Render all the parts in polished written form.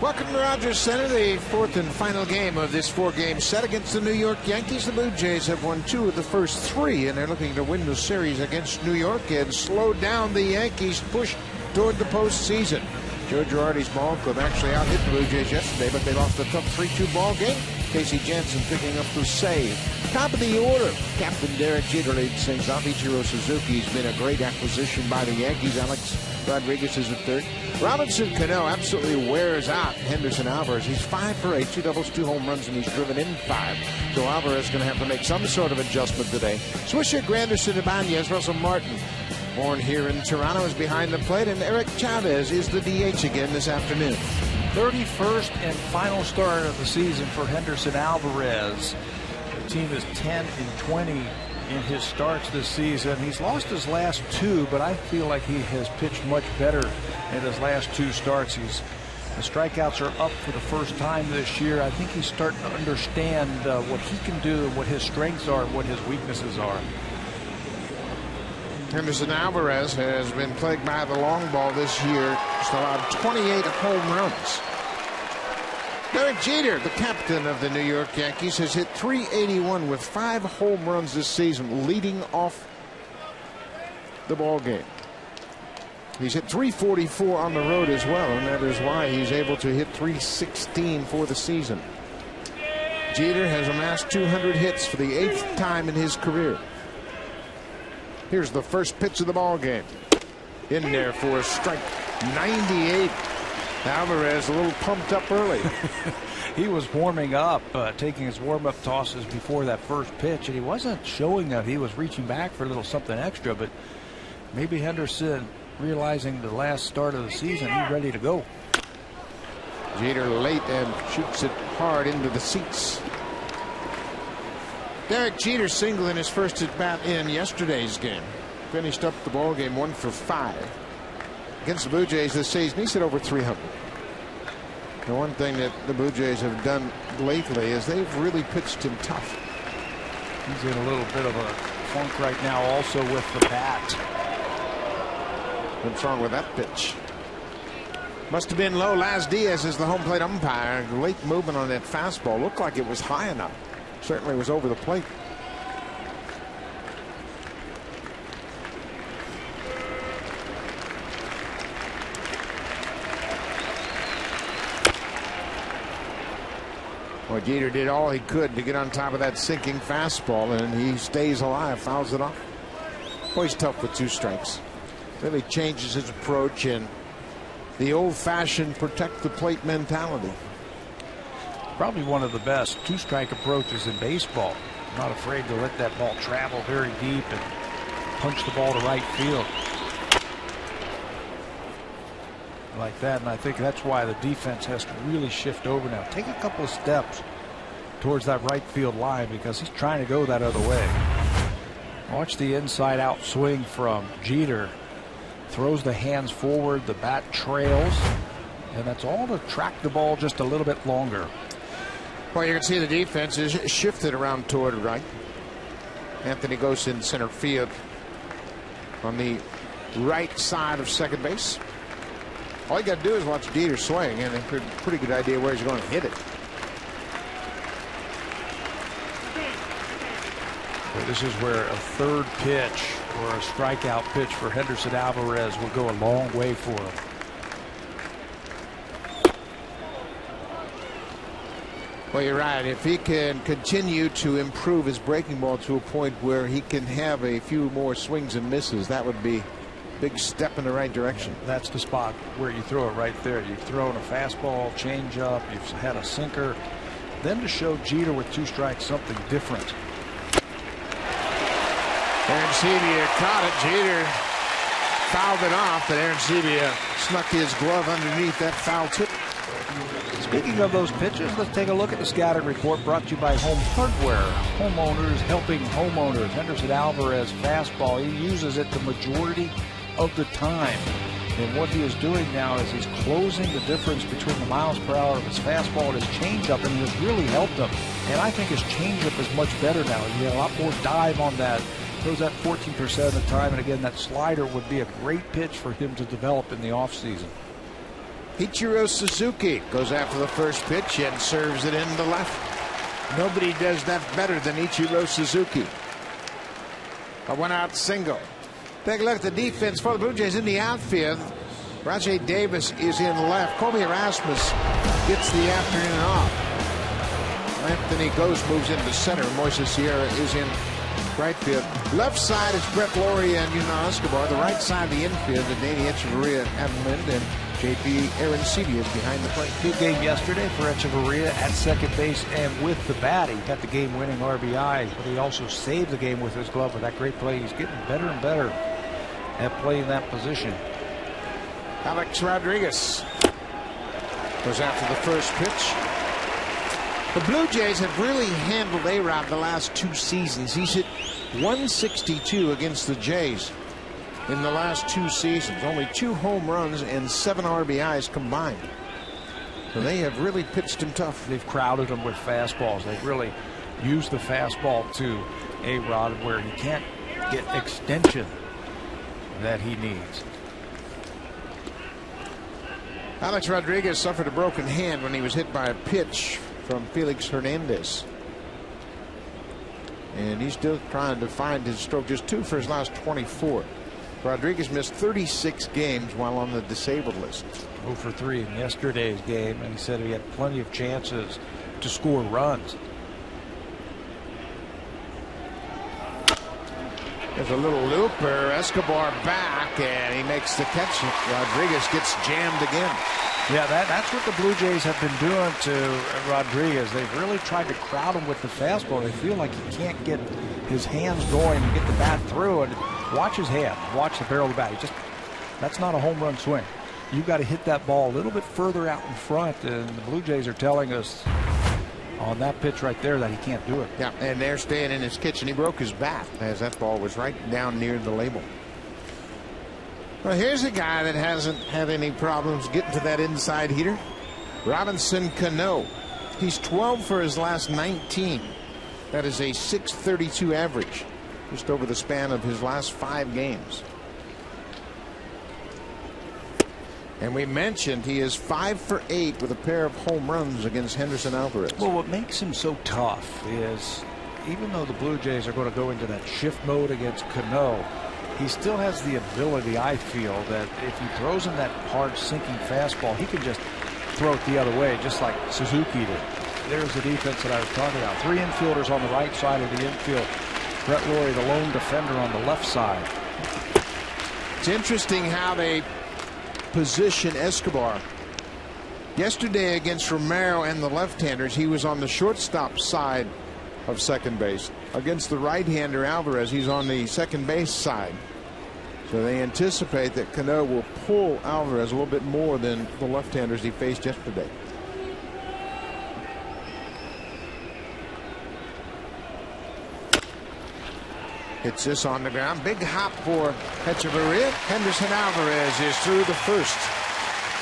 Welcome to Rogers Center, the fourth and final game of this four-game set against the New York Yankees. The Blue Jays have won 2 of the first 3, and they're looking to win the series against New York and slow down the Yankees' push toward the postseason. Joe Girardi's ball club actually out-hit the Blue Jays yesterday, but they lost a tough 3-2 ball game. Casey Jansen picking up the save. Top of the order, Captain Derek Jeter leads things off. Ichiro Suzuki's been a great acquisition by the Yankees. Alex Rodriguez is at third. Robinson Cano absolutely wears out Henderson Alvarez. He's 5 for 8, 2 doubles, 2 home runs, and he's driven in 5. So Alvarez is going to have to make some sort of adjustment today. Swisher, Granderson, Ibanez, Russell Martin, born here in Toronto, is behind the plate, and Eric Chavez is the DH again this afternoon. 31st and final start of the season for Henderson Alvarez. The team is 10-20 in his starts this season. He's lost his last 2, but I feel like he has pitched much better in his last 2 starts. The strikeouts are up for the first time this year. I think he's starting to understand what he can do, what his strengths are, and what his weaknesses are. Henderson Alvarez has been plagued by the long ball this year. Just allowed 28 home runs. Derek Jeter, the captain of the New York Yankees, has hit .381 with 5 home runs this season, leading off the ball game. He's hit .344 on the road as well, and that is why he's able to hit .316 for the season. Jeter has amassed 200 hits for the 8th time in his career. Here's the first pitch of the ball game. In there for a strike. 98. Alvarez a little pumped up early. He was warming up, taking his warm-up tosses before that first pitch, and he wasn't showing that he was reaching back for a little something extra, but maybe Henderson, realizing the last start of the season, he's ready to go. Jeter late and shoots it hard into the seats. Derek Jeter single in his first at bat in yesterday's game. Finished up the ball game 1 for 5. Against the Blue Jays this season, he's hit over 300. The one thing that the Blue Jays have done lately is they've really pitched him tough. He's in a little bit of a funk right now also with the bat. What's wrong with that pitch? Must have been low. Laz Diaz is the home plate umpire. Late movement on that fastball. Looked like it was high enough. Certainly was over the plate. Well, Jeter did all he could to get on top of that sinking fastball, and he stays alive, fouls it off. Boy, he's tough with 2 strikes. Really changes his approach and the old-fashioned protect the plate mentality. Probably one of the best 2-strike approaches in baseball. Not afraid to let that ball travel very deep and punch the ball to right field like that. And I think that's why the defense has to really shift over now. Take a couple of steps towards that right field line because he's trying to go that other way. Watch the inside out swing from Jeter. Throws the hands forward, the bat trails, and that's all to track the ball just a little bit longer. Well, you can see the defense is shifted around toward right. Anthony goes in center field on the right side of second base. All you got to do is watch Jeter swing, and a pretty good idea where he's going to hit it. Well, this is where a third pitch or a strikeout pitch for Henderson Alvarez will go a long way for him. Well, you're right. If he can continue to improve his breaking ball to a point where he can have a few more swings and misses, that would be a big step in the right direction. That's the spot where you throw it right there. You've thrown a fastball, changeup, you've had a sinker. Then to show Jeter with 2 strikes something different. Arancibia caught it. Jeter fouled it off, but Arancibia snuck his glove underneath that foul tip. Speaking of those pitches, let's take a look at the scouting report brought to you by Home Hardware. Homeowners helping homeowners. Henderson Alvarez fastball, he uses it the majority of the time. And what he is doing now is he's closing the difference between the miles per hour of his fastball and his changeup, and he has really helped him. And I think his changeup is much better now. He had a lot more dive on that. Throws that 14% of the time, and again, that slider would be a great pitch for him to develop in the offseason. Ichiro Suzuki goes after the first pitch and serves it into left. Nobody does that better than Ichiro Suzuki. A one-out single. Take a look at the defense for the Blue Jays in the outfield. Rajay Davis is in left. Colby Erasmus gets the afternoon off. Anthony Ghost moves into center. Moises Sierra is in right field. Left side is Brett Lawrie and Yunel Escobar. The right side of the infield, the Danny Echeverria, Adam Lind, and JP Arancibia is behind the plate. Good game yesterday for Echeverria at second base and with the bat. He got the game-winning RBI, but he also saved the game with his glove with that great play. He's getting better and better at playing that position. Alex Rodriguez goes after the first pitch. The Blue Jays have really handled A-Rod the last 2 seasons. He's hit 162 against the Jays in the last 2 seasons. Only 2 home runs and 7 RBIs combined. So they have really pitched him tough. They've crowded him with fastballs. They've really used the fastball to A-Rod where he can't get extension that he needs. Alex Rodriguez suffered a broken hand when he was hit by a pitch from Felix Hernandez. And he's still trying to find his stroke. Just 2 for his last 24. Rodriguez missed 36 games while on the disabled list. 0 for 3 in yesterday's game, and he said he had plenty of chances to score runs. There's a little looper. Escobar back, and he makes the catch. Rodriguez gets jammed again. Yeah, that's what the Blue Jays have been doing to Rodriguez. They've really tried to crowd him with the fastball. They feel like he can't get his hands going and get the bat through. And watch his hand. Watch the barrel of the bat. That's not a home run swing. You've got to hit that ball a little bit further out in front. And the Blue Jays are telling us on that pitch right there that he can't do it. Yeah, and they're staying in his kitchen. He broke his bat as that ball was right down near the label. Well, here's a guy that hasn't had any problems getting to that inside heater. Robinson Cano. He's 12 for his last 19. That is a .632 average just over the span of his last 5 games. And we mentioned he is 5 for 8 with a pair of home runs against Henderson Alvarez. Well, what makes him so tough is even though the Blue Jays are going to go into that shift mode against Cano, he still has the ability, I feel, that if he throws him that hard sinking fastball, he can just throw it the other way, just like Suzuki did. There's the defense that I was talking about. 3 infielders on the right side of the infield. Brett Lawrie, the lone defender, on the left side. It's interesting how they position Escobar. Yesterday against Romero and the left-handers, he was on the shortstop side of second base. Against the right-hander Alvarez, he's on the second base side. So they anticipate that Cano will pull Alvarez a little bit more than the left-handers he faced yesterday. Hits this on the ground. Big hop for Echeverria. Henderson Alvarez is through the first.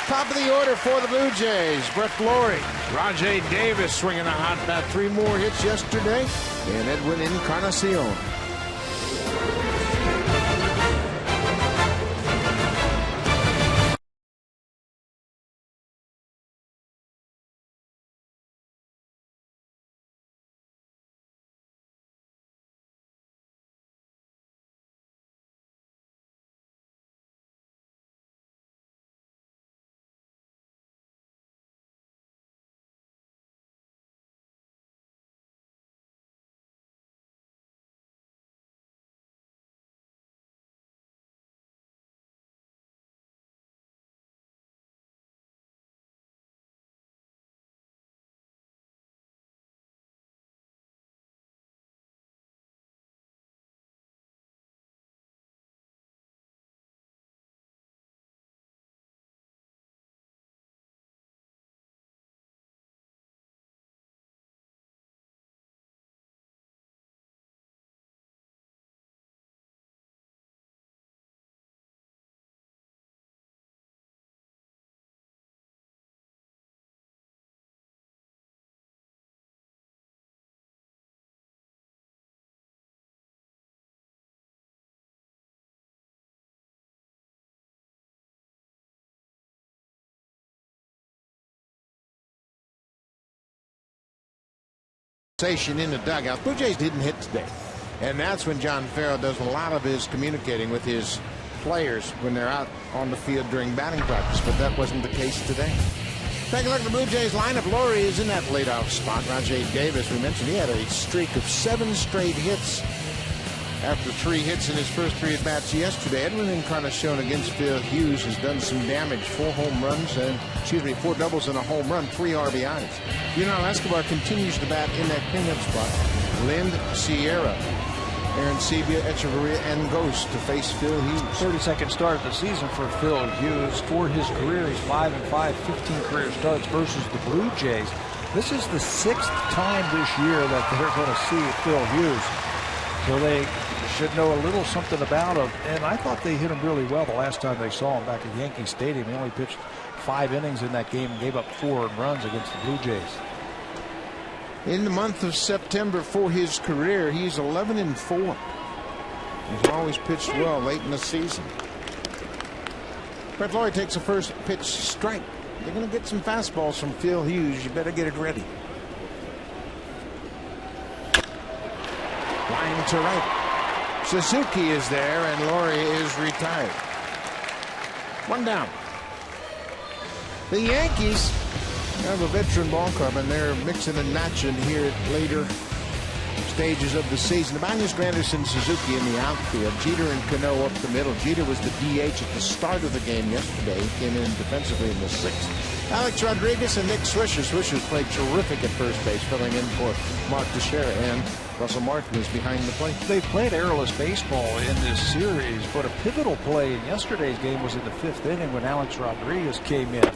Top of the order for the Blue Jays. Brett Lawrie. Rajay Davis swinging a hot bat. 3 more hits yesterday. And Edwin Encarnacion. conversation in the dugout. Blue Jays didn't hit today. And that's when John Farrell does a lot of his communicating with his players when they're out on the field during batting practice. But that wasn't the case today. Take a look at the Blue Jays lineup. Laurie is in that leadoff spot. Rajay Davis, we mentioned he had a streak of 7 straight hits after 3 hits in his first 3 at-bats yesterday. Edwin Encarnacion against Phil Hughes has done some damage. 4 home runs and, 4 doubles and a home run, 3 RBIs. Yunel Escobar continues to bat in that cleanup spot. Lind, Sierra, Arancibia, Echeverria, and Ghost to face Phil Hughes. 32nd start of the season for Phil Hughes. For his career, he's 5-5, 15 career starts versus the Blue Jays. This is the 6th time this year that they're going to see Phil Hughes. So they should know a little something about him. And I thought they hit him really well the last time they saw him back at Yankee Stadium. He only pitched 5 innings in that game and gave up 4 runs against the Blue Jays. In the month of September for his career, he's 11-4. He's always pitched well late in the season. Brett Laurie takes the first pitch strike. They're going to get some fastballs from Phil Hughes. You better get it ready. Line to right. Suzuki is there, and Laurie is retired. 1 down. The Yankees have a veteran ball club, and they're mixing and matching here at later stages of the season. Ibanez, Granderson, Suzuki in the outfield. Jeter and Cano up the middle. Jeter was the DH at the start of the game yesterday. He came in defensively in the 6th. Alex Rodriguez and Nick Swisher. Swisher's played terrific at first base, filling in for Mark Teixeira, and Russell Martin is behind the plate. They've played airless baseball in this series, but a pivotal play in yesterday's game was in the 5th inning when Alex Rodriguez came in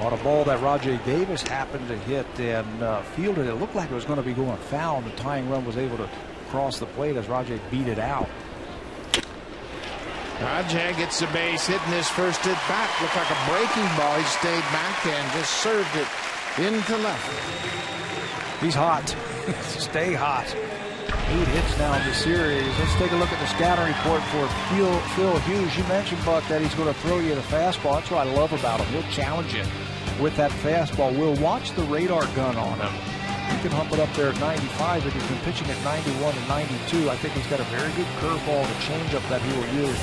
on a ball that Rajay Davis happened to hit and fielded. It looked like it was going to be going foul, and the tying run was able to cross the plate as Rajay beat it out. Rajay gets the base hit in his first at bat. Looked like a breaking ball. He stayed back and just served it into left. He's hot. Stay hot. 8 hits now in the series. Let's take a look at the scouting report for Phil Hughes. You mentioned, Buck, that he's going to throw you the fastball. That's what I love about him. He'll challenge you with that fastball. We'll watch the radar gun on him. He can hump it up there at 95, but he's been pitching at 91 and 92. I think he's got a very good curveball and a changeup that he will use.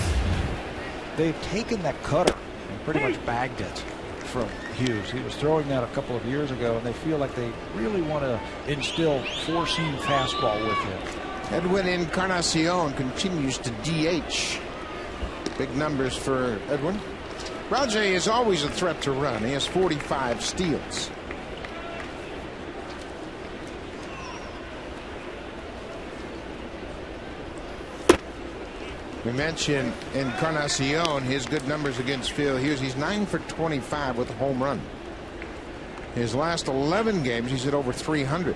They've taken that cutter and pretty much bagged it from Hughes. He was throwing that a couple of years ago, and they feel like they really want to instill 4-seam fastball with him. Edwin Encarnacion continues to DH. Big numbers for Edwin. Rajay is always a threat to run. He has 45 steals. We mentioned Encarnacion, his good numbers against Phil Hughes. He's 9 for 25 with a home run. His last 11 games, he's at over 300.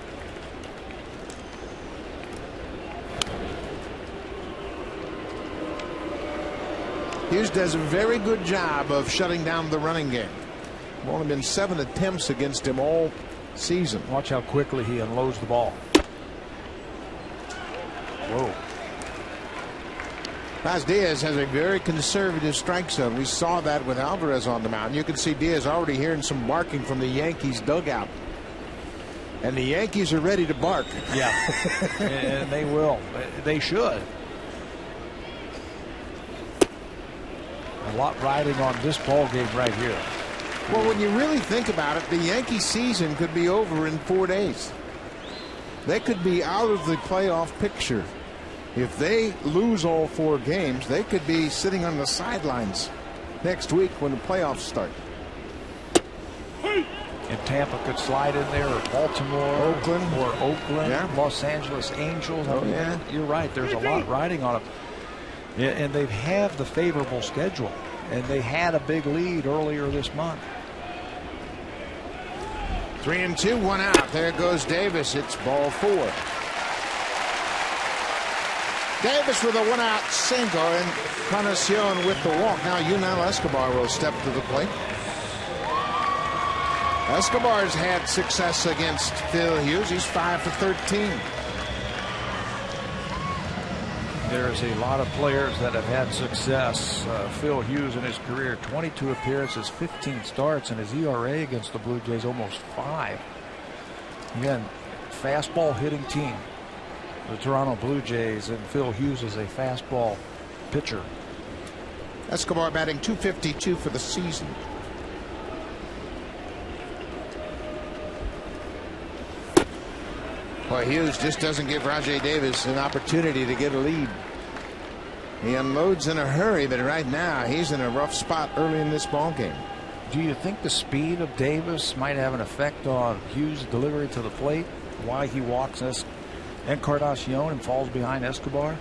Hughes does a very good job of shutting down the running game. There have only been 7 attempts against him all season. Watch how quickly he unloads the ball. Whoa. Paz Diaz has a very conservative strike zone. We saw that with Alvarez on the mound. You can see Diaz already hearing some barking from the Yankees dugout. And the Yankees are ready to bark. Yeah, and they will. They should. A lot riding on this ball game right here. Well, when you really think about it, the Yankee season could be over in 4 days. They could be out of the playoff picture. If they lose all 4 games, they could be sitting on the sidelines next week when the playoffs start. And Tampa could slide in there, or Baltimore, Oakland, yeah. Los Angeles Angels. I mean, yeah. You're right. There's a lot riding on them. Yeah, and they have the favorable schedule, and they had a big lead earlier this month. 3-2, 1 out. There goes Davis. It's ball 4. Davis with a 1-out single, and Encarnacion with the walk. Now Yunel Escobar will step to the plate. Escobar's had success against Phil Hughes. He's 5 for 13. There's a lot of players that have had success. Phil Hughes in his career, 22 appearances, 15 starts, and his ERA against the Blue Jays almost 5. Again, fastball hitting team, the Toronto Blue Jays, and Phil Hughes is a fastball pitcher. Escobar batting .252 for the season. Boy, Hughes just doesn't give Rajai Davis an opportunity to get a lead. He unloads in a hurry, but right now he's in a rough spot early in this ball game. Do you think the speed of Davis might have an effect on Hughes' delivery to the plate? Why he walks Encarnacion and falls behind Escobar?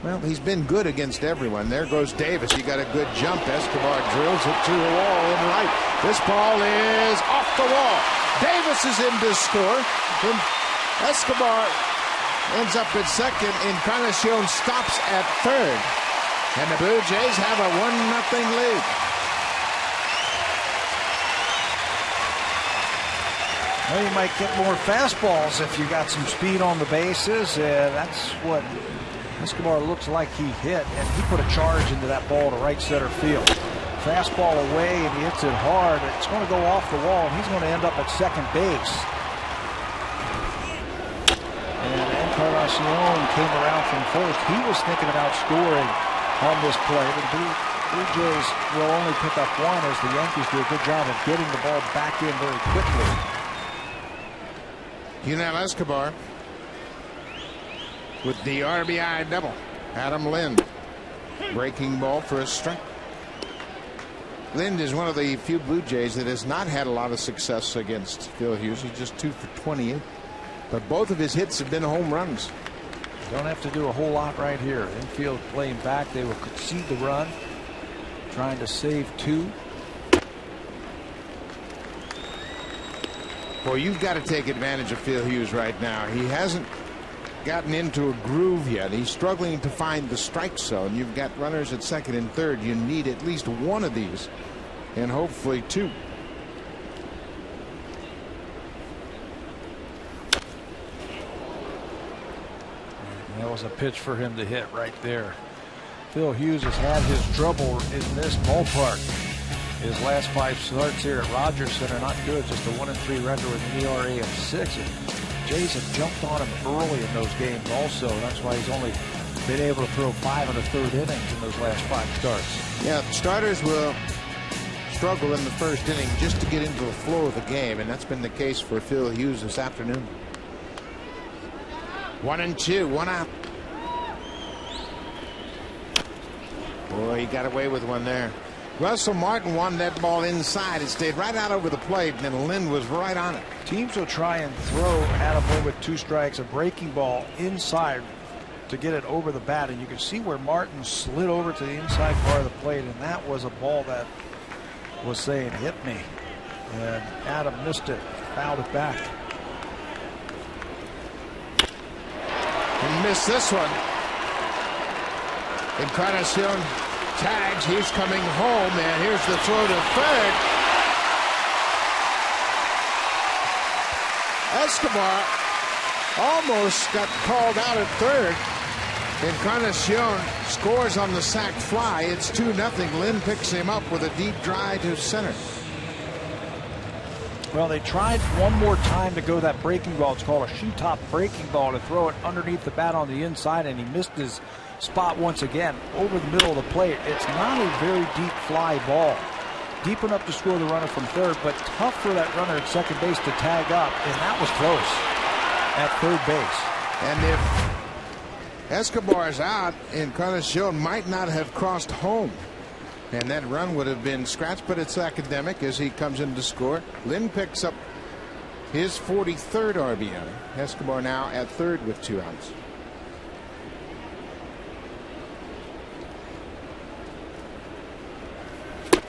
Well, he's been good against everyone. There goes Davis. He got a good jump. Escobar drills it to the wall in right. This ball is off the wall. Davis is in to score. And Escobar ends up at second. Encarnacion stops at third. And the Blue Jays have a 1-0 lead. Well, you might get more fastballs if you got some speed on the bases. That's what Escobar looks like he hit, and he put a charge into that ball to right center field. Fastball away, and he hits it hard. It's going to go off the wall, and he's going to end up at second base. And Encarnacion came around from first. He was thinking about scoring on this play. The Blue Jays will only pick up one as the Yankees do a good job of getting the ball back in very quickly. Yunel Escobar with the RBI double. Adam Lind breaking ball for a strike. Lind is one of the few Blue Jays that has not had a lot of success against Phil Hughes. He's just 2 for 28. But both of his hits have been home runs. Don't have to do a whole lot right here. Infield playing back. They will concede the run. Trying to save 2. Boy, you've got to take advantage of Phil Hughes right now. He hasn't gotten into a groove yet. He's struggling to find the strike zone. You've got runners at second and third. You need at least one of these, and hopefully 2. That was a pitch for him to hit right there. Phil Hughes has had his trouble in this ballpark. His last 5 starts here at Rogers Center, not good. Just a 1-3 record with an ERA of 6. And Jays have jumped on him early in those games also. That's why he's only been able to throw 5 1/3 innings in those last 5 starts. Yeah, starters will struggle in the first inning just to get into the flow of the game, and that's been the case for Phil Hughes this afternoon. 1-2, 1 out. Boy, he got away with one there. Russell Martin won that ball inside. It stayed right out over the plate, and then Lind was right on it. Teams will try and throw at a ball with 2 strikes, a breaking ball inside to get it over the bat. And you can see where Martin slid over to the inside part of the plate, and that was a ball that was saying, hit me. And Adam missed it, fouled it back. He missed this one. Encarnacion tags. He's coming home, and here's the throw to third. Escobar almost got called out at third. Encarnacion scores on the sac fly. It's 2-0. Lind picks him up with a deep drive to center. Well, they tried one more time to go that breaking ball. It's called a shoe top breaking ball, to throw it underneath the bat on the inside, and he missed his spot once again over the middle of the plate. It's not a very deep fly ball. Deep enough to score the runner from third, but tough for that runner at second base to tag up, and that was close at third base. And if Escobar's out, Encarnacion might not have crossed home, and that run would have been scratched, but it's academic as he comes in to score. Lind picks up his 43rd RBI. Escobar now at third with 2 outs.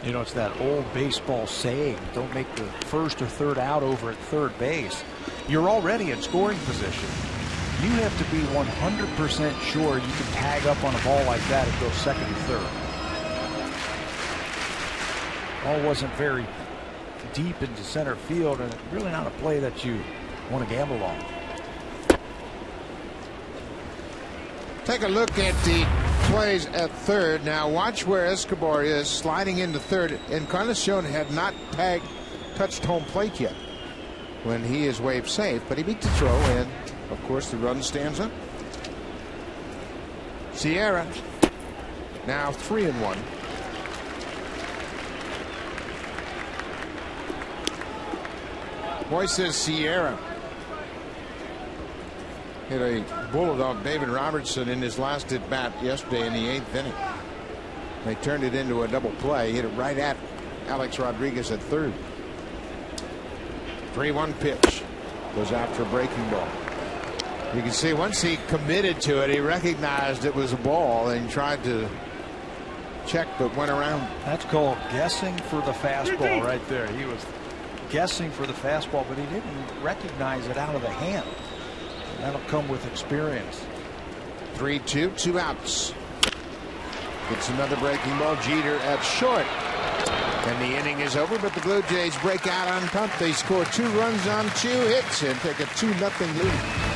You know, it's that old baseball saying, don't make the first or third out over at third base. You're already in scoring position. You have to be 100% sure you can tag up on a ball like that and go second or third. Ball wasn't very deep into center field, and it's really not a play that you want to gamble on. Take a look at the plays at third. Now watch where Escobar is sliding into third. Encarnacion had not touched home plate yet. when he is waved safe, but he beat the throw, and of course the run stands up. Sierra now 3-1. Boy, says Sierra hit a bulldog David Robertson in his last at bat yesterday in the 8th inning. They turned it into a double play, hit it right at Alex Rodriguez at third. 3-1 pitch, goes after a breaking ball. You can see once he committed to it, he recognized it was a ball and tried to check, but went around. That's called guessing for the fastball right there. He was guessing for the fastball, but he didn't recognize it out of the hand. And that'll come with experience. 3-2, 2 outs. Gets another breaking ball. Jeter at short. And the inning is over, but the Blue Jays break out on top. They score 2 runs on 2 hits and take a 2-0 lead.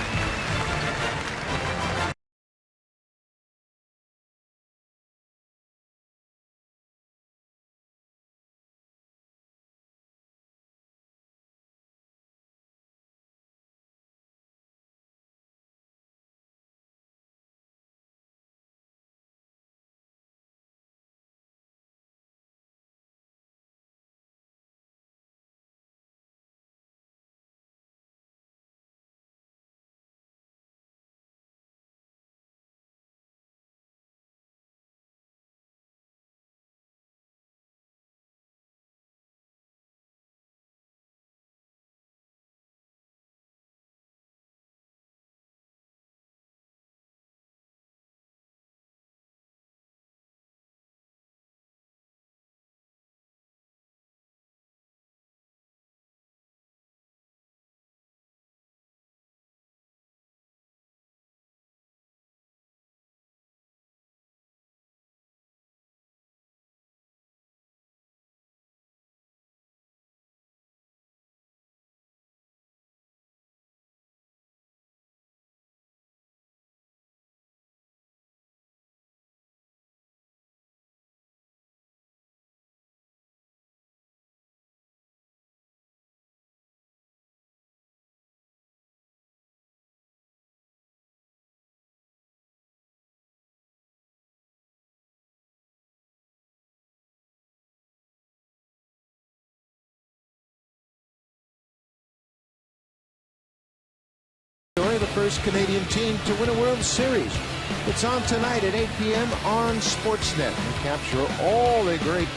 The first Canadian team to win a World Series. It's on tonight at 8 p.m. on Sportsnet. We capture all the great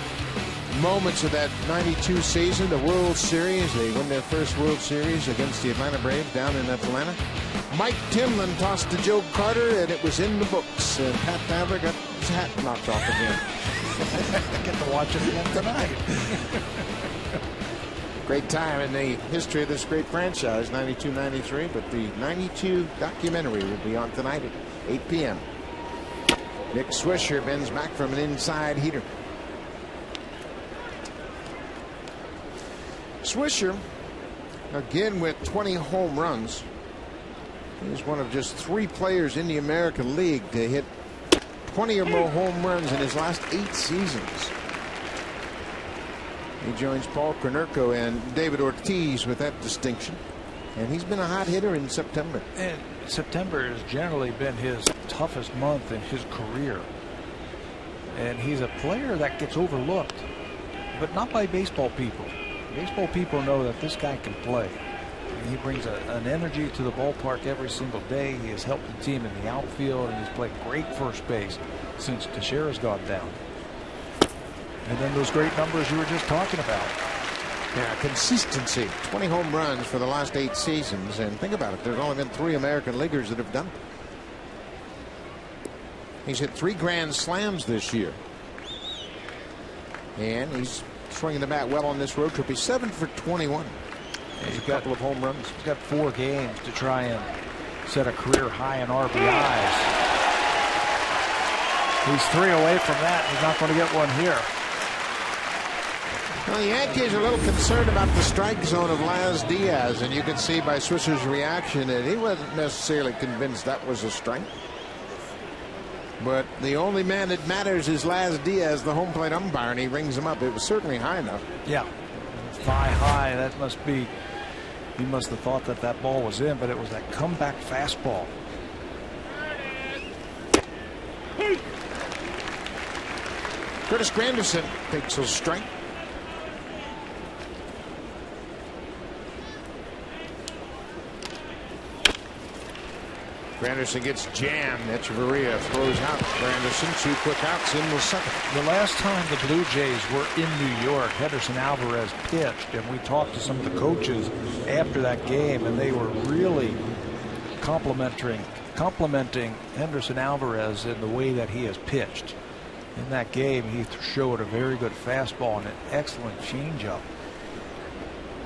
moments of that 92 season, the World Series. They win their first World Series against the Atlanta Braves down in Atlanta. Mike Timlin tossed to Joe Carter, and it was in the books. And Pat Fabra got his hat knocked off again. I get to watch it again tonight. Great time in the history of this great franchise, 92-93, but the 92 documentary will be on tonight at 8 p.m. Nick Swisher bends back from an inside heater. Swisher, again with 20 home runs. He's one of just 3 players in the American League to hit 20 or more home runs in his last 8 seasons. He joins Paul Konerko and David Ortiz with that distinction. And he's been a hot hitter in September. And September has generally been his toughest month in his career. And he's a player that gets overlooked, but not by baseball people. Baseball people know that this guy can play. And he brings an energy to the ballpark every single day. He has helped the team in the outfield, and he's played great first base since Teixeira's gone down. And then those great numbers you were just talking about. Yeah, consistency. 20 home runs for the last 8 seasons. And think about it, there's only been 3 American leaguers that have done it. He's hit 3 grand slams this year. And he's swinging the bat well on this road trip. He's 7 for 21. There's a couple of home runs. He's got 4 games to try and set a career high in RBIs. He's 3 away from that. He's not going to get one here. Well, the Yankees are a little concerned about the strike zone of Laz Diaz, and you can see by Swisher's reaction that he wasn't necessarily convinced that was a strike. But the only man that matters is Laz Diaz, the home plate umpire, and he rings him up. It was certainly high enough. Yeah, thigh high. That must be He must have thought that that ball was in, but it was that comeback fastball. Curtis Granderson takes a strike. Granderson gets jammed. Echeverria throws out Granderson. 2 quick outs in the second. The last time the Blue Jays were in New York, Henderson Alvarez pitched, and we talked to some of the coaches after that game, and they were really complimenting Henderson Alvarez in the way that he has pitched. In that game, he showed a very good fastball and an excellent changeup.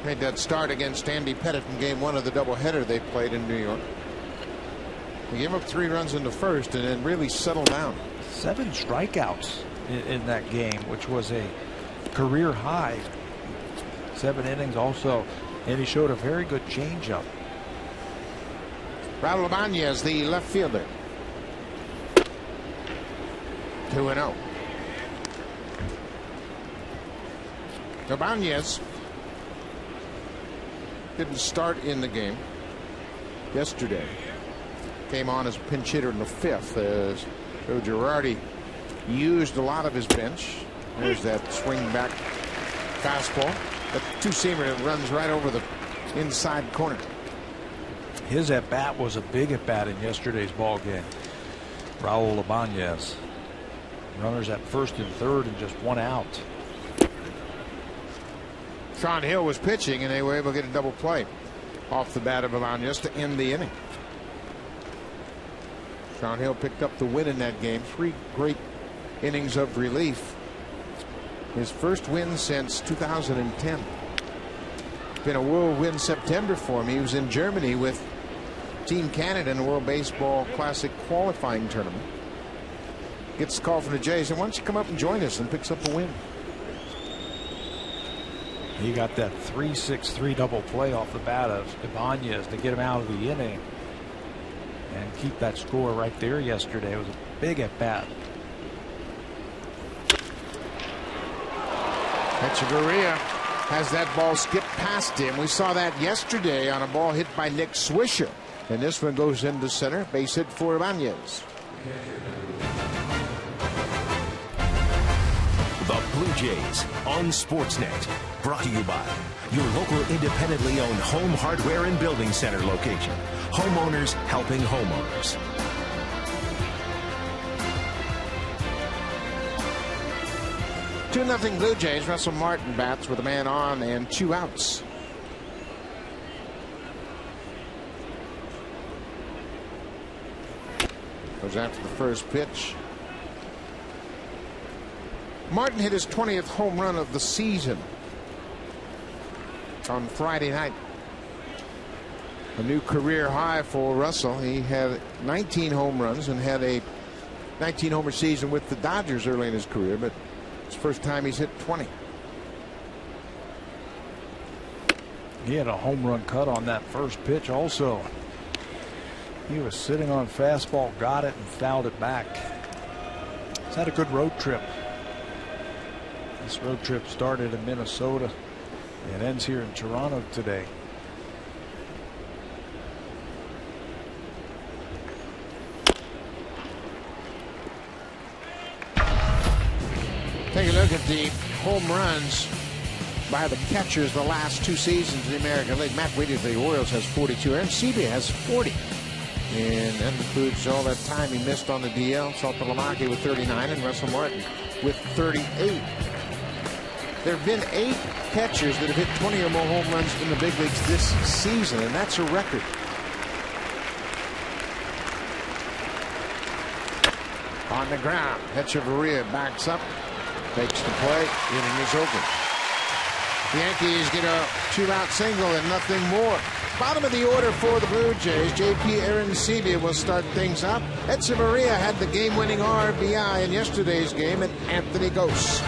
Made that start against Andy Pettit in game 1 of the doubleheader they played in New York. He gave up 3 runs in the first and then really settled down. 7 strikeouts in that game, which was a career high. 7 innings also, and he showed a very good changeup. Raul Ibanez, the left fielder. 2-0. Ibanez didn't start in the game yesterday. Came on as a pinch hitter in the 5th as Joe Girardi used a lot of his bench. There's that swing back fastball. That 2-seamer that runs right over the inside corner. His at bat was a big at bat in yesterday's ball game. Raul Ibanez. Runners at first and third and just 1 out. Sean Hill was pitching and they were able to get a double play off the bat of Ibanez to end the inning. Sean Hill picked up the win in that game. 3 great innings of relief. His first win since 2010. It's been a whirlwind September for him. He was in Germany with Team Canada in the World Baseball Classic qualifying tournament. Gets the call from the Jays, and why don't you come up and join us, and picks up a win. He got that 3-6-3 double play off the bat of Ibanez to get him out of the inning and keep that score right there yesterday. It was a big at bat. Echeverria has that ball skip past him. We saw that yesterday on a ball hit by Nick Swisher. And this one goes into center. Base hit for Ibanez. The Blue Jays on Sportsnet. Brought to you by your local independently owned home hardware and building center location. Homeowners helping homeowners. Two nothing Blue Jays. Russell Martin bats with a man on and 2 outs. Goes after the first pitch. Martin hit his 20th home run of the season on Friday night. A new career high for Russell. He had 19 home runs and had a 19 homer season with the Dodgers early in his career, but it's the first time he's hit 20. He had a home run cut on that first pitch also. He was sitting on fastball, got it, and fouled it back. He's had a good road trip. This road trip started in Minnesota and ends here in Toronto today. Take a look at the home runs by the catchers the last 2 seasons in the American League. Matt Wade of the Orioles has 42. Aaron Sebia has 40. And that includes all that time he missed on the DL. Saltalamacchi with 39 and Russell Martin with 38. There have been 8 catchers that have hit 20 or more home runs in the big leagues this season, and that's a record. On the ground, Echeverria backs up, makes the play, inning is over. The Yankees get a 2-out single and nothing more. Bottom of the order for the Blue Jays. JP Arencibia will start things up. Echeverria had the game-winning RBI in yesterday's game, and Anthony Gose.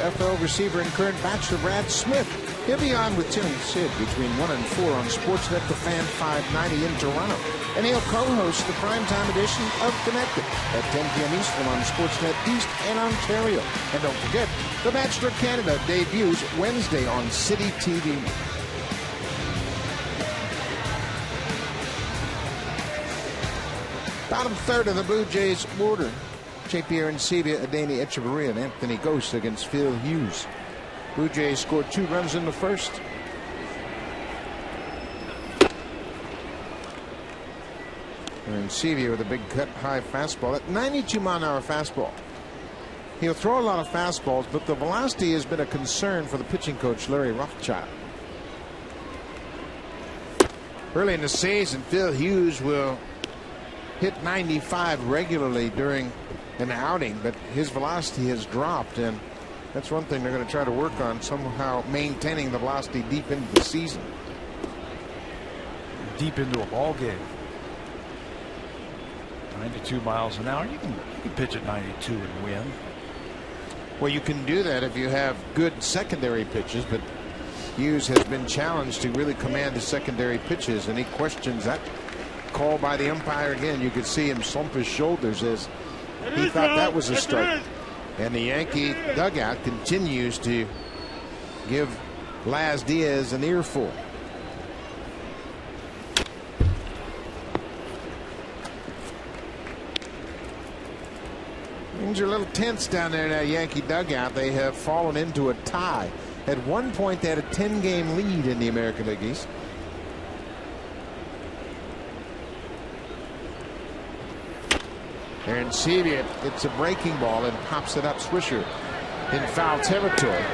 NFL receiver and current bachelor Brad Smith. He'll be on with Tim and Sid between 1 and 4 on Sportsnet The Fan 590 in Toronto. And he'll co-host the primetime edition of Connected at 10 p.m. Eastern on Sportsnet East and Ontario. And don't forget, The Bachelor Canada debuts Wednesday on City TV. Bottom third of the Blue Jays order. J.P. Arencibia, Adeiny Echeverria, and Anthony Gose against Phil Hughes. Blue Jays scored 2 runs in the first. Arencibia with a big cut high fastball. That 92-mile-an-hour fastball. He'll throw a lot of fastballs, but the velocity has been a concern for the pitching coach, Larry Rothschild. Early in the season, Phil Hughes will hit 95 regularly during an outing, but his velocity has dropped, and that's one thing they're going to try to work on, somehow maintaining the velocity deep into the season. Deep into a ball game. 92 miles an hour. You can pitch at 92 and win. Well, you can do that if you have good secondary pitches, but Hughes has been challenged to really command his secondary pitches, and he questions that call by the umpire again. You could see him slump his shoulders as he thought that was a strike. And the Yankee dugout continues to give Laz Diaz an earful. Things are a little tense down there in that Yankee dugout. They have fallen into a tie. At one point, they had a 10-game lead in the American League East. Arencibia, it's a breaking ball and pops it up. Swisher in foul territory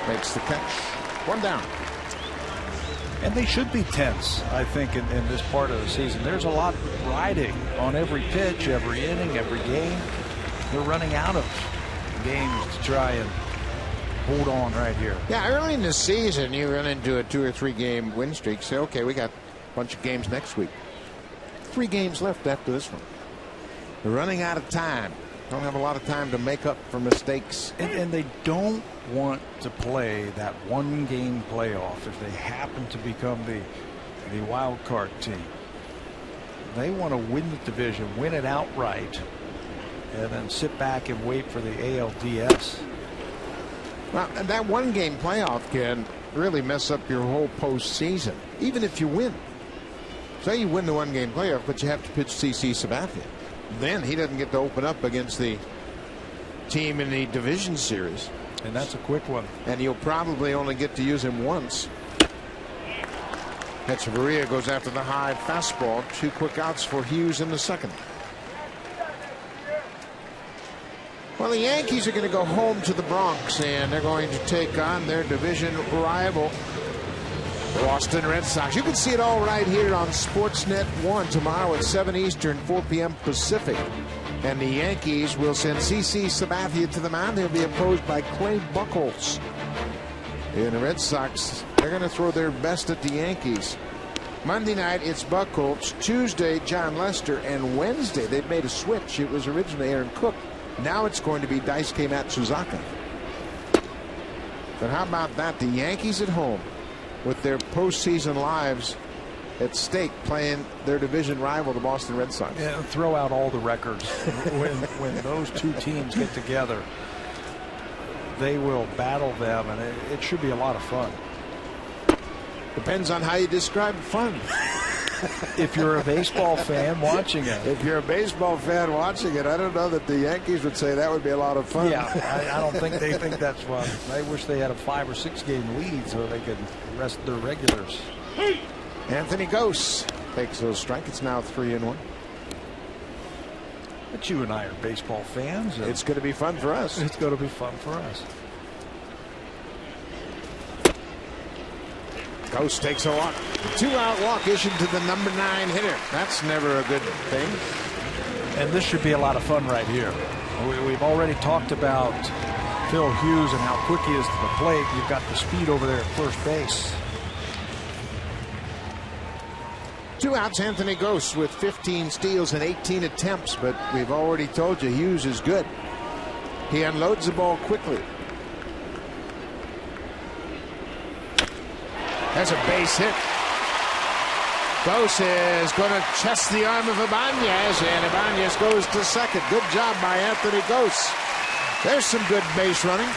makes the catch. 1 down. And they should be tense, I think, in this part of the season. There's a lot riding on every pitch, every inning, every game. They're running out of games to try and hold on right here. Yeah, early in the season, you run into a 2 or 3 game win streak. Say, okay, we got a bunch of games next week. 3 games left after this one. They're running out of time. Don't have a lot of time to make up for mistakes. And they don't want to play that 1-game playoff if they happen to become the wild card team. They want to win the division, win it outright, and then sit back and wait for the ALDS. Well, that 1-game playoff can really mess up your whole postseason, even if you win. Say you win the 1-game playoff, but you have to pitch CC Sabathia. Then he doesn't get to open up against the team in the division series. And that's a quick one. And you'll probably only get to use him once. Echeverria goes after the high fastball. 2 quick outs for Hughes in the second. Well, the Yankees are going to go home to the Bronx, and they're going to take on their division rival, Boston Red Sox. You can see it all right here on Sportsnet 1 tomorrow at 7 Eastern, 4 p.m. Pacific. And the Yankees will send CC Sabathia to the mound. He'll be opposed by Clay Buchholz. And the Red Sox, they're going to throw their best at the Yankees. Monday night, it's Buchholz. Tuesday, John Lester. And Wednesday, they've made a switch. It was originally Aaron Cook. Now it's going to be Daisuke Matsuzaka. But how about that? The Yankees at home with their postseason lives at stake, playing their division rival, the Boston Red Sox. Yeah, throw out all the records. when those 2 teams get together, they will battle them, and it should be a lot of fun. Depends on how you describe fun. If you're a baseball fan watching it. If you're a baseball fan watching it, I don't know that the Yankees would say that would be a lot of fun. Yeah, I don't think they think that's fun. They wish they had a 5 or 6 game lead so they could rest their regulars. Anthony Gose takes those strikes. It's now 3-1. But you and I are baseball fans. It's going to be fun for us. It's going to be fun for us. Gose takes a walk. 2-out walk issued to the number 9 hitter. That's never a good thing. And this should be a lot of fun right here. We've already talked about Phil Hughes and how quick he is to the plate. You've got the speed over there at first base. 2 outs, Anthony Gose with 15 steals and 18 attempts, but we've already told you Hughes is good. He unloads the ball quickly. That's a base hit. Gose is going to chest the arm of Ibanez, and Ibanez goes to second. Good job by Anthony Gose. There's some good base running.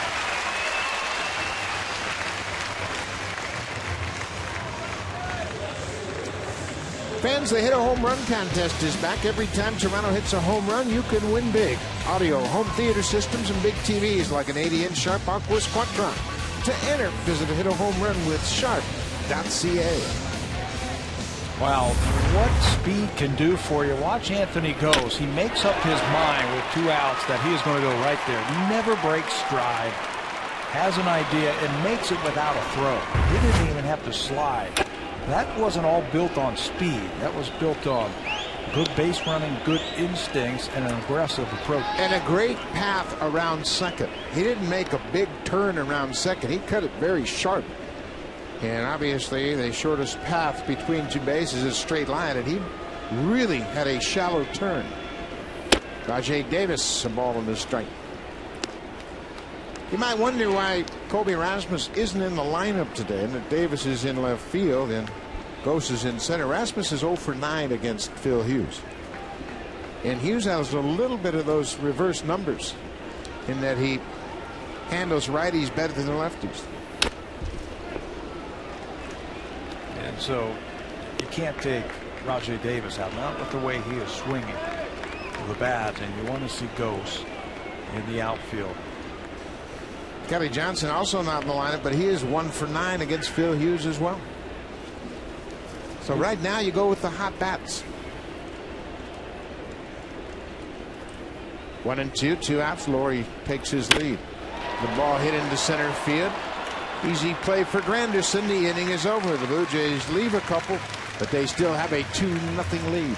Fans, the Hit a Home Run contest is back. Every time Toronto hits a home run, you can win big. Audio, home theater systems, and big TVs like an 80-inch Sharp Aquos Quattron. To enter, visit Hit a Home Run with Sharp.ca. Wow, what speed can do for you. Watch Anthony Gose. He makes up his mind with 2 outs that he is going to go right there. Never breaks stride. Has an idea and makes it without a throw. He didn't even have to slide. That wasn't all built on speed. That was built on good base running, good instincts, and an aggressive approach. And a great path around second. He didn't make a big turn around second. He cut it very sharp. And obviously, the shortest path between 2 bases is a straight line, and he really had a shallow turn. Rajay Davis, a ball in the strike. You might wonder why Kobe Rasmus isn't in the lineup today, and that Davis is in left field and Gose is in center. Rasmus is 0 for 9 against Phil Hughes. And Hughes has a little bit of those reverse numbers in that he handles righties better than lefties. And so you can't take Rajay Davis out, not with the way he is swinging the bat, and you want to see Gose in the outfield. Kelly Johnson also not in the lineup, but he is 1 for 9 against Phil Hughes as well. So right now you go with the hot bats. 1-2, 2 outs. Laurie takes his lead. The ball hit into center field. Easy play for Granderson. The inning is over. The Blue Jays leave a couple, but they still have a 2-0 lead.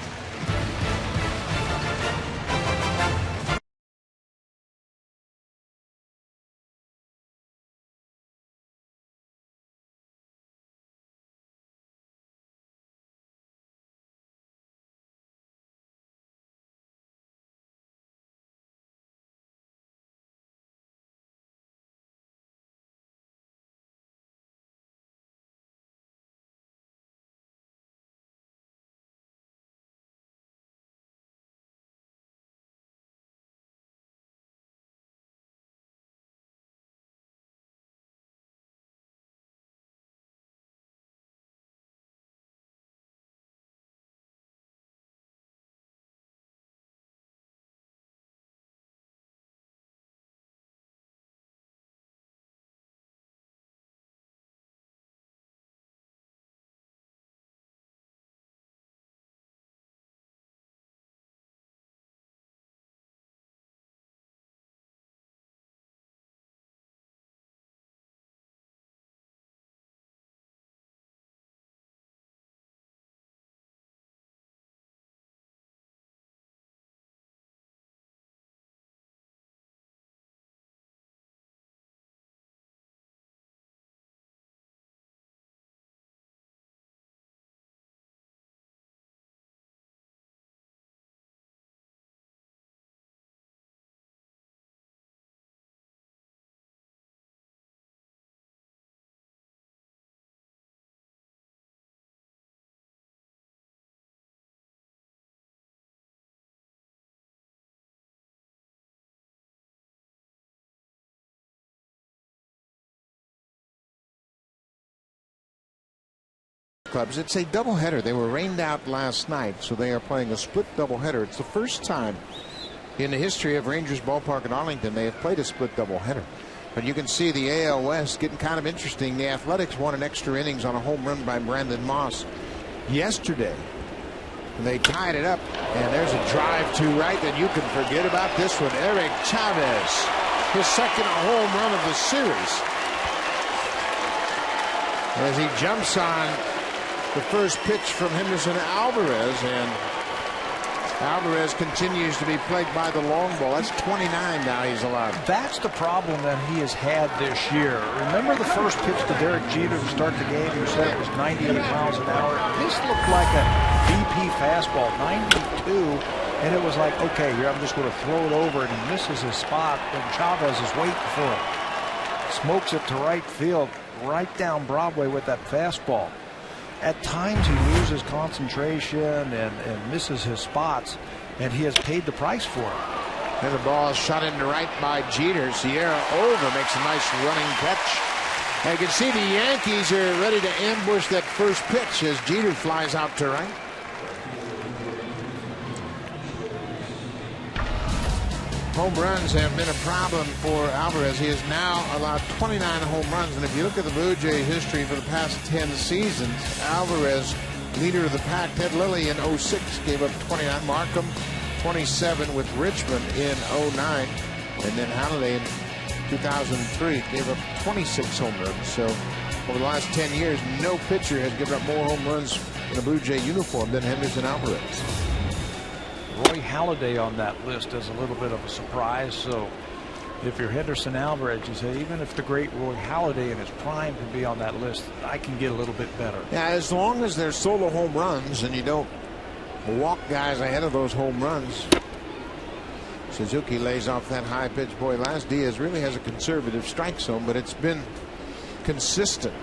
Clubs. It's a doubleheader. They were rained out last night, so they are playing a split doubleheader. It's the first time in the history of Rangers Ballpark in Arlington they have played a split doubleheader. But you can see the AL West getting kind of interesting. The Athletics won an extra innings on a home run by Brandon Moss yesterday. They tied it up, and there's a drive to right that you can forget about this one. Eric Chavez, his second home run of the series, as he jumps on the first pitch from Henderson Alvarez, and Alvarez continues to be plagued by the long ball. That's 29 now he's allowed. That's the problem that he has had this year. Remember the first pitch to Derek Jeter to start the game? You said it was 98 miles an hour. This looked like a BP fastball, 92, and it was like, okay, here I'm just going to throw it over, and he misses his spot, and Chavez is waiting for him. smokes it to right field, right down Broadway with that fastball. At times he loses concentration and misses his spots, and he has paid the price for it. And the ball is shot into right by Jeter. Sierra over makes a nice running catch. And you can see the Yankees are ready to ambush that first pitch as Jeter flies out to right. Home runs have been a problem for Alvarez. He has now allowed 29 home runs. And if you look at the Blue Jays history for the past 10 seasons, Alvarez, leader of the pack. Ted Lilly in 06 gave up 29. Markham 27 with Richmond in 09. And then Halladay in 2003 gave up 26 home runs. So over the last 10 years, no pitcher has given up more home runs in a Blue Jay uniform than Henderson Alvarez. Roy Halladay on that list is a little bit of a surprise. So if you're Henderson Alvarez, you say, even if the great Roy Halladay in his prime can be on that list, I can get a little bit better. Yeah, as long as there's solo home runs and you don't walk guys ahead of those home runs. Suzuki lays off that high pitch. Boy, last Diaz really has a conservative strike zone, but it's been consistent.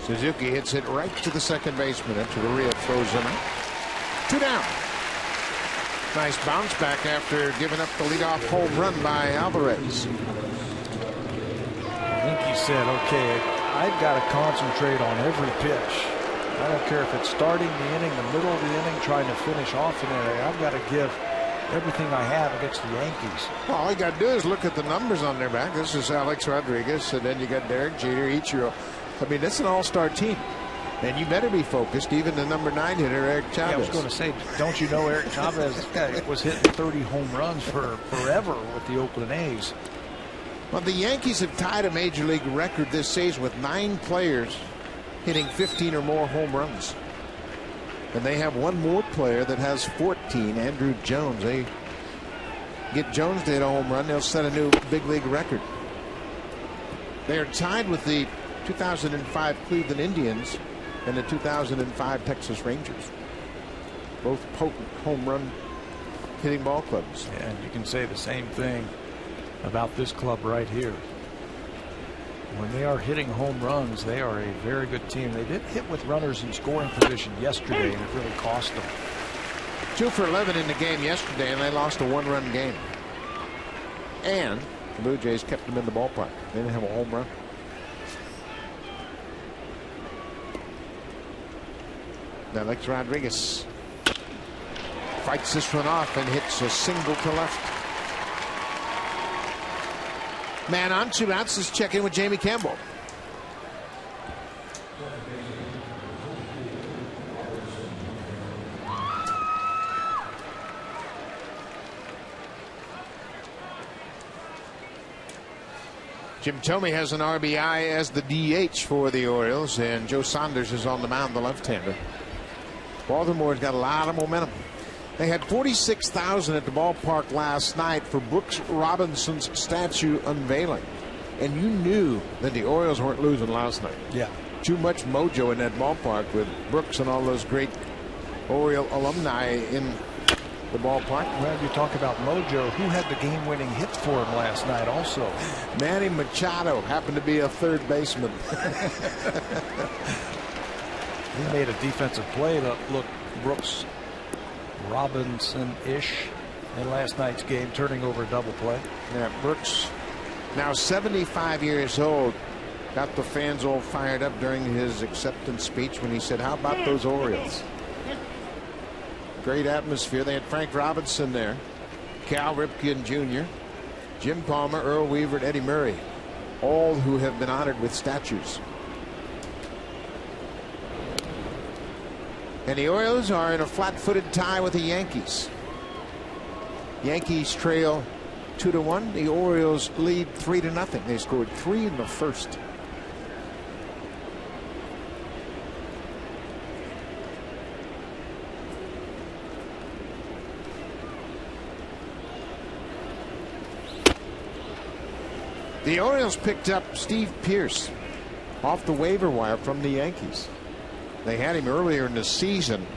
Suzuki hits it right to the second baseman. Echeverria throws him out. 2 down. Nice bounce back after giving up the leadoff home run by Alvarez. I think he said, okay, I've got to concentrate on every pitch. I don't care if it's starting the inning, the middle of the inning, trying to finish off an inning. I've got to give everything I have against the Yankees. Well, all you got to do is look at the numbers on their back. This is Alex Rodriguez, and then you got Derek Jeter, Ichiro. I mean, that's an all-star team. And you better be focused, even the number 9 hitter, Eric Chavez. Yeah, I was going to say, don't you know Eric Chavez? This guy was hitting 30 home runs for forever with the Oakland A's. Well, the Yankees have tied a major league record this season with 9 players hitting 15 or more home runs. And they have one more player that has 14, Andrew Jones. They get Jones to hit a home run, they'll set a new big league record. They are tied with the 2005 Cleveland Indians and the 2005 Texas Rangers. Both potent home run hitting ball clubs. And you can say the same thing about this club right here. When they are hitting home runs, they are a very good team. They did hit with runners in scoring position yesterday, and it really cost them. 2 for 11 in the game yesterday, and they lost a 1-run game. And the Blue Jays kept them in the ballpark. They didn't have a home run. Alex Rodriguez fights this one off and hits a single to left. Man on 2 outs. Let's check in with Jamie Campbell. Jim Thome has an RBI as the DH for the Orioles, and Joe Saunders is on the mound, the left-hander. Baltimore's got a lot of momentum. They had 46,000 at the ballpark last night for Brooks Robinson's statue unveiling. And you knew that the Orioles weren't losing last night. Yeah. Too much mojo in that ballpark with Brooks and all those great Oriole alumni in the ballpark. Well, you talk about mojo. Who had the game-winning hit for him last night also? Manny Machado happened to be a third baseman. He made a defensive play that looked Brooks Robinson-ish in last night's game, turning over a double play. Yeah, Brooks, now 75 years old, got the fans all fired up during his acceptance speech when he said, how about those Orioles? Great atmosphere. They had Frank Robinson there, Cal Ripken Jr., Jim Palmer, Earl Weaver, and Eddie Murray, all who have been honored with statues. And the Orioles are in a flat-footed tie with the Yankees. Yankees trail 2-1. The Orioles lead 3-0. They scored 3 in the first. The Orioles picked up Steve Pearce off the waiver wire from the Yankees. They had him earlier in the season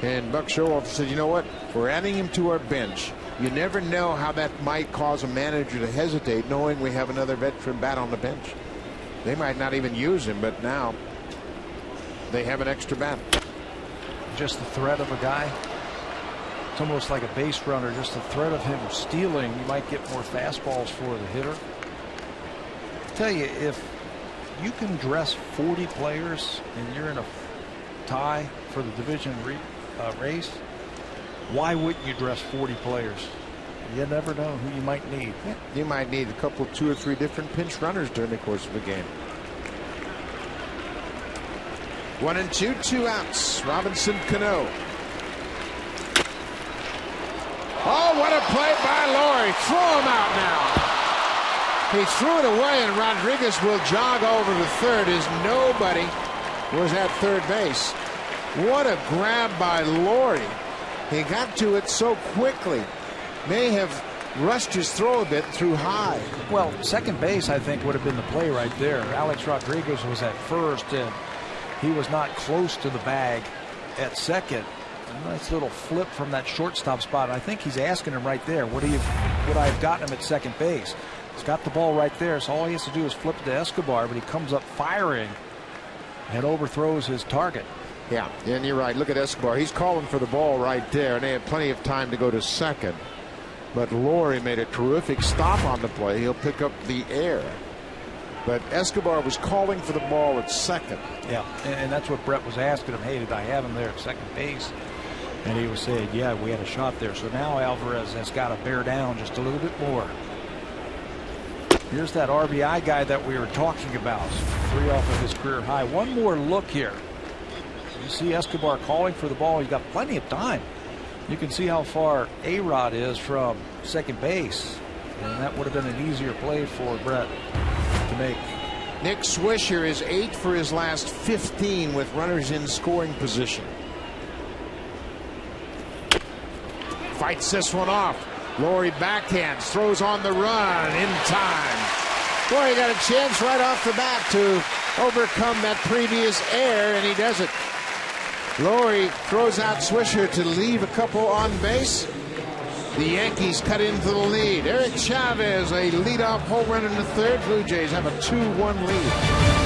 And Buck Showalter said, you know what? We're adding him to our bench. You never know how that might cause a manager to hesitate, knowing we have another veteran bat on the bench. They might not even use him, but now they have an extra bat. Just the threat of a guy. It's almost like a base runner. Just the threat of him stealing. You might get more fastballs for the hitter. I tell you, if you can dress 40 players and you're in a tie for the division race, why wouldn't you dress 40 players? You never know who you might need. Yeah, you might need a couple, 2 or 3 different pinch runners during the course of a game. 1-2, 2 outs. Robinson Cano. Oh, what a play by Laurie. Throw him out now. He threw it away, and Rodriguez will jog over to third as nobody was at third base. What a grab by Laurie. He got to it so quickly. May have rushed his throw a bit through high. Well, second base, I think, would have been the play right there. Alex Rodriguez was at first, and he was not close to the bag at second. A nice little flip from that shortstop spot. I think he's asking him right there, would I have gotten him at second base? He's got the ball right there, so all he has to do is flip it to Escobar, but he comes up firing and overthrows his target. Yeah, and you're right. Look at Escobar. He's calling for the ball right there, and they had plenty of time to go to second. But Laurie made a terrific stop on the play. He'll pick up the air. But Escobar was calling for the ball at second. Yeah, and that's what Brett was asking him. Hey, did I have him there at second base? And he was saying, yeah, we had a shot there. So now Alvarez has got to bear down just a little bit more. Here's that RBI guy that we were talking about. 3 off of his career high. One more look here. You see Escobar calling for the ball. He's got plenty of time. You can see how far A-Rod is from second base. And that would have been an easier play for Brett to make. Nick Swisher is 8 for his last 15 with runners in scoring position. Fights this one off. Laurie backhands, throws on the run in time. Boy, he got a chance right off the bat to overcome that previous error, and he does it. Laurie throws out Swisher to leave a couple on base. The Yankees cut into the lead. Eric Chavez, a leadoff home run in the third. Blue Jays have a 2-1 lead.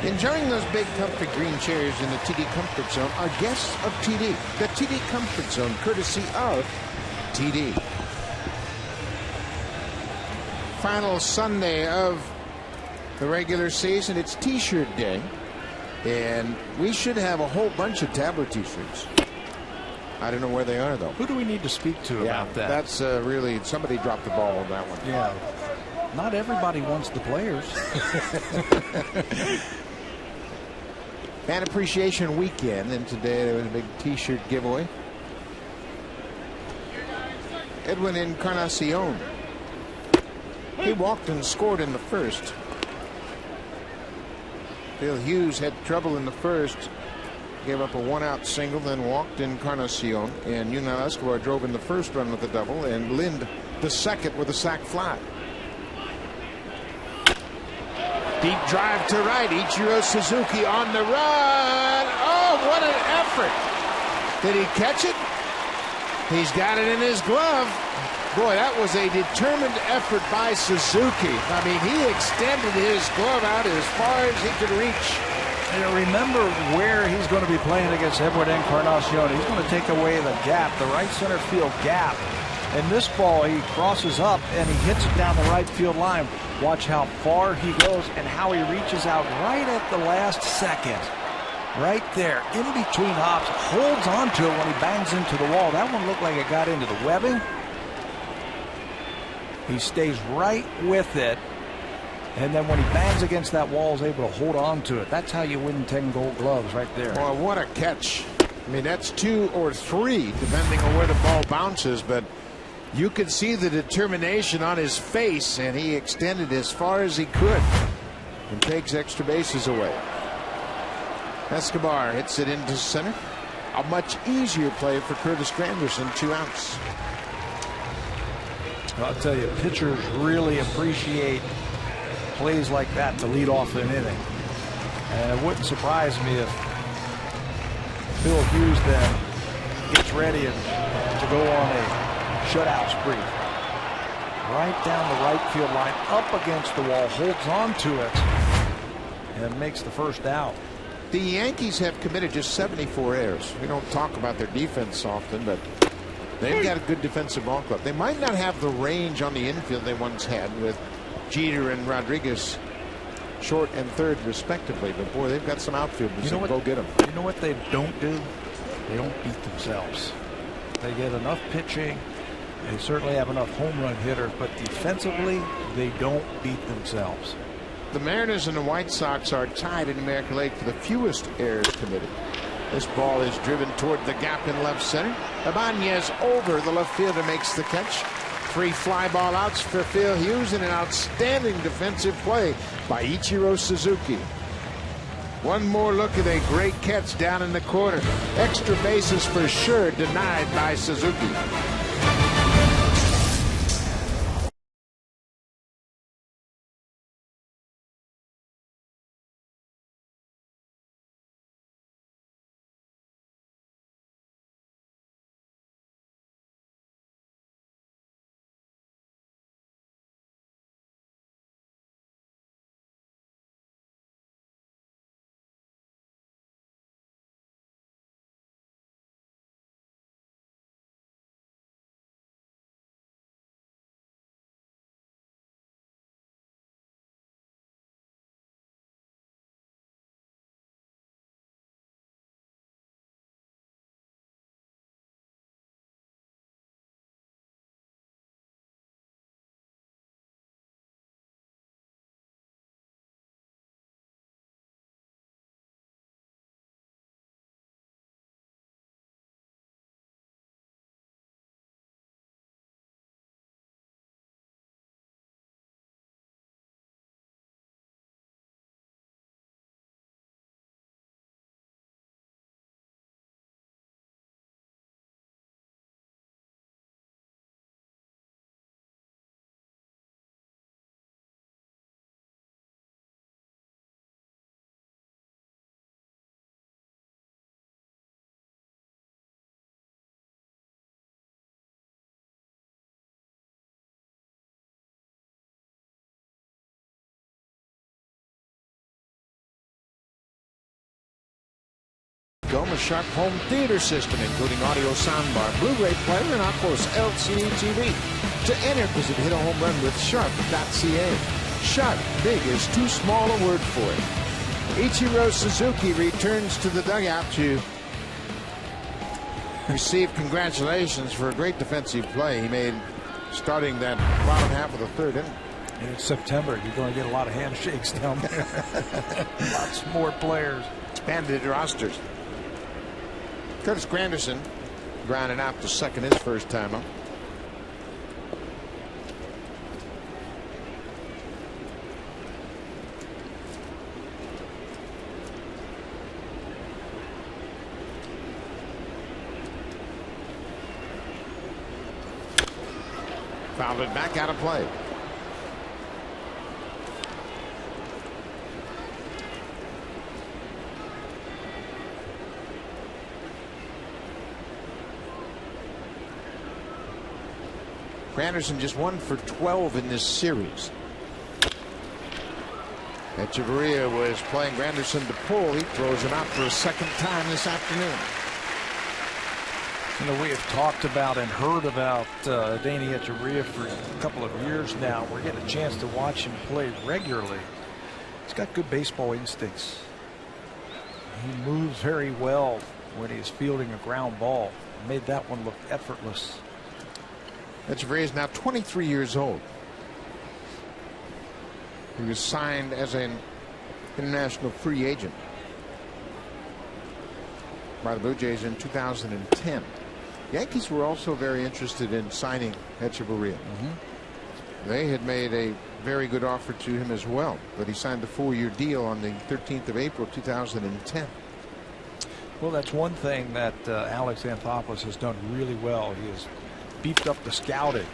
Enjoying those big comfy green chairs in the TD Comfort Zone are guests of TD. The TD Comfort Zone, courtesy of TD. Final Sunday of the regular season. It's T-shirt day. And we should have a whole bunch of Tabler T-shirts. I don't know where they are, though. Who do we need to speak to about that? That's really, somebody dropped the ball on that one. Yeah. Not everybody wants the players. Fan Appreciation Weekend, and today there was a big T-shirt giveaway. Edwin Encarnacion. He walked and scored in the first. Phil Hughes had trouble in the first. Gave up a one-out single, then walked Encarnacion. And Yunel Escobar drove in the first run with a double, and Lind the second with a sac fly. Deep drive to right. Ichiro Suzuki on the run. Oh, what an effort. Did he catch it? He's got it in his glove. Boy, that was a determined effort by Suzuki. I mean, he extended his glove out as far as he could reach. And remember where he's going to be playing against Edwin Encarnacion. He's going to take away the gap, the right center field gap. And this ball, he crosses up and he hits it down the right field line. Watch how far he goes and how he reaches out right at the last second. Right there, in between hops, holds onto it when he bangs into the wall. That one looked like it got into the webbing. He stays right with it. And then when he bangs against that wall, is able to hold on to it. That's how you win 10 gold gloves right there. Well, what a catch. I mean, that's 2 or 3, depending on where the ball bounces. But you could see the determination on his face, and he extended as far as he could and takes extra bases away. Escobar hits it into center. A much easier play for Curtis Granderson, 2 outs. I'll tell you, pitchers really appreciate plays like that to lead off an inning. And it wouldn't surprise me if Phil Hughes then gets ready to go on a shutout spree. Right down the right field line, up against the wall, holds on to it, and makes the first out. The Yankees have committed just 74 errors. We don't talk about their defense often, but they've got a good defensive ball club. They might not have the range on the infield they once had with Jeter and Rodriguez short and third respectively, but boy, they've got some outfielders that go get them. You know what they don't do? They don't beat themselves. They get enough pitching. They certainly have enough home run hitters, but defensively, they don't beat themselves. The Mariners and the White Sox are tied in the American League for the fewest errors committed. This ball is driven toward the gap in left center. Ibanez over the left fielder makes the catch. 3 fly ball outs for Phil Hughes and an outstanding defensive play by Ichiro Suzuki. One more look at a great catch down in the corner. Extra bases for sure denied by Suzuki. A Sharp home theater system, including audio soundbar, Blu-ray player, and of course LCD TV. To enter, visit Hit a Home Run with Sharp.ca. Sharp, big is too small a word for it. Ichiro Suzuki returns to the dugout to receive congratulations for a great defensive play he made starting that bottom half of the third inning. In September, you're going to get a lot of handshakes down there. Lots more players. expanded rosters. Curtis Granderson grounded out to second his first time up. Fouled it back out of play. Granderson just 1 for 12 in this series. Echeverria was playing Granderson to pull. He throws him out for a second time this afternoon. You know, we have talked about and heard about Danny Echeverria for a couple of years now. We're getting a chance to watch him play regularly. He's got good baseball instincts. He moves very well when he's fielding a ground ball. Made that one look effortless. Echeverria is now 23 years old. He was signed as an international free agent by the Blue Jays in 2010. Yankees were also very interested in signing Echeverria. They had made a very good offer to him as well, but he signed a 4-year deal on the 13th of April 2010. Well, that's one thing that Alex Anthopoulos has done really well. He has beefed up the scouting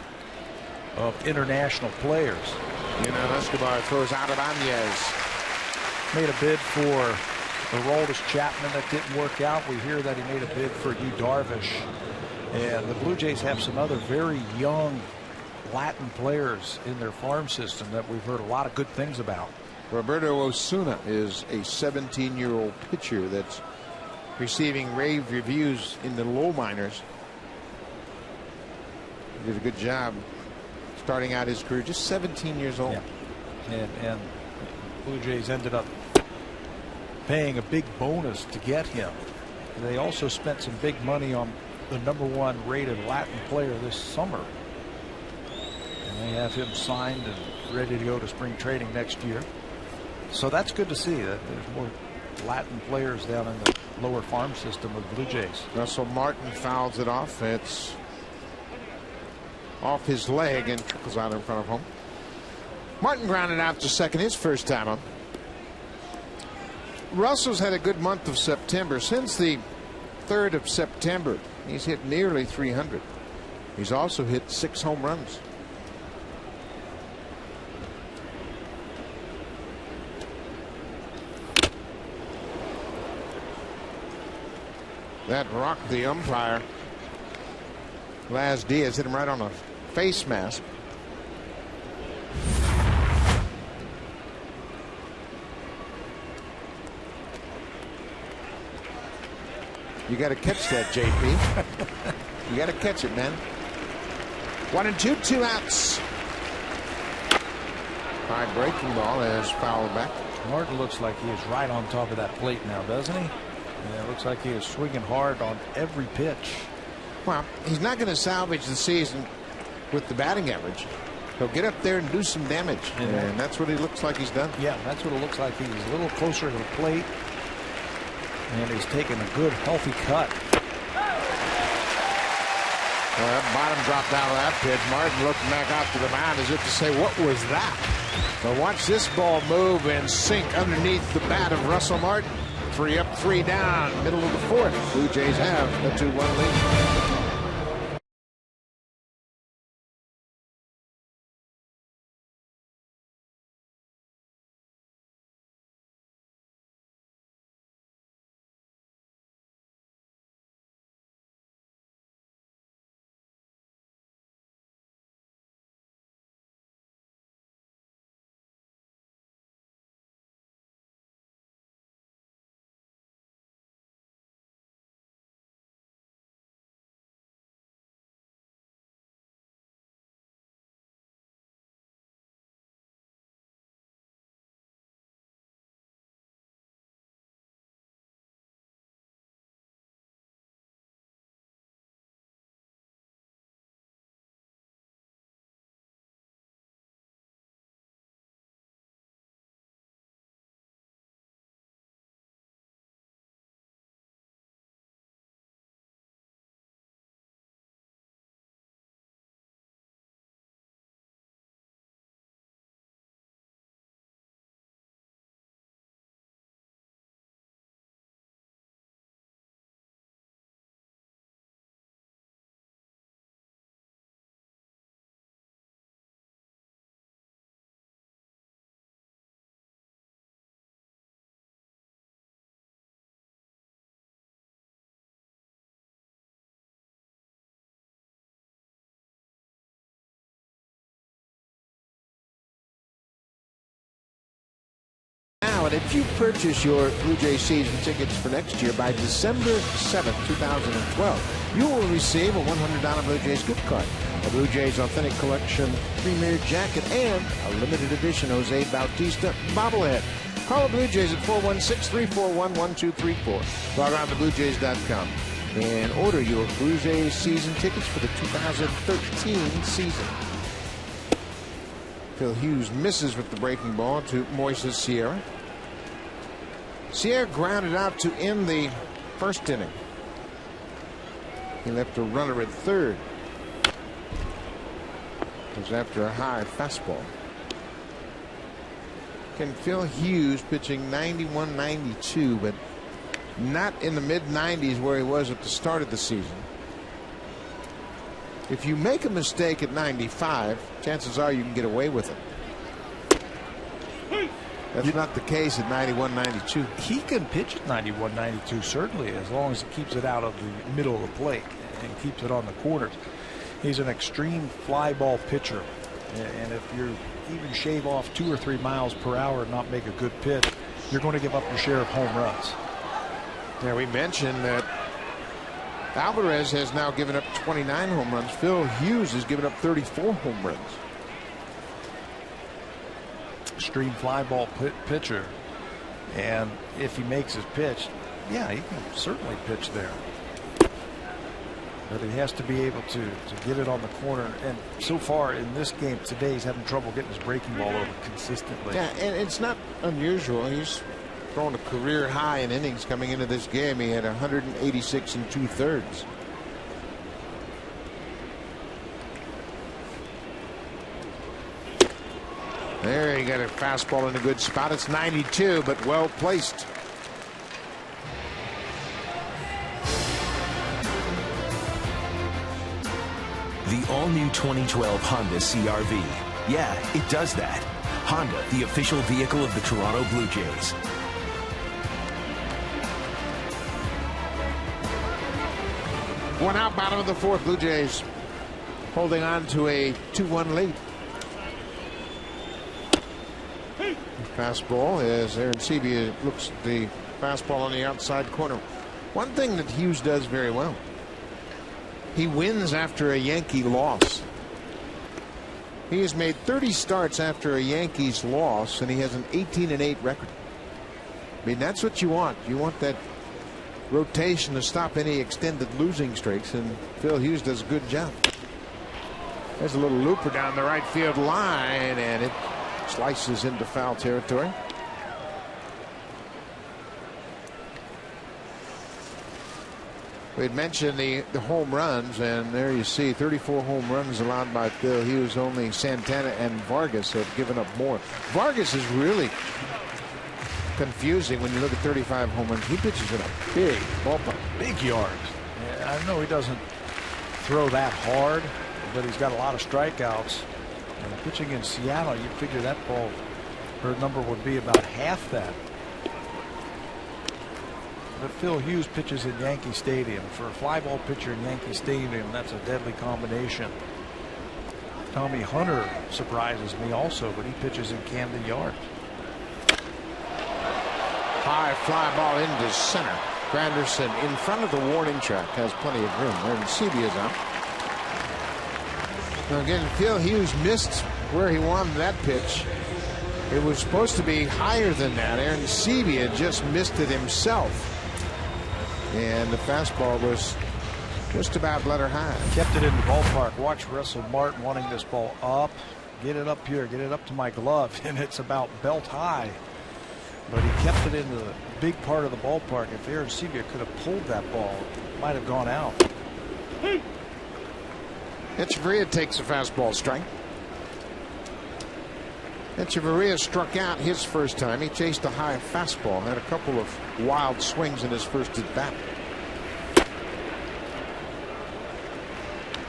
of international players. You know, Escobar throws out of Anez. Made a bid for Aroldis Chapman that didn't work out. We hear that he made a bid for Yu Darvish. And the Blue Jays have some other very young Latin players in their farm system that we've heard a lot of good things about. Roberto Osuna is a 17-year-old pitcher that's receiving rave reviews in the low minors. He did a good job starting out his career, just 17 years old. Yeah. And Blue Jays ended up paying a big bonus to get him. They also spent some big money on the #1 rated Latin player this summer. And they have him signed and ready to go to spring training next year. So that's good to see that there's more Latin players down in the lower farm system of Blue Jays. Russell Martin fouls it off. It's off his leg and trickles out in front of home. Martin grounded out to second his first time up. Russell's had a good month of September. Since the 3rd of September, he's hit nearly 300. He's also hit 6 home runs. That rocked the umpire. Laz Diaz hit him right on a face mask. You got to catch that, JP. You got to catch it, man. 1-2, 2 outs. High breaking ball is fouled back. Martin looks like he is right on top of that plate now, doesn't he? Yeah, it looks like he is swinging hard on every pitch. Well, he's not going to salvage the season with the batting average. He'll get up there and do some damage, and that's what he looks like he's done. Yeah, that's what it looks like. He's a little closer to the plate, and he's taking a good, healthy cut. Well, that bottom dropped out of that pitch. Martin looking back out to the mound as if to say, what was that? But watch this ball move and sink underneath the bat of Russell Martin. 3 up, 3 down, middle of the 4th. Blue Jays have a 2-1 lead. And if you purchase your Blue Jays season tickets for next year by December 7th, 2012, you will receive a $100 Blue Jays gift card, a Blue Jays Authentic Collection Premier Jacket, and a limited edition Jose Bautista bobblehead. Call the Blue Jays at 416-341-1234. Log on to BlueJays.com and order your Blue Jays season tickets for the 2013 season. Phil Hughes misses with the breaking ball to Moises Sierra. Sierra grounded out to end the first inning. He left a runner at third. It was after a high fastball. Can Phil Hughes pitching 91-92, but not in the mid-90s where he was at the start of the season. If you make a mistake at 95, chances are you can get away with it. That's not the case at 91-92. He can pitch at 91-92 certainly, as long as he keeps it out of the middle of the plate and keeps it on the corners. He's an extreme fly ball pitcher, and if you even shave off 2 or 3 miles per hour and not make a good pitch, you're going to give up your share of home runs. Yeah, we mentioned that Alvarez has now given up 29 home runs. Phil Hughes has given up 34 home runs. Extreme fly ball pitcher, and if he makes his pitch, yeah, he can certainly pitch there. But he has to be able to get it on the corner. And so far in this game today, he's having trouble getting his breaking ball over consistently. Yeah, and it's not unusual. He's thrown a career high in innings coming into this game. He had 186 2/3. There, he got a fastball in a good spot. It's 92, but well placed. The all-new 2012 Honda CR-V. Yeah, it does that. Honda, the official vehicle of the Toronto Blue Jays. One out, bottom of the fourth. Blue Jays holding on to a 2-1 lead. Fastball as Aaron Sebia looks at the fastball on the outside corner. One thing that Hughes does very well, he wins after a Yankee loss. He has made 30 starts after a Yankees loss, and he has an 18-8 record. I mean, that's what you want. You want that rotation to stop any extended losing streaks, and Phil Hughes does a good job. There's a little looper down the right field line, and it slices into foul territory. We had mentioned the home runs, and there you see 34 home runs allowed by Phil Hughes. Only Santana and Vargas have given up more. Vargas is really confusing when you look at 35 home runs. He pitches in a big ballpark. Big yards. Yeah, I know he doesn't throw that hard, but he's got a lot of strikeouts. And pitching in Seattle, you'd figure that ball, her number would be about half that. But Phil Hughes pitches in Yankee Stadium. For a fly ball pitcher in Yankee Stadium, that's a deadly combination. Tommy Hunter surprises me also, but he pitches in Camden Yards. High fly ball into center. Granderson in front of the warning track has plenty of room. Aaron Sebia is out. Now again, Phil Hughes missed where he wanted that pitch. It was supposed to be higher than that. Aaron Sebia just missed it himself. And the fastball was just about let her high. Kept it in the ballpark. Watch Russell Martin wanting this ball up. Get it up here. Get it up to my glove. And it's about belt high. But he kept it in the big part of the ballpark. If Aaron Sebia could have pulled that ball, it might have gone out. Echeverria takes a fastball strike. Echeverria struck out his first time. He chased a high fastball. Had a couple of wild swings in his first at bat.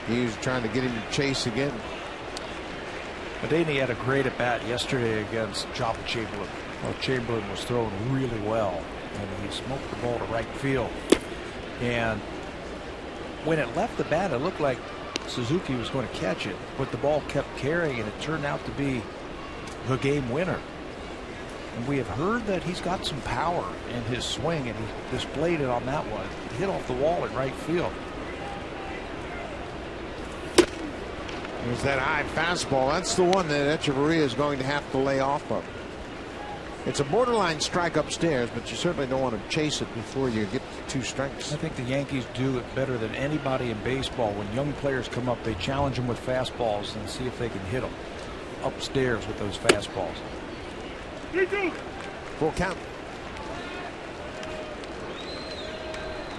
He was trying to get him to chase again. Madaney had a great at bat yesterday against Jabba Chamberlain. Well, Chamberlain was throwing really well, and he smoked the ball to right field. And when it left the bat, it looked like Suzuki was going to catch it, but the ball kept carrying, and it turned out to be the game winner. And we have heard that he's got some power in his swing, and he displayed it on that one. Hit off the wall in right field. There's that high fastball. That's the one that Echeverria is going to have to lay off of. It's a borderline strike upstairs, but you certainly don't want to chase it before you get 2 strikes. I think the Yankees do it better than anybody in baseball. When young players come up, they challenge them with fastballs and see if they can hit them upstairs with those fastballs. Full count.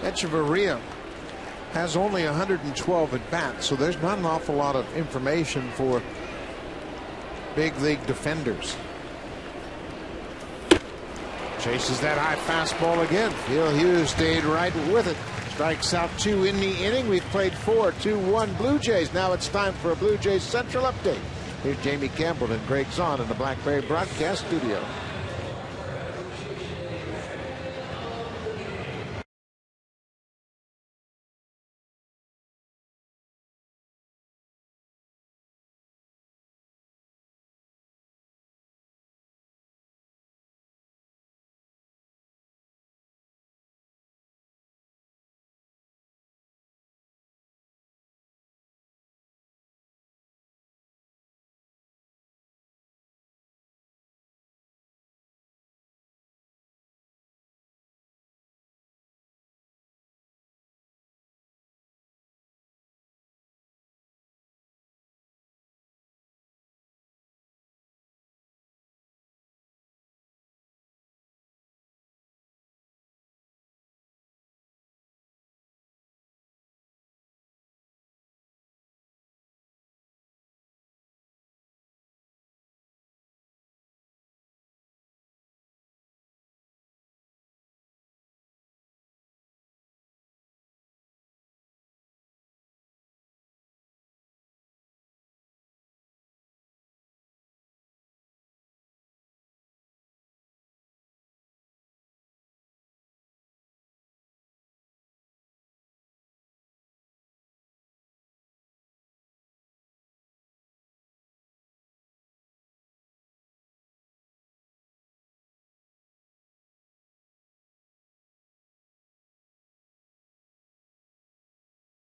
Echeverria has only 112 at bats, so there's not an awful lot of information for big league defenders. Chases that high fastball again. Phil Hughes stayed right with it. Strikes out 2 in the inning. We've played 4, 2-1 Blue Jays. Now it's time for a Blue Jays Central update. Here's Jamie Campbell and Greg Zahn in the Blackberry broadcast studio.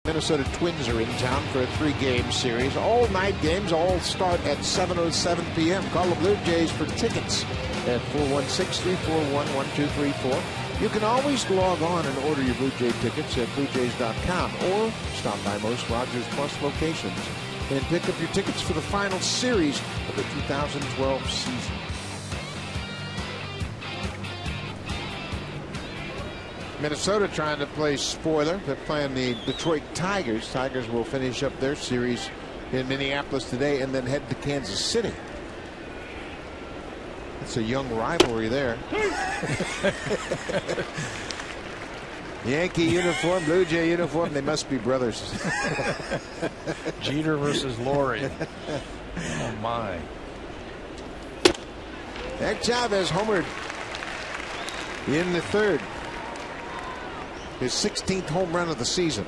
Minnesota Twins are in town for a 3-game series. All night games all start at 7:07 p.m. Call the Blue Jays for tickets at 416-341-1234. You can always log on and order your Blue Jay tickets at BlueJays.com or stop by most Rogers Plus locations and pick up your tickets for the final series of the 2012 season. Minnesota trying to play spoiler. They're playing the Detroit Tigers. Tigers will finish up their series in Minneapolis today and then head to Kansas City. It's a young rivalry there. Yankee uniform, Blue Jay uniform. They must be brothers. Jeter versus Laurie. Oh my. That Chavez homered in the 3rd. His 16th home run of the season.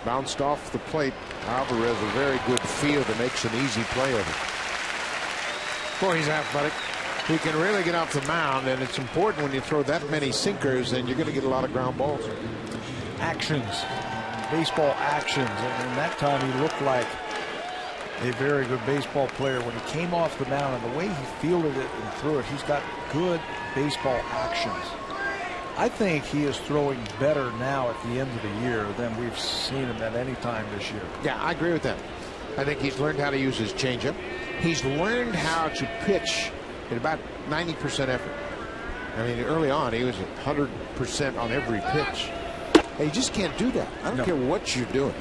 Bounced off the plate. Alvarez a very good fielder, makes an easy play of it. Boy, he's athletic. He can really get off the mound, and it's important when you throw that many sinkers, and you're going to get a lot of ground balls. Actions, baseball actions, and that time he looked like a very good baseball player when he came off the mound, and the way he fielded it and threw it, he's got good baseball actions. I think he is throwing better now at the end of the year than we've seen him at any time this year. Yeah, I agree with that. I think he's learned how to use his changeup. He's learned how to pitch at about 90% effort. I mean, early on, he was 100% on every pitch. And you just can't do that. I don't care what you're doing.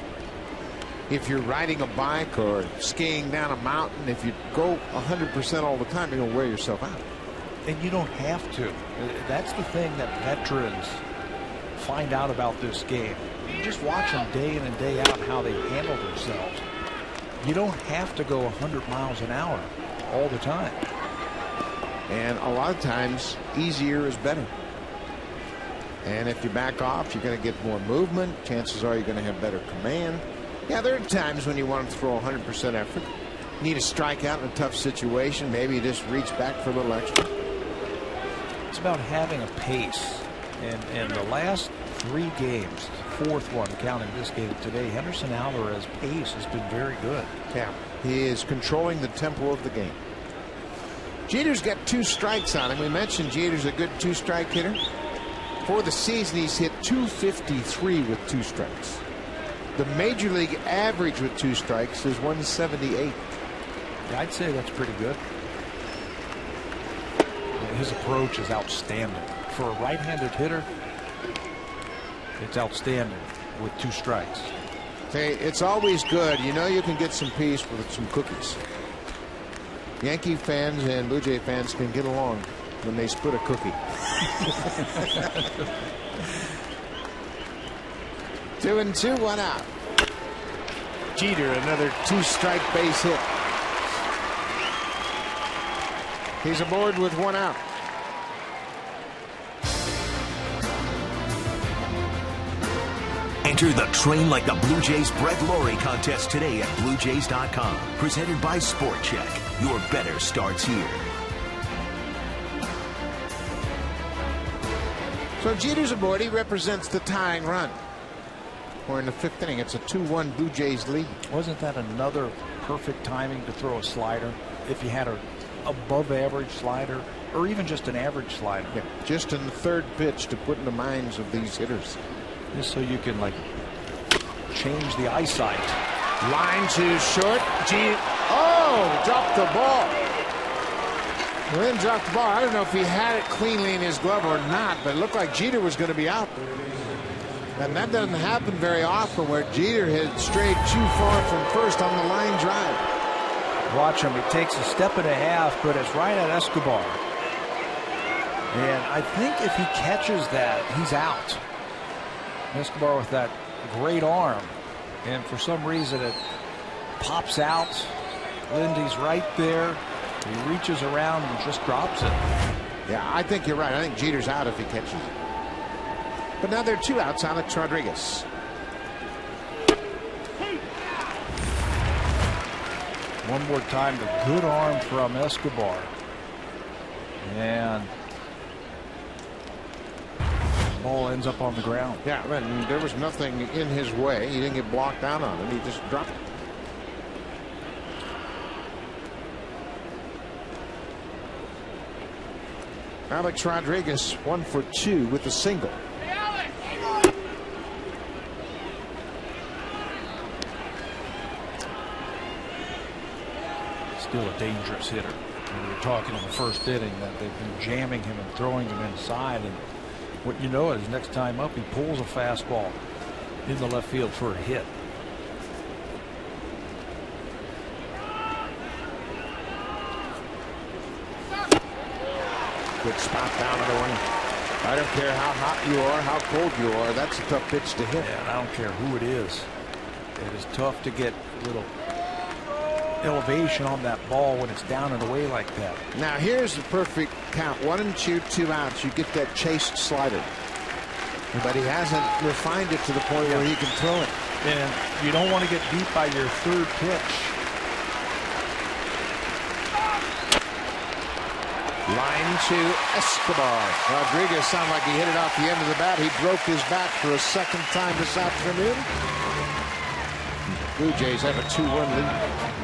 If you're riding a bike or skiing down a mountain, if you go 100% all the time, you're going to wear yourself out. And you don't have to. That's the thing that veterans find out about this game. You just watch them day in and day out how they handle themselves. You don't have to go 100 miles an hour all the time. And a lot of times, easier is better. And if you back off, you're going to get more movement. Chances are you're going to have better command. Yeah, there are times when you want to throw 100% effort. Need a strikeout in a tough situation. Maybe you just reach back for a little extra. It's about having a pace. And the last 3 games, fourth one counting this game today, Henderson Alvarez's pace has been very good. Yeah, he is controlling the tempo of the game. Jeter's got 2 strikes on him. We mentioned Jeter's a good 2-strike hitter. For the season, he's hit .253 with 2 strikes. The major league average with 2 strikes is 178. Yeah, I'd say that's pretty good. His approach is outstanding. For a right-handed hitter, it's outstanding with 2 strikes. Hey, it's always good. You know you can get some peace with some cookies. Yankee fans and Blue Jay fans can get along when they split a cookie. 2-2, 1 out. Jeter, another 2-strike base hit. He's aboard with 1 out. Enter the Train Like the Blue Jays Brett Laurie contest today at BlueJays.com. Presented by Sport Check. Your better starts here. So Jeter's aboard. He represents the tying run. We're in the 5th inning. It's a 2-1 Blue Jays lead. Wasn't that another perfect timing to throw a slider? If you had a above average slider or even just an average slider. Yeah, just in the 3rd pitch to put in the minds of these hitters. Just so you can like change the eyesight. Line to short. Dropped the ball. Lynn dropped the ball. I don't know if he had it cleanly in his glove or not, but it looked like Jeter was going to be out. And that doesn't happen very often, where Jeter had strayed too far from first on the line drive. Watch him. He takes a step and a half, but it's right at Escobar. And I think if he catches that, he's out. Escobar with that great arm. And for some reason, it pops out. Lindy's right there. He reaches around and just drops it. Yeah, I think you're right. I think Jeter's out if he catches it. But now there are 2 outs on Alex Rodriguez. One more time, the good arm from Escobar. And the ball ends up on the ground. Yeah, and there was nothing in his way. He didn't get blocked out on it. He just dropped it. Alex Rodriguez 1 for 2 with a single. Still a dangerous hitter. And we were talking in the 1st inning that they've been jamming him and throwing him inside. And what you know is next time up, he pulls a fastball in the left field for a hit. Good spot down and away. I don't care how hot you are, how cold you are. That's a tough pitch to hit. Yeah, and I don't care who it is. It is tough to get a little elevation on that ball when it's down and away like that. Now here's the perfect count. 1 and 2, 2 outs. You get that chased slider. But he hasn't refined it to the point where he can throw it. And you don't want to get beat by your 3rd pitch. Line to Escobar. Rodriguez sounded like he hit it off the end of the bat. He broke his back for a 2nd time this afternoon. Blue Jays have a 2-1 lead.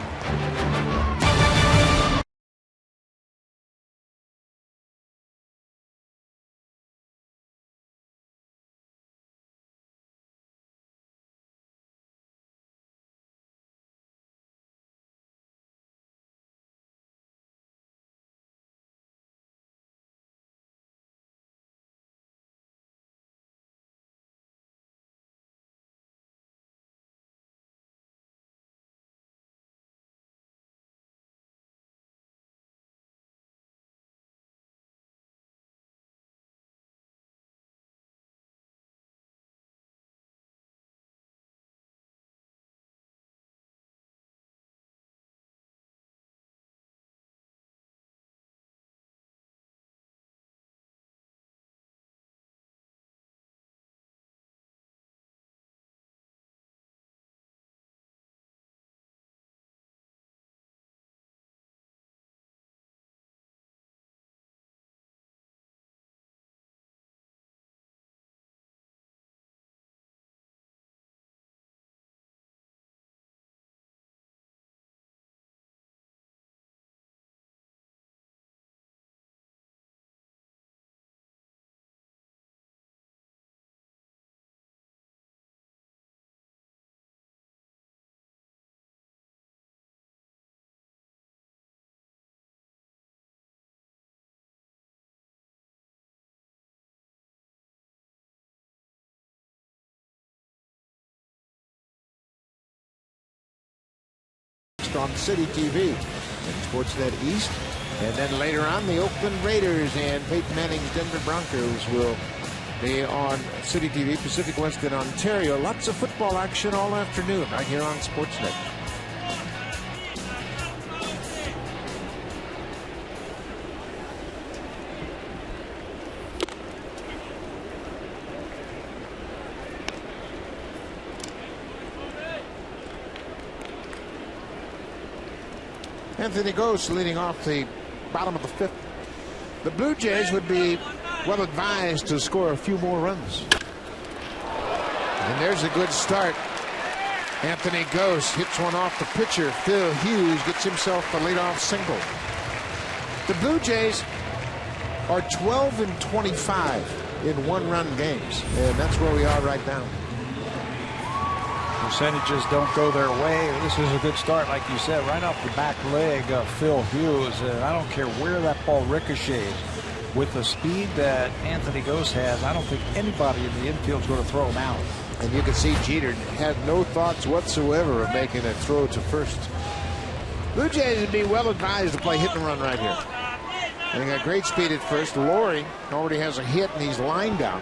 first on City TV and Sportsnet East. And then later on, the Oakland Raiders and Peyton Manning's Denver Broncos will be on City TV, Pacific West in Ontario. Lots of football action all afternoon right here on Sportsnet. Anthony Gose leading off the bottom of the fifth. The Blue Jays would be well advised to score a few more runs. And there's a good start. Anthony Gose hits one off the pitcher. Phil Hughes gets himself a leadoff single. The Blue Jays are 12 and 25 in one-run games, and that's where we are right now. Percentages don't go their way. This is a good start, like you said, right off the back leg of Phil Hughes. And I don't care where that ball ricochets. With the speed that Anthony Gose has, I don't think anybody in the infield is going to throw him out. And you can see Jeter had no thoughts whatsoever of making a throw to first. Blue Jays would be well advised to play hit and run right here. And they got great speed at first. Laurie already has a hit, and he's lined out.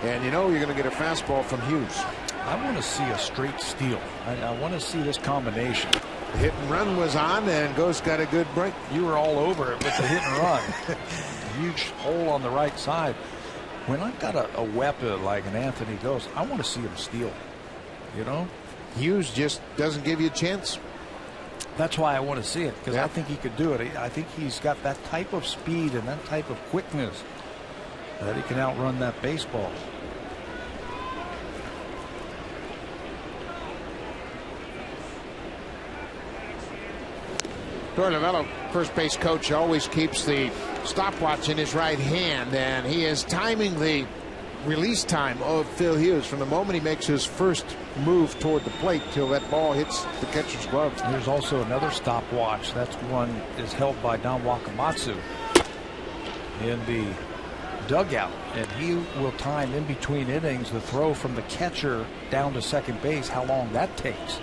And you know you're going to get a fastball from Hughes. I want to see a straight steal. I want to see this combination. The hit and run was on, and Gose got a good break. You were all over it with the hit and run. Huge hole on the right side. When I've got a weapon like an Anthony Gose, I want to see him steal. You know? Hughes just doesn't give you a chance. That's why I want to see it, because I think he could do it. I think he's got that type of speed and that type of quickness that he can outrun that baseball. Torlavello, first base coach, always keeps the stopwatch in his right hand, and he is timing the release time of Phil Hughes from the moment he makes his first move toward the plate till that ball hits the catcher's glove. There's also another stopwatch. That's one is held by Don Wakamatsu in the dugout, and he will time in between innings the throw from the catcher down to second base, how long that takes.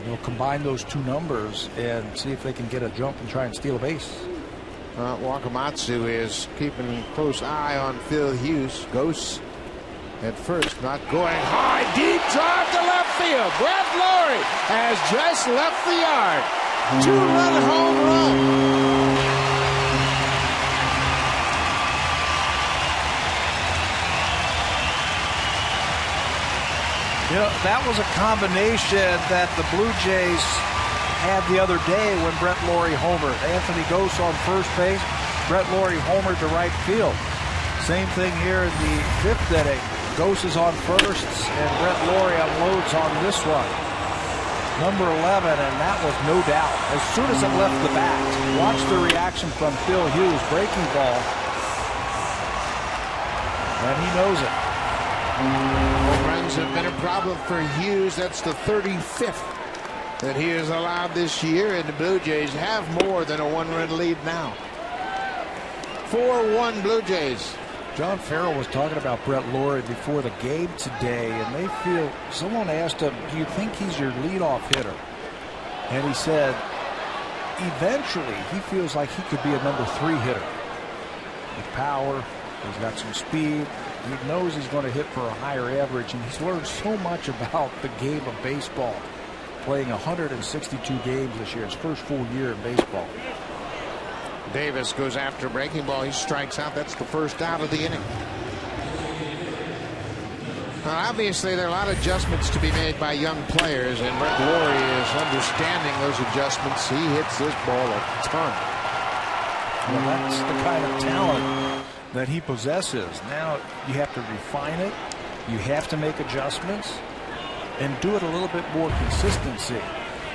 They'll combine those two numbers and see if they can get a jump and try and steal a base. Wakamatsu is keeping a close eye on Phil Hughes. Gose at first, not going high. Deep drive to left field. Brett Laurie has just left the yard. Two-run home run. You know, that was a combination that the Blue Jays had the other day when Brett Laurie homered. Anthony Gose on first base, Brett Laurie homered to right field. Same thing here in the fifth inning. Gose is on first, and Brett Laurie unloads on this one. Number 11, and that was no doubt. As soon as it left the bat, watch the reaction from Phil Hughes, breaking ball, and he knows it. Home runs have been a problem for Hughes. That's the 35th that he has allowed this year, and the Blue Jays have more than a one-run lead now. 4-1 Blue Jays. John Farrell was talking about Brett Laurie before the game today, and they feel, someone asked him, do you think he's your leadoff hitter? And he said, eventually he feels like he could be a number 3 hitter. With power, he's got some speed. He knows he's going to hit for a higher average, and he's learned so much about the game of baseball, playing 162 games this year, his first full year in baseball. Davis goes after a breaking ball. He strikes out. That's the first out of the inning. Now, obviously, there are a lot of adjustments to be made by young players, and Brett Laurie is understanding those adjustments. He hits this ball a ton. Well, that's the kind of talent that he possesses. Now you have to refine it. You have to make adjustments and do it a little bit more consistency.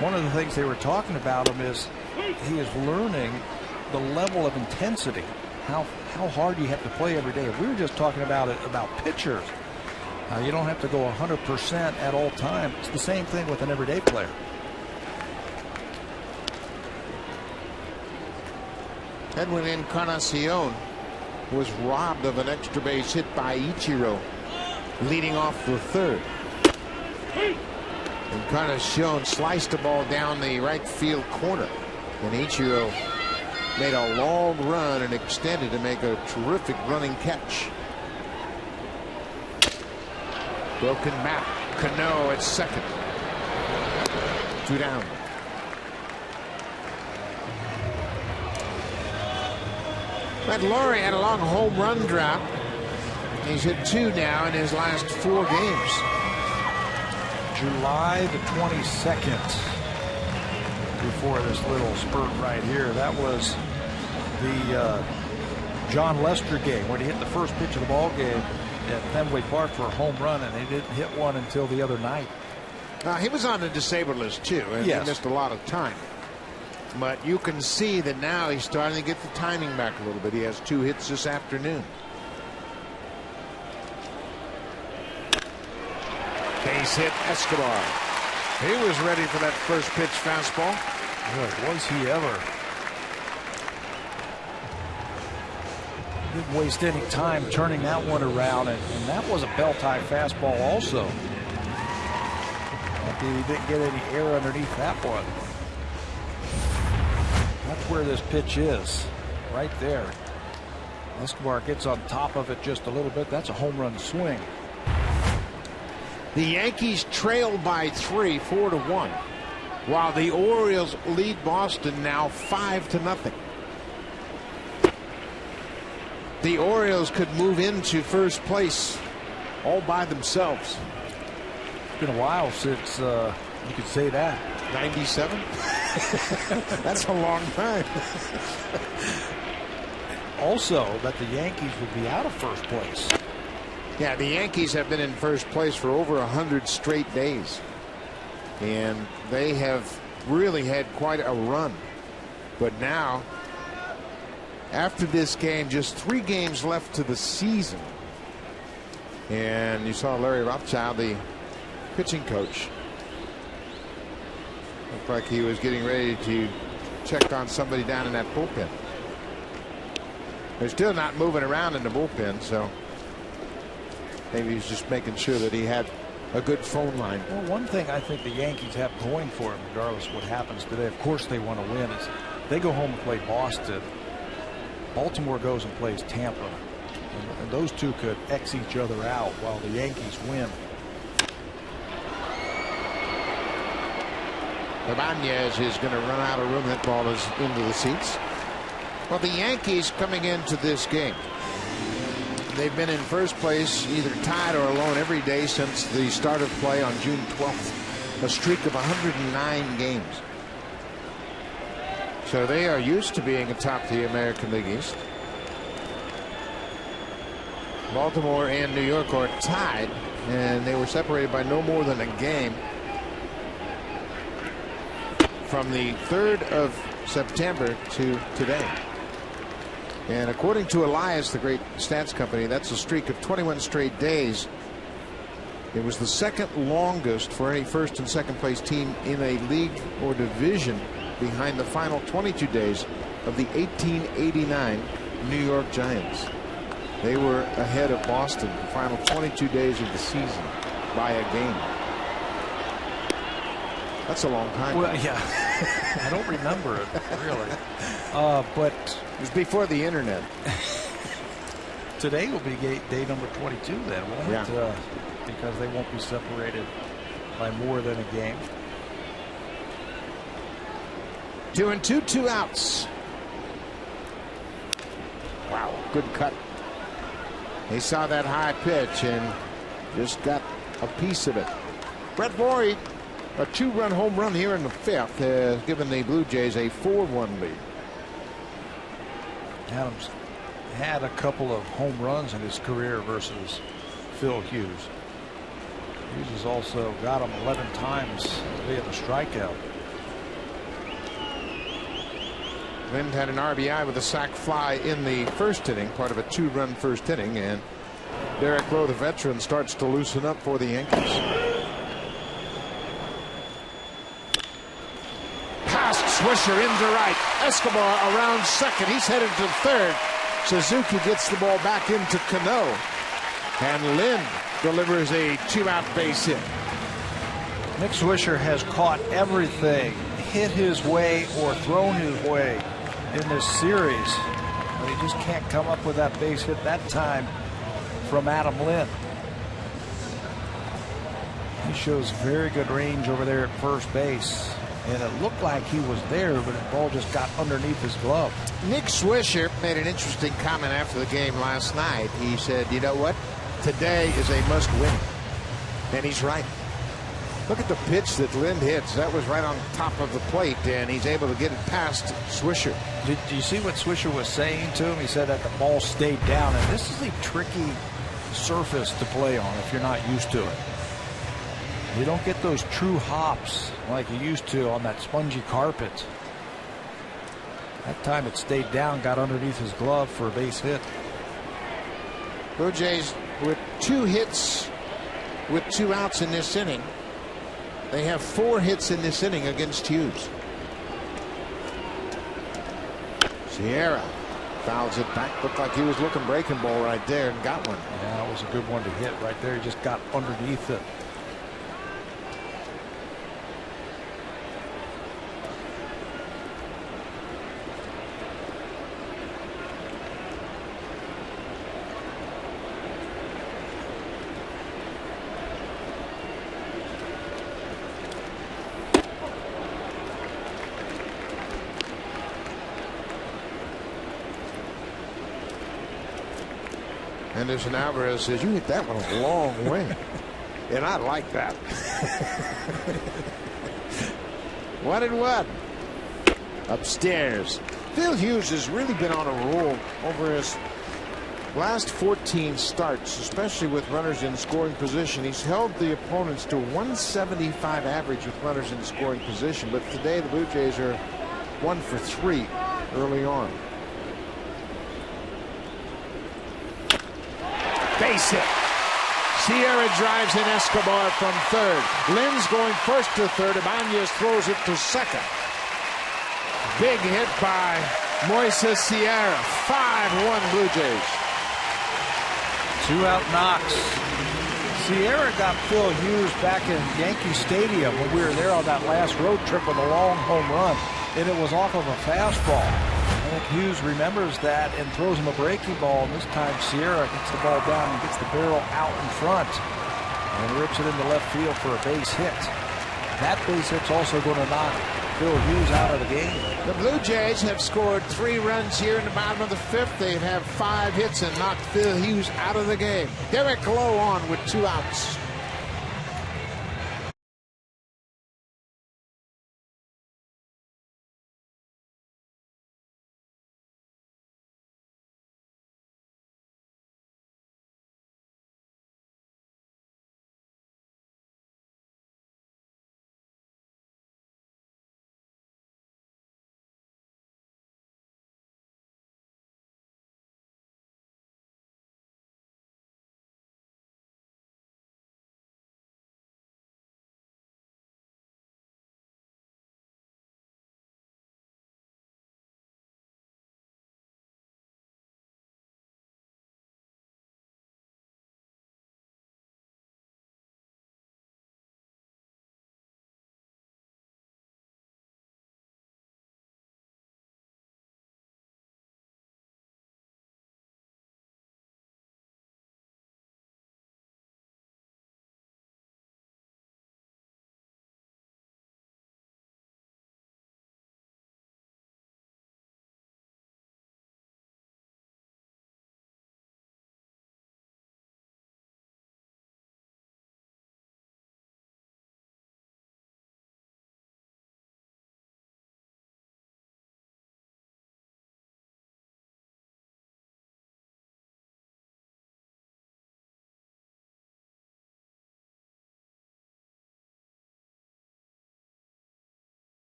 One of the things they were talking about him is he is learning the level of intensity, how hard you have to play every day. We were just talking about it about pitchers. You don't have to go 100% at all time. It's the same thing with an everyday player. Edwin Encarnacion was robbed of an extra base hit by Ichiro, leading off the third. And Carnacion sliced the ball down the right field corner. And Ichiro made a long run and extended to make a terrific running catch. Broken map. Cano at second. 2 down. But Laurie had a long home run drought. He's hit 2 now in his last 4 games. July the 22nd, before this little spurt right here. That was the John Lester game when he hit the first pitch of the ball game at Fenway Park for a home run, and he didn't hit one until the other night. He was on the disabled list too, and yes, he missed a lot of time. But you can see that now he's starting to get the timing back a little bit. He has 2 hits this afternoon. Base hit Escobar. He was ready for that first pitch fastball. Boy, was he ever. Didn't waste any time turning that one around, and that was a bell-tie fastball also. He didn't get any air underneath that one. That's where this pitch is, right there. Escobar gets on top of it just a little bit. That's a home run swing. The Yankees trail by 3, 4-1, while the Orioles lead Boston now 5-0. The Orioles could move into first place all by themselves. It's been a while since you could say that. 97? That's a long time. Also, that the Yankees would be out of first place. Yeah, the Yankees have been in first place for over 100 straight days. And they have really had quite a run. But now, after this game, just 3 games left to the season. And you saw Larry Rothschild, the pitching coach. Looked like he was getting ready to check on somebody down in that bullpen. They're still not moving around in the bullpen, so maybe he's just making sure that he had a good phone line. Well, one thing I think the Yankees have going for them, regardless of what happens today, of course they want to win, is they go home and play Boston. Baltimore goes and plays Tampa. And those two could X each other out while the Yankees win. Ibanez is going to run out of room. That ball is into the seats. Well, the Yankees coming into this game, they've been in first place, either tied or alone every day since the start of play on June 12th. A streak of 109 games. So they are used to being atop the American League East. Baltimore and New York are tied, and they were separated by no more than a game from the 3rd of September to today. And according to Elias, the great stats company, that's a streak of 21 straight days. It was the 2nd longest for any first and second place team in a league or division, behind the final 22 days of the 1889 New York Giants. They were ahead of Boston the final 22 days of the season by a game. That's a long time. Well, yeah. I don't remember it, really. But it was before the internet. Today will be day number 22 then, won't yeah. it? Because they won't be separated by more than a game. 2-2, 2 outs. Wow, good cut. He saw that high pitch and just got a piece of it. Brett Boyd, a 2-run home run here in the 5th, has given the Blue Jays a 4-1 lead. Adams had a couple of home runs in his career versus Phil Hughes. Hughes has also got him 11 times via the strikeout. Lind had an RBI with a sac fly in the 1st inning, part of a 2-run 1st inning, and Derek Lowe, the veteran, starts to loosen up for the Yankees. Past Swisher into right. Escobar around second. He's headed to 3rd. Suzuki gets the ball back into Cano, and Lind delivers a 2-out base hit. Nick Swisher has caught everything, hit his way or thrown his way in this series. But he just can't come up with that base hit that time from Adam Lind. He shows very good range over there at first base. And it looked like he was there, but the ball just got underneath his glove. Nick Swisher made an interesting comment after the game last night. He said, you know what? Today is a must-win. And he's right. Look at the pitch that Lind hits. That was right on top of the plate, and he's able to get it past Swisher. Did you see what Swisher was saying to him? He said that the ball stayed down, and this is a tricky surface to play on if you're not used to it. You don't get those true hops like you used to on that spongy carpet. That time it stayed down, got underneath his glove for a base hit. Blue Jays with 2 hits with 2 outs in this inning. They have 4 hits in this inning against Hughes. Sierra fouls it back. Looked like he was looking breaking ball right there and got one. Yeah, that was a good one to hit right there. He just got underneath it. Anderson Alvarez says, you hit that one a long way. And I like that. 1-1. Upstairs. Phil Hughes has really been on a roll over his last 14 starts, especially with runners in scoring position. He's held the opponents to 175 average with runners in scoring position. But today the Blue Jays are 1 for 3 early on. Base hit. Sierra drives in Escobar from third. Lind's going first to third. Ibanez throws it to second. Big hit by Moises Sierra. 5-1 Blue Jays. 2-out knocks. Sierra got Phil Hughes back in Yankee Stadium when we were there on that last road trip with a long home run, and it was off of a fastball. I think Hughes remembers that and throws him a breaking ball, and this time Sierra gets the ball down and gets the barrel out in front and rips it into left field for a base hit. That base hit's also going to knock Phil Hughes out of the game. The Blue Jays have scored 3 runs here in the bottom of the 5th. They have 5 hits and knocked Phil Hughes out of the game. Derek Lowe on with 2 outs.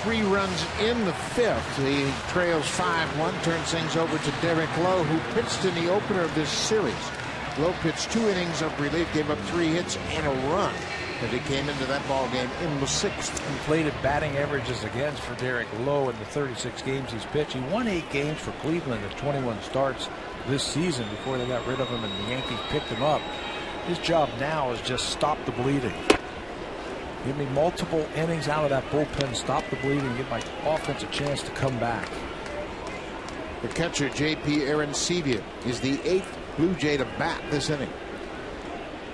Three runs in the 5th. He trails 5-1, turns things over to Derek Lowe, who pitched in the opener of this series. Lowe pitched 2 innings of relief, gave up 3 hits and a run as he came into that ball game in the 6th. Inflated batting averages against for Derek Lowe in the 36 games he's pitched. He won 8 games for Cleveland at 21 starts this season before they got rid of him and the Yankees picked him up. His job now is just stop the bleeding. Give me multiple innings out of that bullpen, stop the bleeding, give my offense a chance to come back. The catcher, J.P. Arancibia, is the 8th Blue Jay to bat this inning.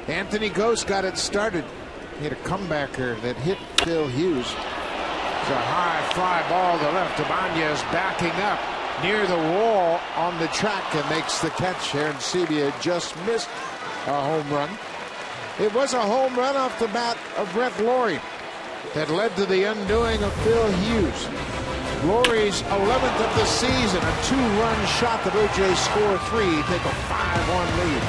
Anthony Ghost got it started. He had a comebacker that hit Phil Hughes. It's a high fly ball to left. Ibanez backing up near the wall on the track and makes the catch. Arancibia just missed a home run. It was a home run off the bat of Brett Lawrie that led to the undoing of Phil Hughes. Lawrie's 11th of the season, a 2-run shot. The Blue Jays score 3, take a 5-1 lead.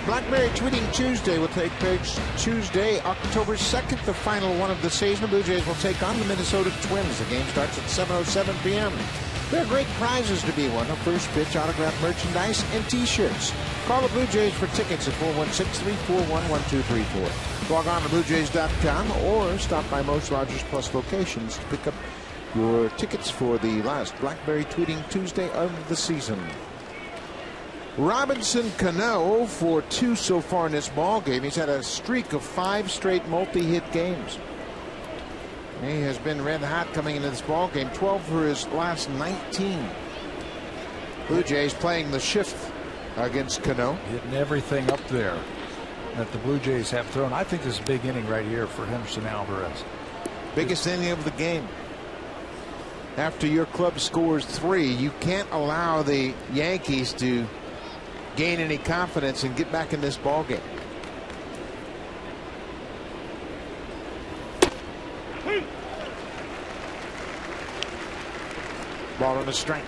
Blackberry Tweeting Tuesday will take place Tuesday, October 2nd, the final one of the season. The Blue Jays will take on the Minnesota Twins. The game starts at 7:07 p.m. There are great prizes to be won: a first pitch, autographed merchandise, and T-shirts. Call the Blue Jays for tickets at 416-341-1234. Log on to BlueJays.com or stop by most Rogers Plus locations to pick up your tickets for the last Blackberry Tweeting Tuesday of the season. Robinson Cano for 2 so far in this ball game. He's had a streak of 5 straight multi-hit games. He has been red hot coming into this ball game. 12 for his last 19. Blue Jays playing the shift against Cano. Hitting everything up there that the Blue Jays have thrown. I think this is a big inning right here for Henderson Alvarez. Biggest inning of the game. After your club scores 3, you can't allow the Yankees to gain any confidence and get back in this ball game. Ball on the strike.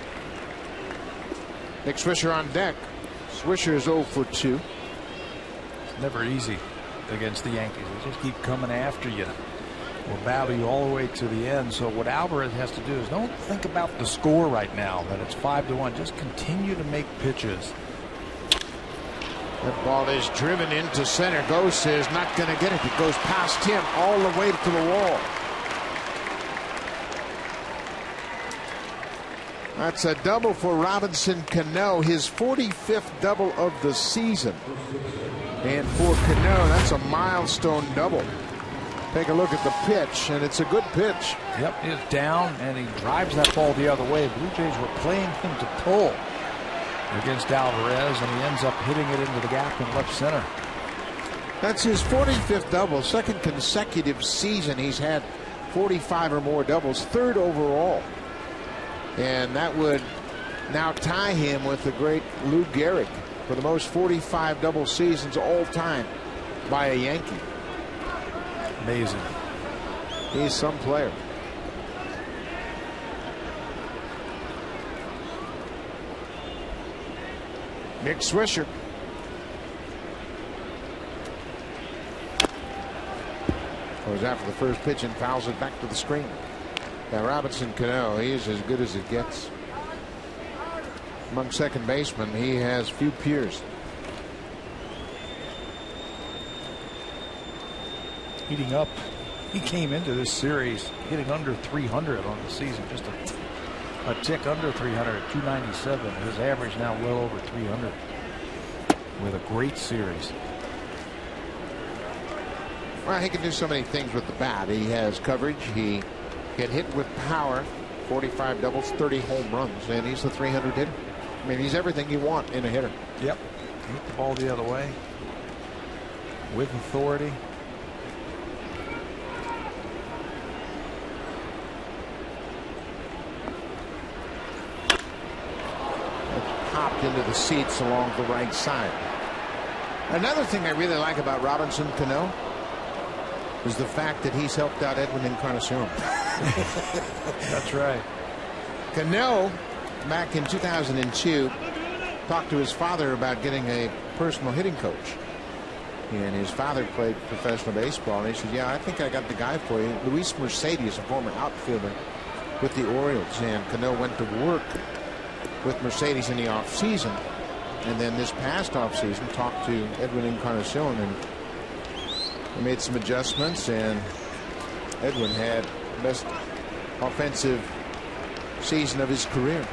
Nick Swisher on deck. Swisher is 0 for 2. It's never easy against the Yankees. They just keep coming after you. Will battle you all the way to the end. So what Alvarez has to do is don't think about the score right now, that it's 5-1. Just continue to make pitches. That ball is driven into center. Ghost is not going to get it. It goes past him all the way to the wall. That's a double for Robinson Cano, his 45th double of the season. And for Cano, that's a milestone double. Take a look at the pitch, and it's a good pitch. Yep, he's down, and he drives that ball the other way. Blue Jays were playing him to pull against Alvarez, and he ends up hitting it into the gap in left center. That's his 45th double, second consecutive season he's had 45 or more doubles, 3rd overall. And that would now tie him with the great Lou Gehrig for the most 45 double seasons all time by a Yankee. Amazing. He's some player. Nick Swisher. Goes after the first pitch and fouls it back to the screen. Now Robinson Cano, he is as good as it gets. Among second basemen, he has few peers. Heating up. He came into this series hitting under 300 on the season, just a tick under 300 at 297. His average now well over 300 with a great series. Well, he can do so many things with the bat. He has coverage. He can hit with power. 45 doubles, 30 home runs, and he's a 300 hitter. I mean, he's everything you want in a hitter. Yep. Hit the ball the other way with authority. Popped into the seats along the right side. Another thing I really like about Robinson Cano is the fact that he's helped out Edwin Encarnacion. That's right. Cano, back in 2002, talked to his father about getting a personal hitting coach. And his father played professional baseball, and he said, yeah, I think I got the guy for you. Luis Mercedes, a former outfielder with the Orioles, and Cano went to work with Mercedes in the offseason. And then this past offseason talked to Edwin Encarnacion, and he made some adjustments, and Edwin had the best offensive season of his career.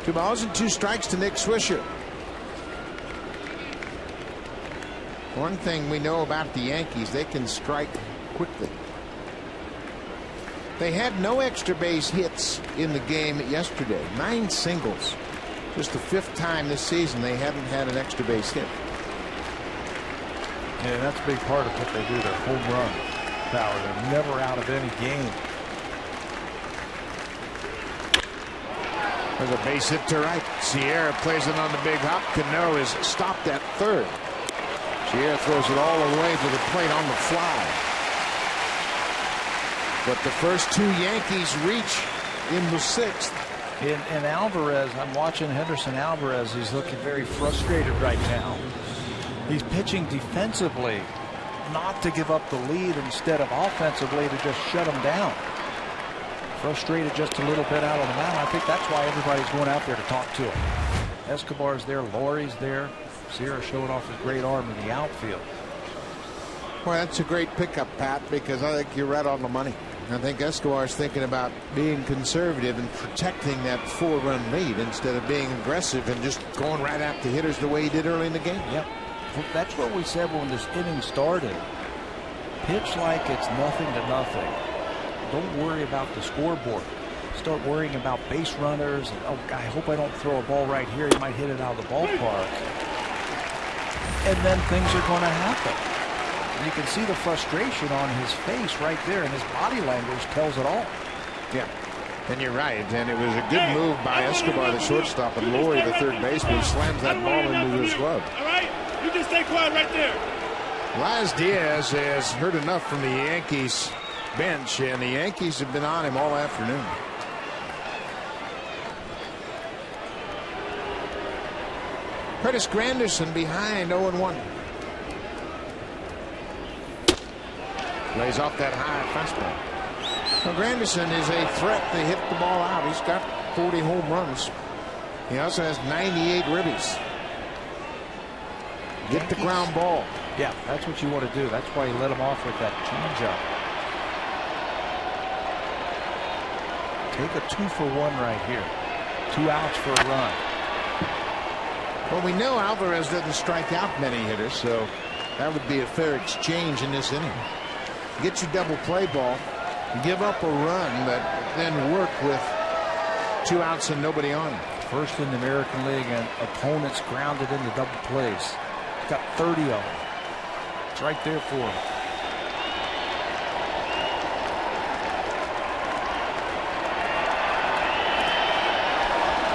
2 balls and 2 strikes to Nick Swisher. One thing we know about the Yankees, they can strike quickly. They had no extra base hits in the game yesterday. 9 singles. Just the 5th time this season they haven't had an extra base hit. And that's a big part of what they do, their home run power. They're never out of any game. There's a base hit to right. Sierra plays it on the big hop. Cano is stopped at third. Sierra throws it all the way to the plate on the fly. But the first 2 Yankees reach in the 6th. And Alvarez, I'm watching Henderson Alvarez. He's looking very frustrated right now. He's pitching defensively, not to give up the lead, instead of offensively to just shut him down. Frustrated just a little bit out on the mound. I think that's why everybody's going out there to talk to him. Escobar's there, Laurie's there. Sierra showing off his great arm in the outfield. Well, that's a great pickup, Pat, because I think you're right on the money. I think Escobar's thinking about being conservative and protecting that 4-run lead instead of being aggressive and just going right at the hitters the way he did early in the game. Yep. That's what we said when this inning started. Pitch like it's nothing to nothing. Don't worry about the scoreboard. Start worrying about base runners. And, oh, I hope I don't throw a ball right here. He might hit it out of the ballpark. And then things are going to happen. You can see the frustration on his face right there, and his body language tells it all. Yeah, and you're right. And it was a good move by Escobar, the shortstop, and Laurie, the third baseman, slams that ball into his glove. All right, you just stay quiet right there. Laz Diaz has heard enough from the Yankees bench, and the Yankees have been on him all afternoon. Curtis Granderson behind 0-1. Lays off that high fastball. Well, Granderson is a threat to hit the ball out. He's got 40 home runs. He also has 98 ribbies. Get the ground ball. Yeah, that's what you want to do. That's why you let him off with that changeup. Take a 2-for-1 right here. 2 outs for a run. Well, we know Alvarez doesn't strike out many hitters, so that would be a fair exchange in this inning. Get your double play ball, give up a run, but then work with 2 outs and nobody on. First in the American League, and opponents grounded into double plays. He's got 30 of them. It's right there for him.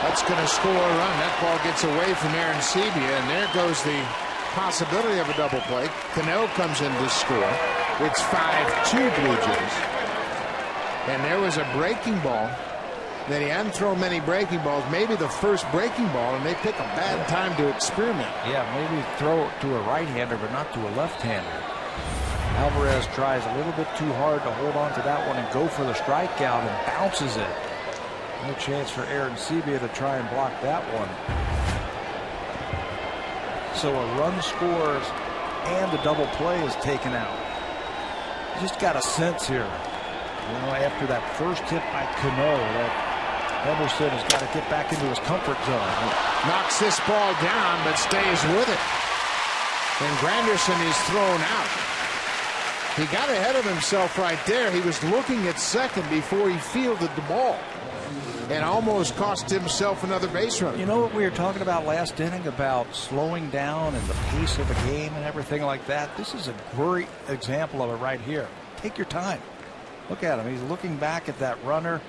That's going to score a run. That ball gets away from Aaron Sebia, and there goes the possibility of a double play. Cano comes in to score. It's 5-2 Blue Jays. And there was a breaking ball that he hadn't thrown many breaking balls, maybe the first breaking ball, and they pick a bad time to experiment. Yeah, maybe throw it to a right-hander, but not to a left-hander. Alvarez tries a little bit too hard to hold on to that one and go for the strikeout and bounces it. No chance for Aaron Sebia to try and block that one. So a run scores and the double play is taken out. Just got a sense here, you know, after that first hit by Cano, that Emerson has got to get back into his comfort zone. Knocks this ball down, but stays with it. And Granderson is thrown out. He got ahead of himself right there. He was looking at second before he fielded the ball and almost cost himself another base run. You know what we were talking about last inning about slowing down and the pace of the game and everything like that? This is a great example of it right here. Take your time. Look at him. He's looking back at that runner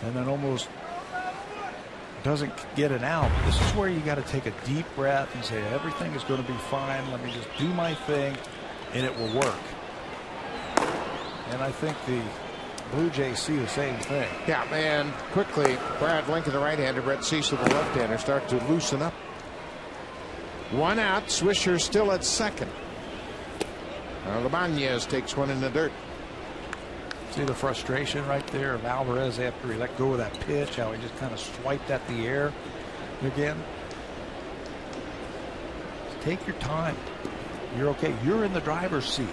and then almost doesn't get it out. This is where you got to take a deep breath and say everything is going to be fine. Let me just do my thing and it will work. And I think the Blue Jays see the same thing. Yeah, and quickly, Brad Lincoln, the right-hander, Brett Cecil, the left-hander, start to loosen up. One out, Swisher still at second. Labanez takes one in the dirt. See the frustration right there of Alvarez after he let go of that pitch, how he just kind of swiped at the air again. Just take your time. You're okay. You're in the driver's seat.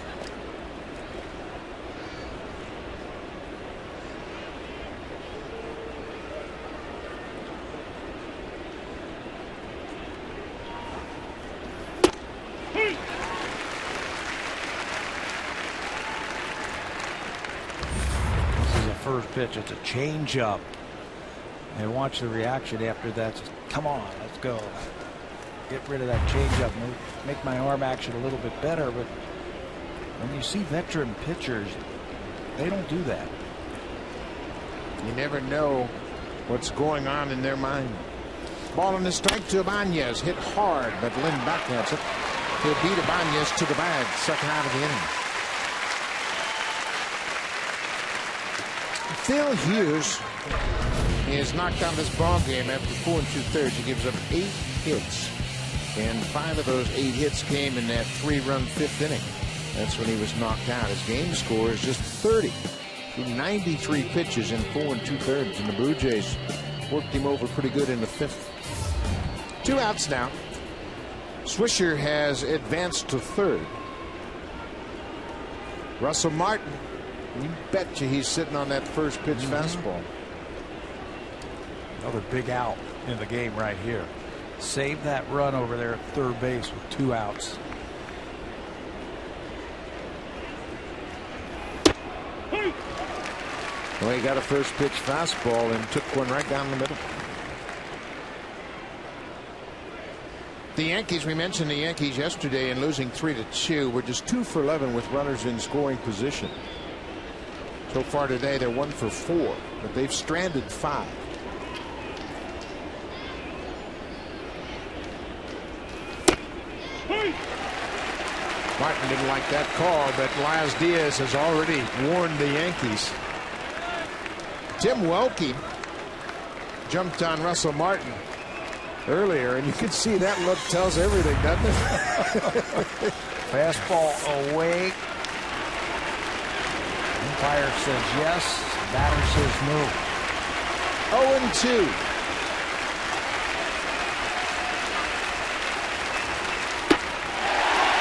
First pitch, it's a changeup, and watch the reaction after that. Just, come on, let's go. Get rid of that changeup, make my arm action a little bit better. But when you see veteran pitchers, they don't do that. You never know what's going on in their mind. Ball and a strike to Ibanez, hit hard, but Lynn backnets it. He'll beat Ibanez to the bag, second out of the inning. Phil Hughes is knocked out of this ball game after 4 2/3. He gives up 8 hits, and 5 of those 8 hits came in that 3-run 5th inning. That's when he was knocked out. His game score is just 30 through 93 pitches in 4 2/3, and the Blue Jays worked him over pretty good in the 5th. 2 outs now. Swisher has advanced to third. Russell Martin, you betcha he's sitting on that first pitch fastball. Another big out in the game right here. Save that run over there at third base with 2 outs. Well, he got a first pitch fastball and took one right down the middle. The Yankees, we mentioned the Yankees yesterday in losing 3-2. We're just 2 for 11 with runners in scoring position. So far today, they're 1 for 4, but they've stranded 5. Martin didn't like that call, but Laz Diaz has already warned the Yankees. Tim Welke jumped on Russell Martin earlier, and you can see that look tells everything, doesn't it? Fastball away. Umpire says yes. Batter says no. 0-2.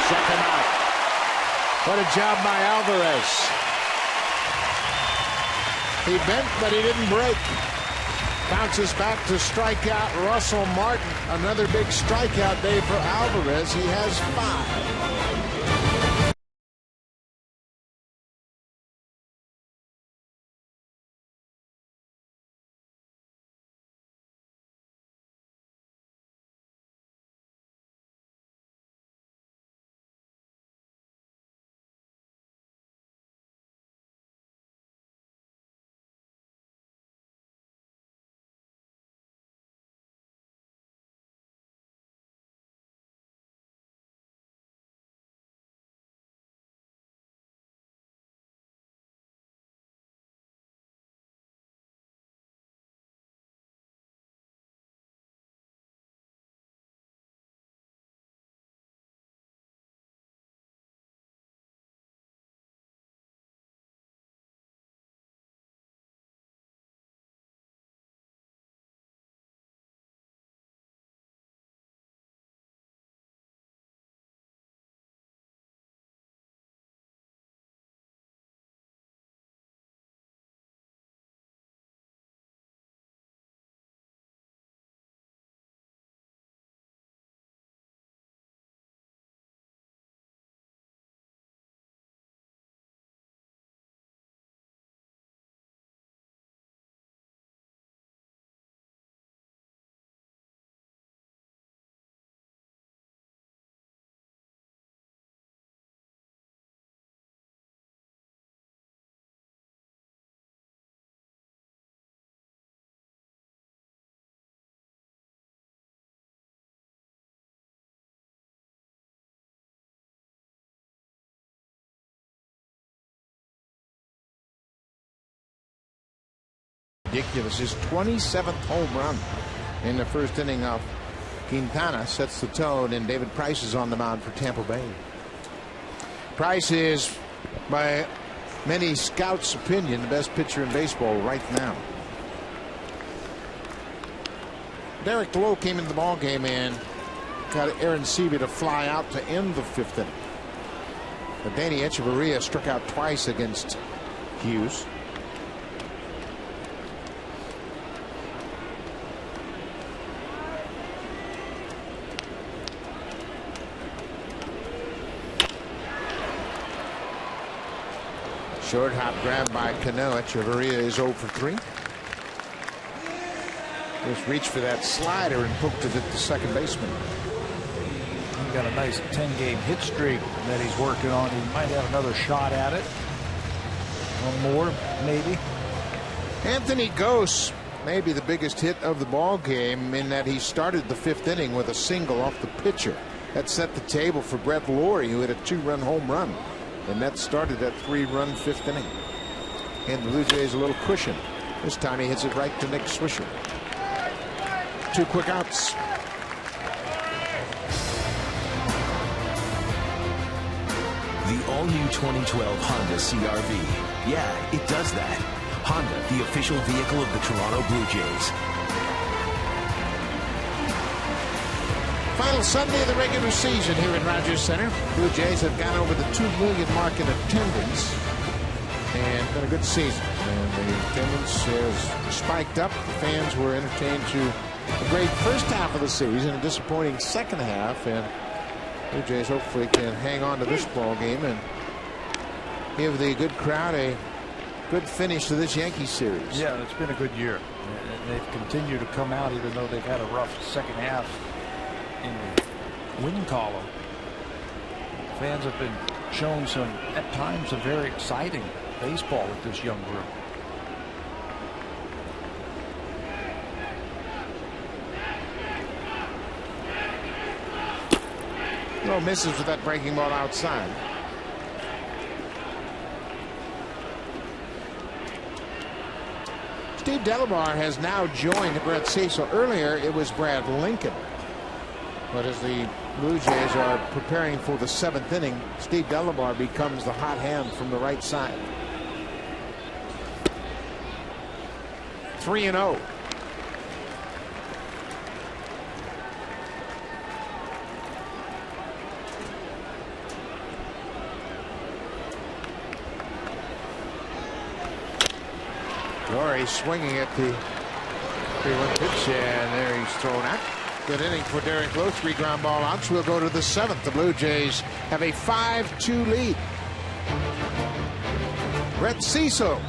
Second out. What a job by Alvarez. He bent, but he didn't break. Bounces back to strike out Russell Martin. Another big strikeout day for Alvarez. He has 5. ridiculous. His 27th home run in the first inning of Quintana sets the tone, and David Price is on the mound for Tampa Bay. Price is, by many scouts' opinion, the best pitcher in baseball right now. Derek Lowe came into the ball game and got Aaron Seavey to fly out to end the 5th inning. But Danny Echeverria struck out twice against Hughes. Short hop grab by Cano. Echeverria is 0 for 3. Just reached for that slider and poked it at the second baseman. He got a nice 10-game hit streak that he's working on. He might have another shot at it. One more, maybe. Anthony Gose may be the biggest hit of the ball game in that he started the 5th inning with a single off the pitcher. That set the table for Brett Lawrie, who hit a 2-run home run. And that started that 3-run 5th inning. And the Blue Jays a little cushion. This time he hits it right to Nick Swisher. 2 quick outs. The all-new 2012 Honda CR-V. Yeah, it does that. Honda, the official vehicle of the Toronto Blue Jays. Final Sunday of the regular season here in Rogers Center. Blue Jays have gone over the 2 million mark in attendance. And been a good season. And the attendance has spiked up. The fans were entertained to a great first half of the season, a disappointing second half, and Blue Jays hopefully can hang on to this ball game and give the good crowd a good finish to this Yankees series. Yeah, it's been a good year. They've continued to come out even though they've had a rough second half in the win column. Fans have been shown some, at times, some very exciting baseball with this young group. No misses with that breaking ball outside. Steve Delabar has now joined Brett Cecil. Earlier it was Brad Lincoln. But as the Blue Jays are preparing for the 7th inning, Steve Delabar becomes the hot hand from the right side. 3-0. Lawrie swinging at the 3-1 pitch, and there he's thrown out. Good inning for Derek Lowe. 3 ground ball outs. We'll go to the 7th. The Blue Jays have a 5-2 lead. Brett Cecil.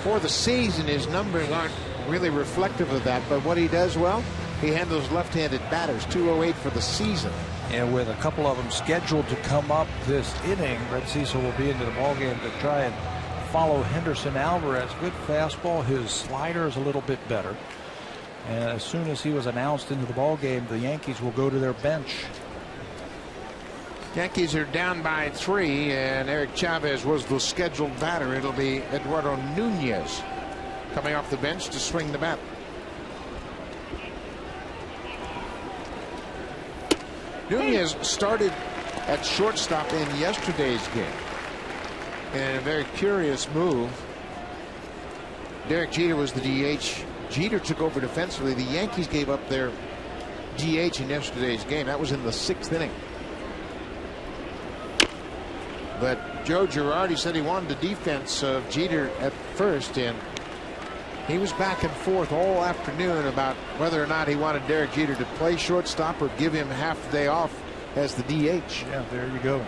For the season, his numbers aren't really reflective of that. But what he does well, he handles left-handed batters. 208 for the season. And with a couple of them scheduled to come up this inning, Brett Cecil will be into the ballgame to try and follow Henderson Alvarez. Good fastball. His slider is a little bit better. And as soon as he was announced into the ballgame, the Yankees will go to their bench. Yankees are down by 3, and Eric Chavez was the scheduled batter. It'll be Eduardo Nunez coming off the bench to swing the bat. Nunez started at shortstop in yesterday's game. And a very curious move. Derek Jeter was the DH. Jeter took over defensively. The Yankees gave up their DH in yesterday's game. That was in the 6th inning. But Joe Girardi said he wanted the defense of Jeter at first, and he was back and forth all afternoon about whether or not he wanted Derek Jeter to play shortstop or give him half the day off as the DH. Yeah, there you go.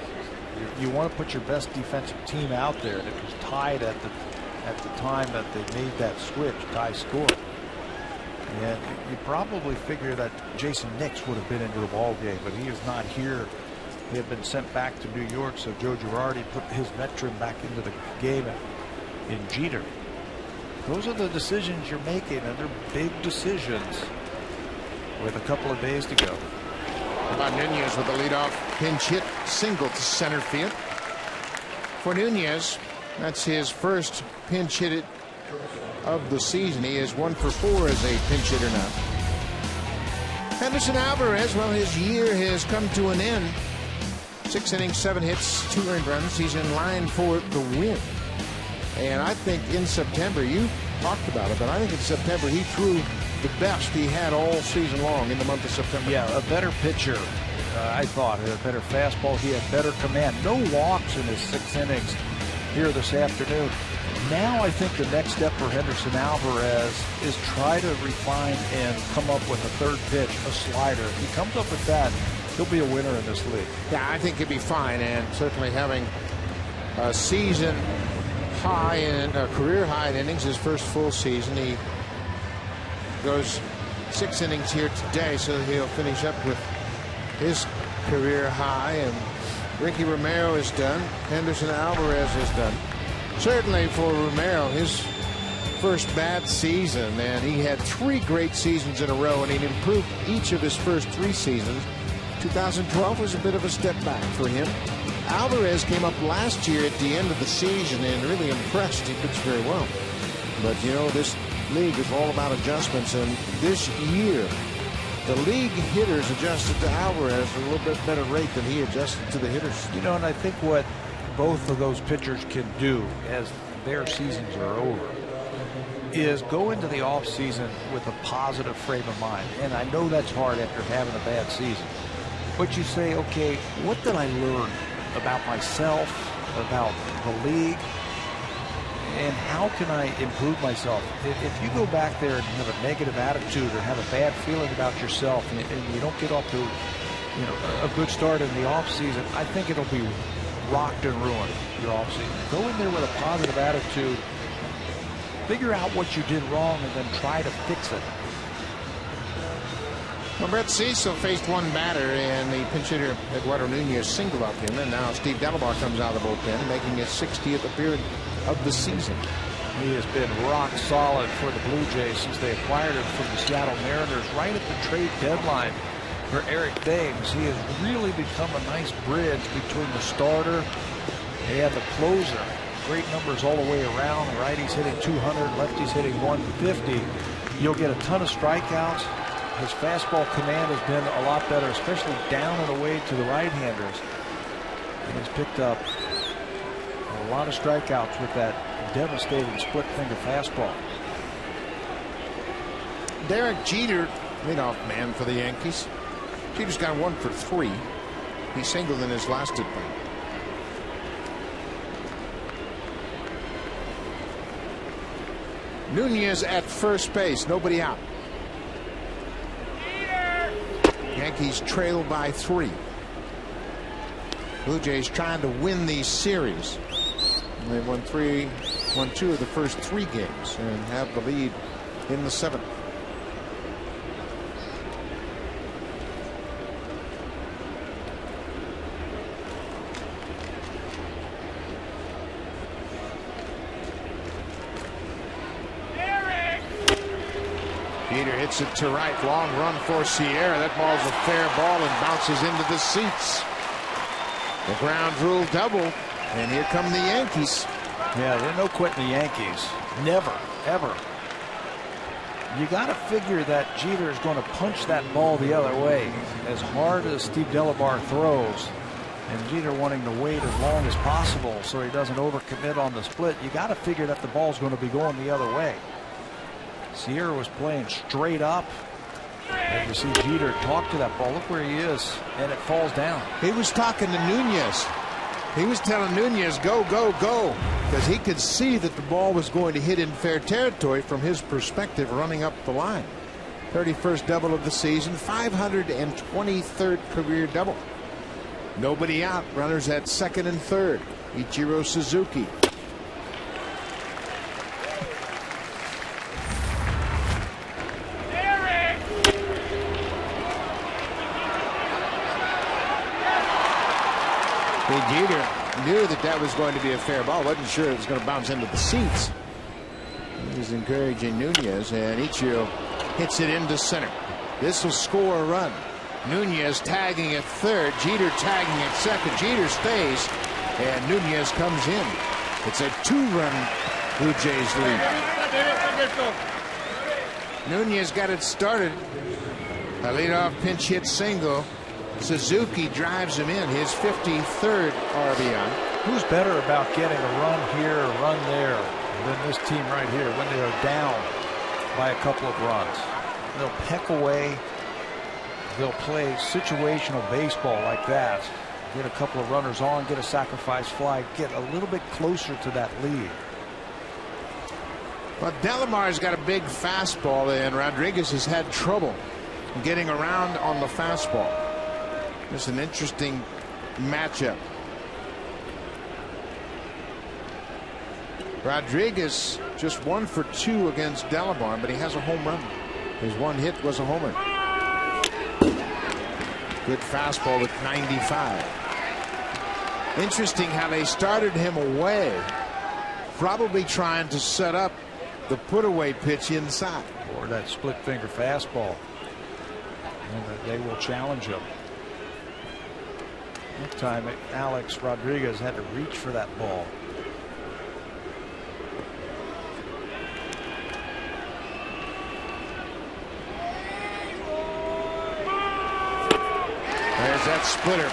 You want to put your best defensive team out there. And it was tied at the time that they made that switch, tie score. And you probably figure that Jason Nix would have been into the ball game, but he is not here. He had been sent back to New York, so Joe Girardi put his veteran back into the game in Jeter. Those are the decisions you're making, and they're big decisions with a couple of days to go. How about Nunez with a leadoff pinch hit single to center field? For Nunez, that's his first pinch hit of the season. He is 1 for 4 as a pinch hitter now. Henderson Alvarez, well, his year has come to an end. 6 innings, 7 hits, 2 earned runs. He's in line for the win. And I think in September, you talked about it, but I think in September he threw the best he had all season long in the month of September. Yeah, a better pitcher, I thought. He had a better fastball. He had better command. No walks in his 6 innings here this afternoon. Now I think the next step for Henderson Alvarez is try to refine and come up with a third pitch, a slider. If he comes up with that, he'll be a winner in this league. Yeah, I think he'll be fine, and certainly having a season high and a career high in innings, his first full season. He goes 6 innings here today, so he'll finish up with his career high. And Ricky Romero is done. Henderson Alvarez is done. Certainly for Romero, his first bad season, and he had 3 great seasons in a row, and he'd improved each of his first 3 seasons. 2012 was a bit of a step back for him. Alvarez came up last year at the end of the season and really impressed. He pitched very well. But, you know, this league is all about adjustments, and this year the league hitters adjusted to Alvarez at a little bit better rate than he adjusted to the hitters. You know, and I think what both of those pitchers can do as their seasons are over is go into the offseason with a positive frame of mind. And I know that's hard after having a bad season. But you say, okay, what did I learn about myself, about the league, and how can I improve myself? If you go back there and have a negative attitude or have a bad feeling about yourself, and you don't get off to, you know, a good start in the offseason, I think it'll be rocked and ruined, your offseason. Go in there with a positive attitude, figure out what you did wrong, and then try to fix it. Well, Brett Cecil faced one batter, and the pinch hitter Eduardo Nunez singled off him, and now Steve Delabar comes out of the bullpen, making his 60th appearance of the season. He has been rock solid for the Blue Jays since they acquired him from the Seattle Mariners right at the trade deadline for Eric Thames. He has really become a nice bridge between the starter and the closer. Great numbers all the way around. Righties hitting 200, lefties hitting 150. You'll get a ton of strikeouts. His fastball command has been a lot better, especially down and away to the right-handers. And he's picked up a lot of strikeouts with that devastating split-finger fastball. Derek Jeter, leadoff man for the Yankees. Jeter's got 1 for 3. He singled in his last at bat. Nunez at first base, nobody out. Yankees trail by 3. Blue Jays trying to win these series. And they've won 2 of the first 3 games and have the lead in the 7th. Jeter hits it to right. Long run for Sierra. That ball's a fair ball and bounces into the seats. The ground rule double. And here come the Yankees. Yeah, there's no quitting the Yankees. Never, ever. You got to figure that Jeter is going to punch that ball the other way. As hard as Steve Delabar throws, and Jeter wanting to wait as long as possible so he doesn't overcommit on the split, you got to figure that the ball's going to be going the other way. Sierra was playing straight up, and you see Jeter talk to that ball. Look where he is, and it falls down. He was talking to Nunez. He was telling Nunez, go, go, go, because he could see that the ball was going to hit in fair territory from his perspective running up the line. 31st double of the season, 523rd career double. Nobody out, runners at 2nd and 3rd. Ichiro Suzuki. Jeter knew that was going to be a fair ball. Wasn't sure it was going to bounce into the seats. He was encouraging Nunez, and Ichiro hits it into center. This will score a run. Nunez tagging at 3rd. Jeter tagging at 2nd. Jeter stays, and Nunez comes in. It's a 2-run Blue Jays lead. Nunez got it started. A leadoff pinch hit single. Suzuki drives him in, his 53rd RBI. Who's better about getting a run here, a run there than this team right here when they are down by a couple of runs? They'll peck away. They'll play situational baseball like that. Get a couple of runners on, get a sacrifice fly, get a little bit closer to that lead. Well, Delamar's got a big fastball, and Rodriguez has had trouble getting around on the fastball. It's an interesting matchup. Rodriguez just 1 for 2 against Delabar, but he has a home run. His one hit was a homer. Good fastball at 95. Interesting how they started him away, probably trying to set up the put-away pitch inside. Or that split-finger fastball. And they will challenge him. That time, Alex Rodriguez had to reach for that ball. There's that splitter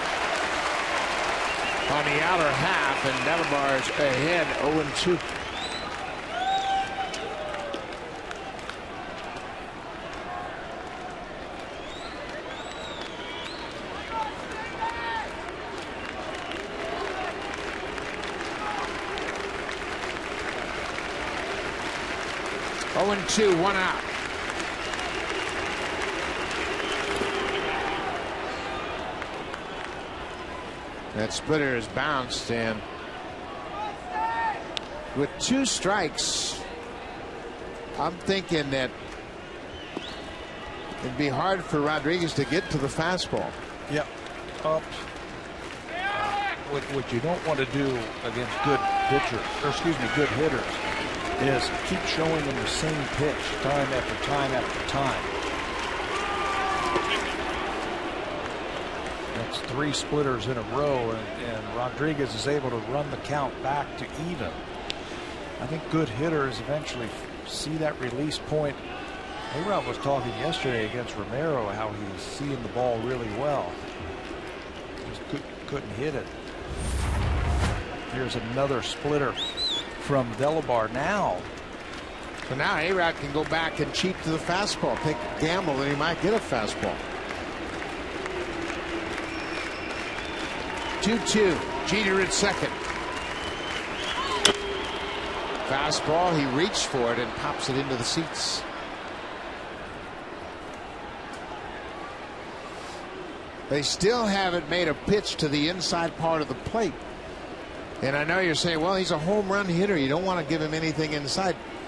on the outer half, and Delamar's ahead 0-2. Two, 1 out. That splitter is bounced, and with 2 strikes, I'm thinking that it'd be hard for Rodriguez to get to the fastball. Yep. Up. What you don't want to do against good pitchers, or excuse me, good hitters, is keep showing them the same pitch time after time after time. That's 3 splitters in a row, and Rodriguez is able to run the count back to even. I think good hitters eventually see that release point. A-Rod was talking yesterday against Romero how he's seeing the ball really well. Just couldn't hit it. Here's another splitter from Delabar now. So now A-Rod can go back and cheat to the fastball, take a gamble that he might get a fastball. 2-2. Jeter at 2nd. Fastball, he reached for it and pops it into the seats. They still haven't made a pitch to the inside part of the plate. And I know you're saying, well, he's a home run hitter. You don't want to give him anything inside.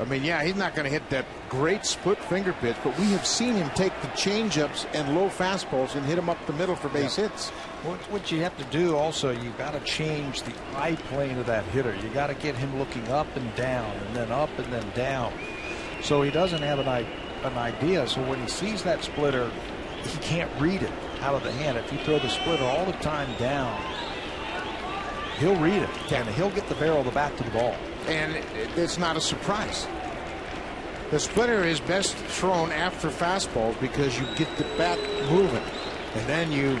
I mean, yeah, he's not going to hit that great split finger pitch, but we have seen him take the changeups and low fastballs and hit them up the middle for base hits. What you have to do also, you got to change the eye plane of that hitter. You got to get him looking up and down, and then up and then down, so he doesn't have an idea. So when he sees that splitter, he can't read it out of the hand. If you throw the splitter all the time down, he'll read it, and he'll get the barrel of the bat to the ball. And it's not a surprise. The splitter is best thrown after fastballs because you get the bat moving, and then you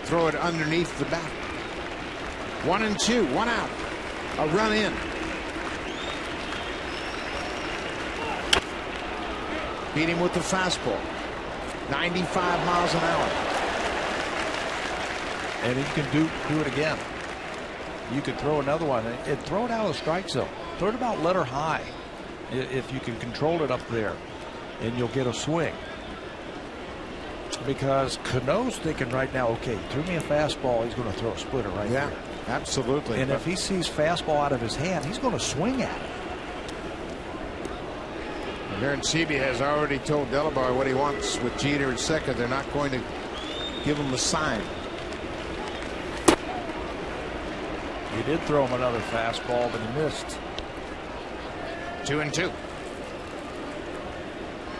throw it underneath the bat. 1-2, 1 out, a run in. Beat him with the fastball, 95 miles an hour. And he can do it again. You could throw another one and throw it out of the strike zone. Throw it about letter high if you can control it up there, and you'll get a swing. Because Cano's thinking right now, okay, threw me a fastball, he's going to throw a splitter right there. Yeah, absolutely. And if he sees fastball out of his hand, he's going to swing at it. Aaron Seavey has already told Delabar what he wants with Jeter at second. They're not going to give him a sign. He did throw him another fastball, but he missed. 2-2.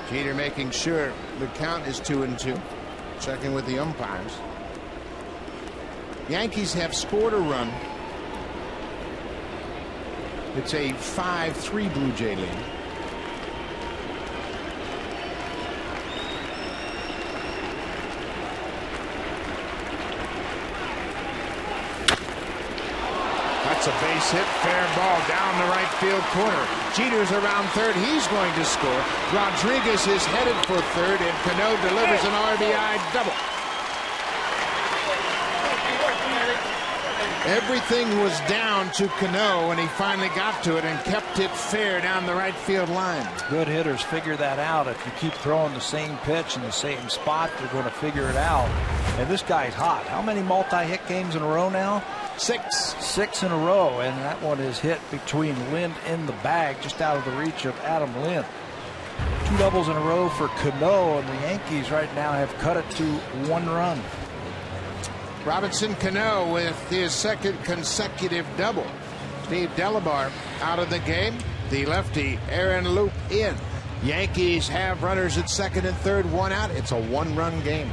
Jeter making sure the count is 2-2. Checking with the umpires. Yankees have scored a run. It's a 5-3 Blue Jay lead. That's a base hit, fair ball down the right field corner. Jeter's around third. He's going to score. Rodriguez is headed for third, and Cano delivers an RBI double. Everything was down to Cano, and he finally got to it and kept it fair down the right field line. Good hitters figure that out. If you keep throwing the same pitch in the same spot, you're going to figure it out. And this guy's hot. How many multi-hit games in a row now? 6. 6 in a row, and that one is hit between Lind in the bag, just out of the reach of Adam Lind. 2 doubles in a row for Cano, and the Yankees right now have cut it to 1 run. Robinson Cano with his second consecutive double. Steve Delabar out of the game. The lefty Aaron Loup in. Yankees have runners at second and third, 1 out. It's a 1-run game.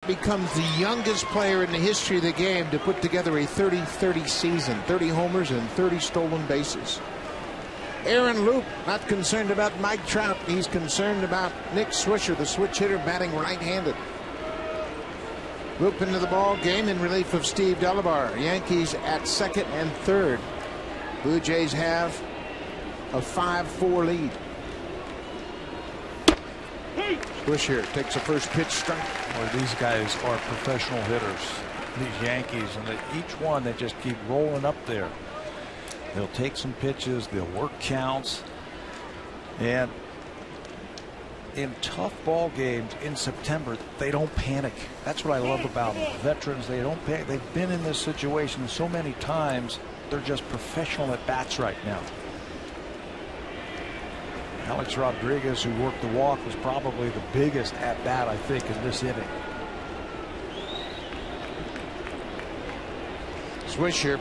Becomes the youngest player in the history of the game to put together a 30-30 season, 30 homers and 30 stolen bases. Aaron Loup not concerned about Mike Trout. He's concerned about Nick Swisher, the switch hitter, batting right-handed. Roop into the ball game in relief of Steve Delabar. Yankees at second and third. Blue Jays have a 5-4 lead. Swisher takes a first pitch strike. Boy, these guys are professional hitters, these Yankees, and each one they just keep rolling up there. They'll take some pitches, they'll work counts, and in tough ball games in September, they don't panic. That's what I love about them. Veterans, they don't panic. They've been in this situation so many times. They're just professional at bats right now. Alex Rodriguez, who worked the walk, was probably the biggest at bat, I think, in this inning. Swisher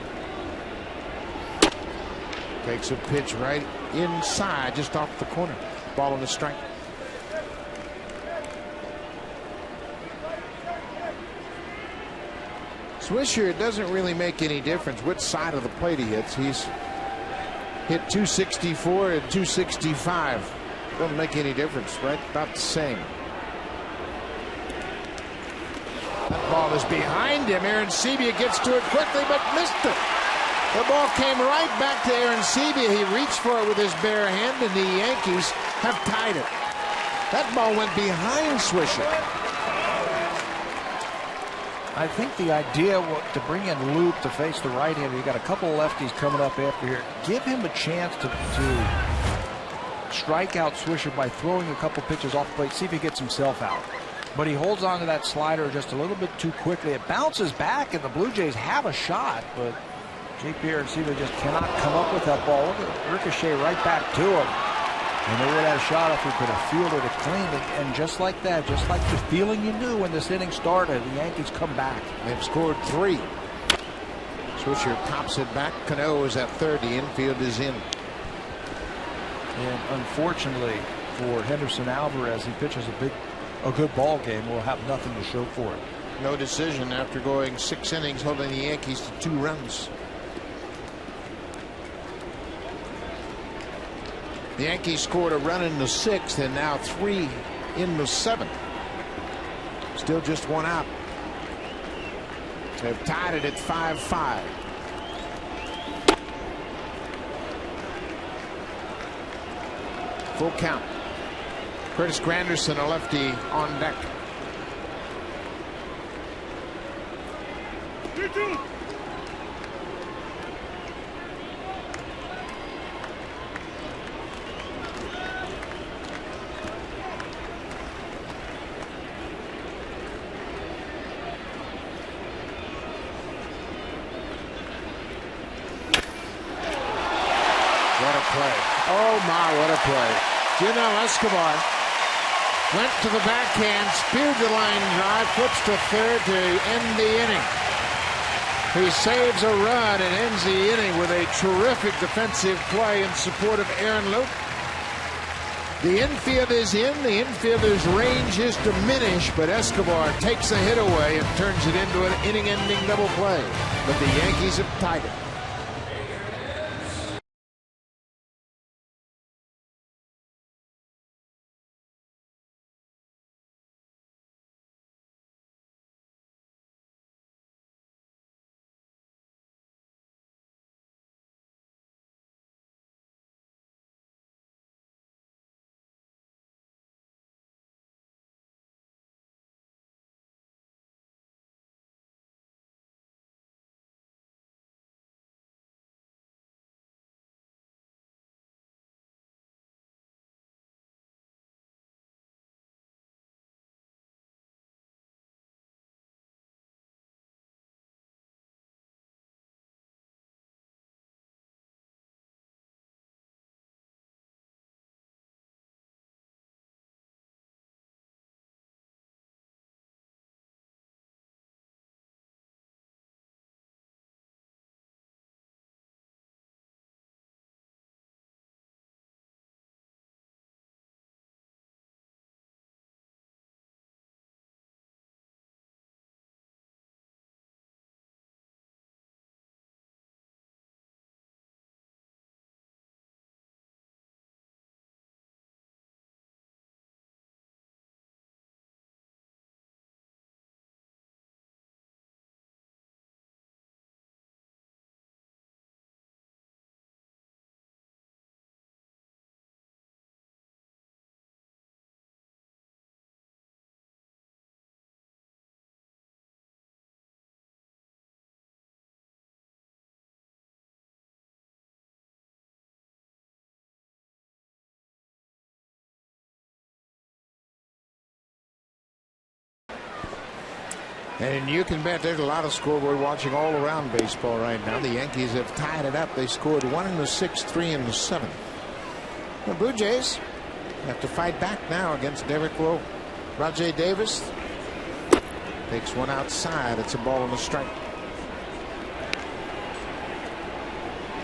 takes a pitch right inside, just off the corner. Ball on the strike. Swisher, it doesn't really make any difference which side of the plate he hits. He's hit 264 and 265. Doesn't make any difference, right? About the same. That ball is behind him. Aaron Sebia gets to it quickly, but missed it. The ball came right back to Aaron Sebia. He reached for it with his bare hand, and the Yankees have tied it. That ball went behind Swisher. I think the idea was to bring in Loop to face the right-hander. You got a couple of lefties coming up after here. Give him a chance to strike out Swisher by throwing a couple pitches off the plate. See if he gets himself out. But he holds on to that slider just a little bit too quickly. It bounces back, and the Blue Jays have a shot, but J.P. Arencibia just cannot come up with that ball. Look at it, ricochet right back to him. And they would have had a shot if he could have fielded it cleanly. And just like that, just like the feeling you knew when this inning started, the Yankees come back. They've scored 3. Swisher pops it back. Cano is at third. The infield is in. And unfortunately for Henderson Alvarez, he pitches a good ball game. Will have nothing to show for it. No decision after going 6 innings, holding the Yankees to 2 runs. The Yankees scored a run in the 6th and now 3 in the 7th. Still just 1 out. They've tied it at 5-5. Full count. Curtis Granderson, a lefty, on deck. Oh my, what a play. Junel Escobar went to the backhand, speared the line drive, flips to third to end the inning. He saves a run and ends the inning with a terrific defensive play in support of Aaron Loup. The infield is in. The infielder's range is diminished, but Escobar takes a hit away and turns it into an inning-ending double play. But the Yankees have tied it. And you can bet there's a lot of scoreboard watching all around baseball right now. The Yankees have tied it up. They scored 1 in the 6th, 3 in the 7th. The Blue Jays have to fight back now against Derek Lowe. Rajai Davis takes one outside. It's a ball and a strike.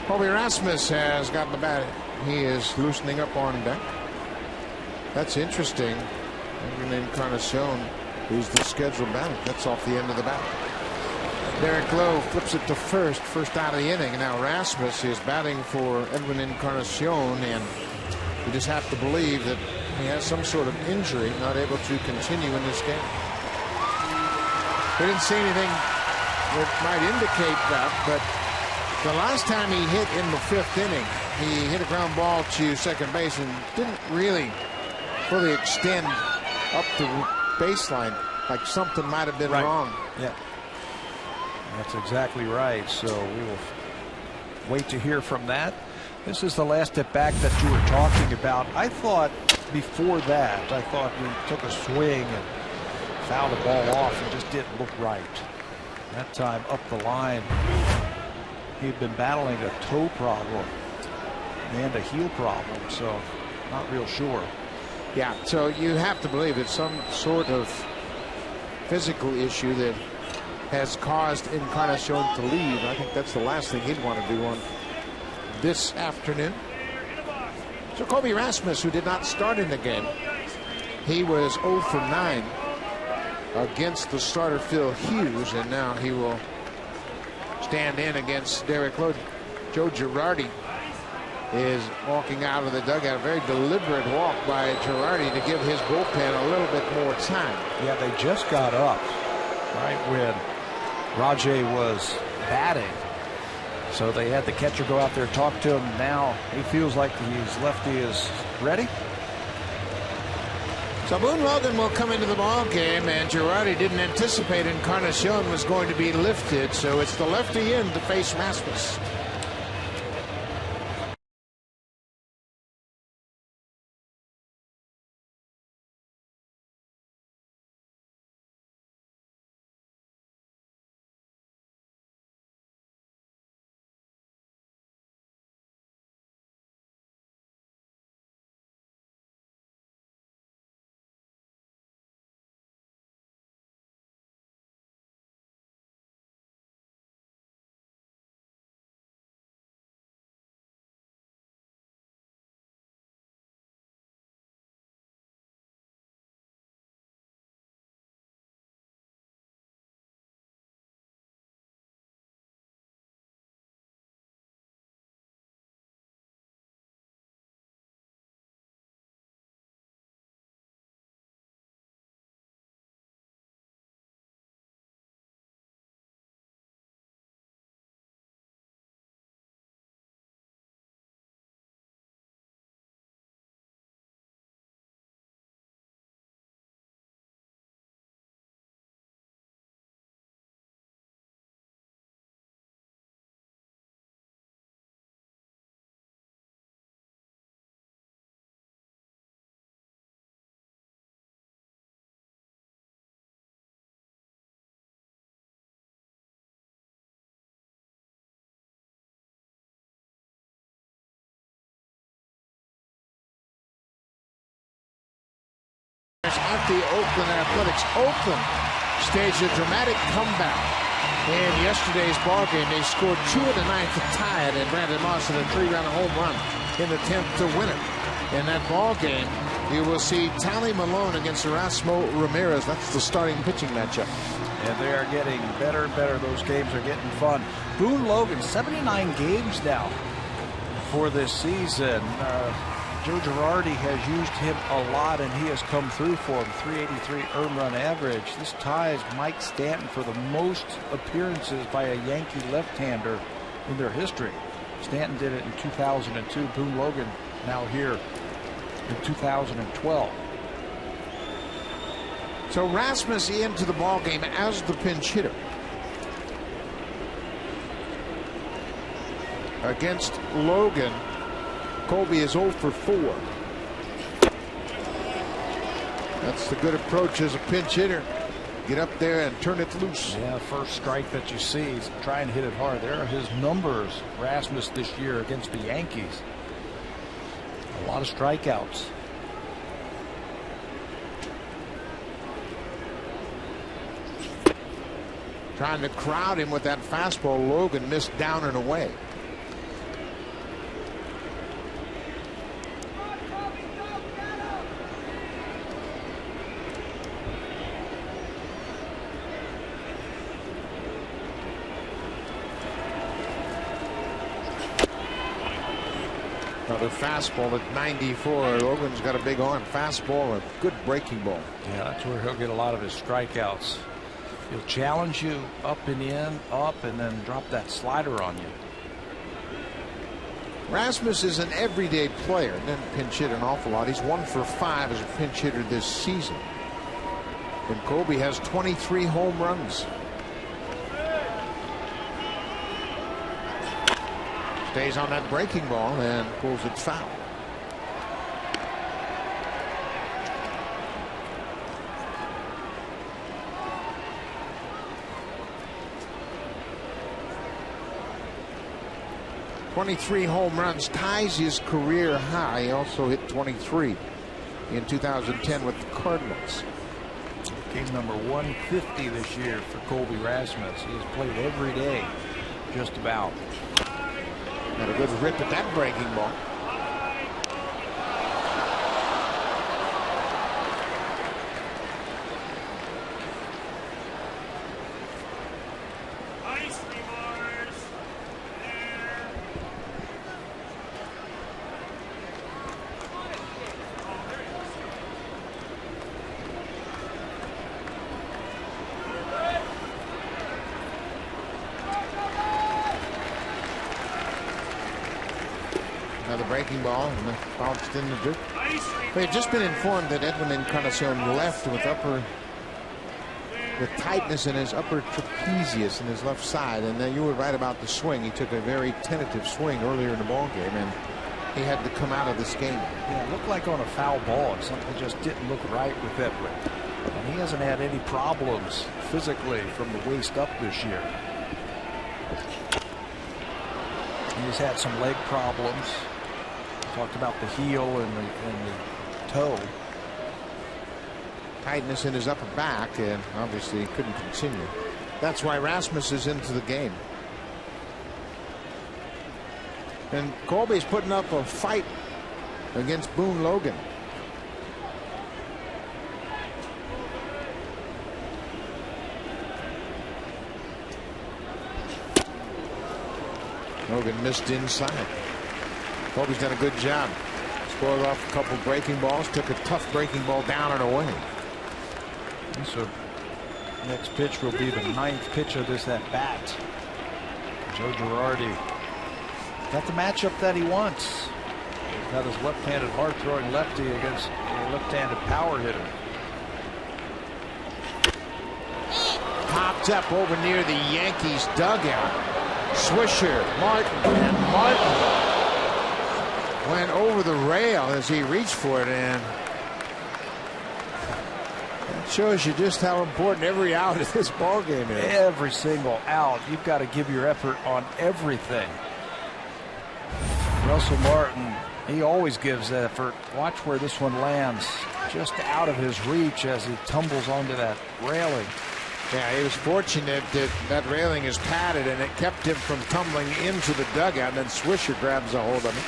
Colby Rasmus has gotten the bat. He is loosening up on deck. That's interesting. Edwin Encarnacion, who's the scheduled batter, that's off the end of the bat. Derek Lowe flips it to first out of the inning. Now Rasmus is batting for Edwin Encarnacion, and you just have to believe that he has some sort of injury, not able to continue in this game. We didn't see anything that might indicate that, but the last time he hit in the 5th inning, he hit a ground ball to second base and didn't really fully extend up the baseline, like something might have been wrong. Yeah, that's exactly right. So we will wait to hear from that. This is the last at bat that you were talking about. I thought before that, I thought we took a swing and fouled the ball off and just didn't look right. That time up the line, he'd been battling a toe problem and a heel problem, so not real sure. Yeah, so you have to believe it's some sort of physical issue that has caused Encarnacion to leave. I think that's the last thing he'd want to do on this afternoon. So Colby Rasmus, who did not start in the game, he was 0 for 9 against the starter Phil Hughes, and now he will stand in against Derek Lowe. Joe Girardi is walking out of the dugout. A very deliberate walk by Girardi to give his bullpen a little bit more time. Yeah, they just got up right when Rajai was batting, so they had the catcher go out there, talk to him. Now he feels like his lefty is ready. So Boone Logan will come into the ball game, and Girardi didn't anticipate Encarnacion was going to be lifted, so it's the lefty in to face Rasmus. At the Oakland Athletics. Oakland staged a dramatic comeback in yesterday's ball game. They scored 2 in the 9th to tie it, and Brandon Moss hit a 3-run home run in the 10th to win it. In that ball game, you will see Tally Malone against Erasmo Ramirez. That's the starting pitching matchup. And they are getting better and better. Those games are getting fun. Boone Logan, 79 games now for this season. Joe Girardi has used him a lot, and he has come through for him. 383 earned run average. This ties Mike Stanton for the most appearances by a Yankee left-hander in their history. Stanton did it in 2002. Boone Logan now here in 2012. So Rasmus into the ball game as the pinch hitter against Logan. Colby is 0 for 4. That's the good approach as a pinch hitter. get up there and turn it loose. Yeah, first strike that you see, he's trying to hit it hard. There are his numbers, Rasmus, this year against the Yankees. A lot of strikeouts. Trying to crowd him with that fastball. Logan missed down and away. Another fastball at 94. Logan's got a big arm fastball, a good breaking ball. Yeah, that's where he'll get a lot of his strikeouts. He'll challenge you up and in, up, and then drop that slider on you. Rasmus is an everyday player. Didn't pinch hit an awful lot. He's 1 for 5 as a pinch hitter this season. And Colby has 23 home runs. Stays on that breaking ball and pulls it foul. .23 home runs, ties his career high. He also hit 23 in 2010 with the Cardinals. Game number 150 this year for Colby Rasmus. He has played every day, just about. Had a good rip at that breaking ball. Another breaking ball and bounced in the dirt. We have just been informed that Edwin Encarnacion left with tightness in his upper trapezius in his left side. And then you were right about the swing. He took a very tentative swing earlier in the ball game, and he had to come out of this game. Yeah, it looked like on a foul ball. Something just didn't look right with Edwin. And he hasn't had any problems physically from the waist up this year. He's had some leg problems. Talked about the heel and the toe. Tightness in his upper back, and obviously he couldn't continue. That's why Rasmus is into the game. And Colby's putting up a fight against Boone Logan. Logan missed inside. Colby's done a good job. Scored off a couple breaking balls. Took a tough breaking ball down and away. So next pitch will be the 9th pitch of this at bat. Joe Girardi got the matchup that he wants. He's got his left-handed hard-throwing lefty against a left-handed power hitter. Popped up over near the Yankees dugout. Swisher, Martin, and Martin went over the rail as he reached for it, and that shows you just how important every out of this ball game is. Every single out, you've got to give your effort on everything. Russell Martin, he always gives effort. Watch where this one lands, just out of his reach as he tumbles onto that railing. Yeah, he was fortunate that that railing is padded and it kept him from tumbling into the dugout, and then Swisher grabs a hold of it.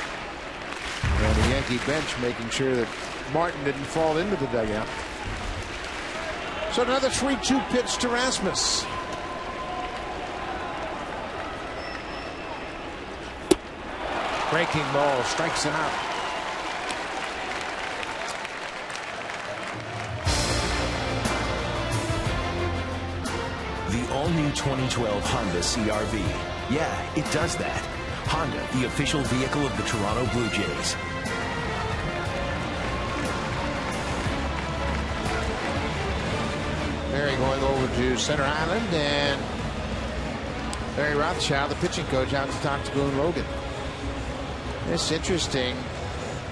And the Yankee bench making sure that Martin didn't fall into the dugout. So another 3-2 pitch to Rasmus. Breaking ball, strikes him out. The all-new 2012 Honda CR-V. Yeah, it does that. Honda, the official vehicle of the Toronto Blue Jays. Barry going over to Center Island, and Barry Rothschild, the pitching coach, out to talk to Boone Logan. It's interesting,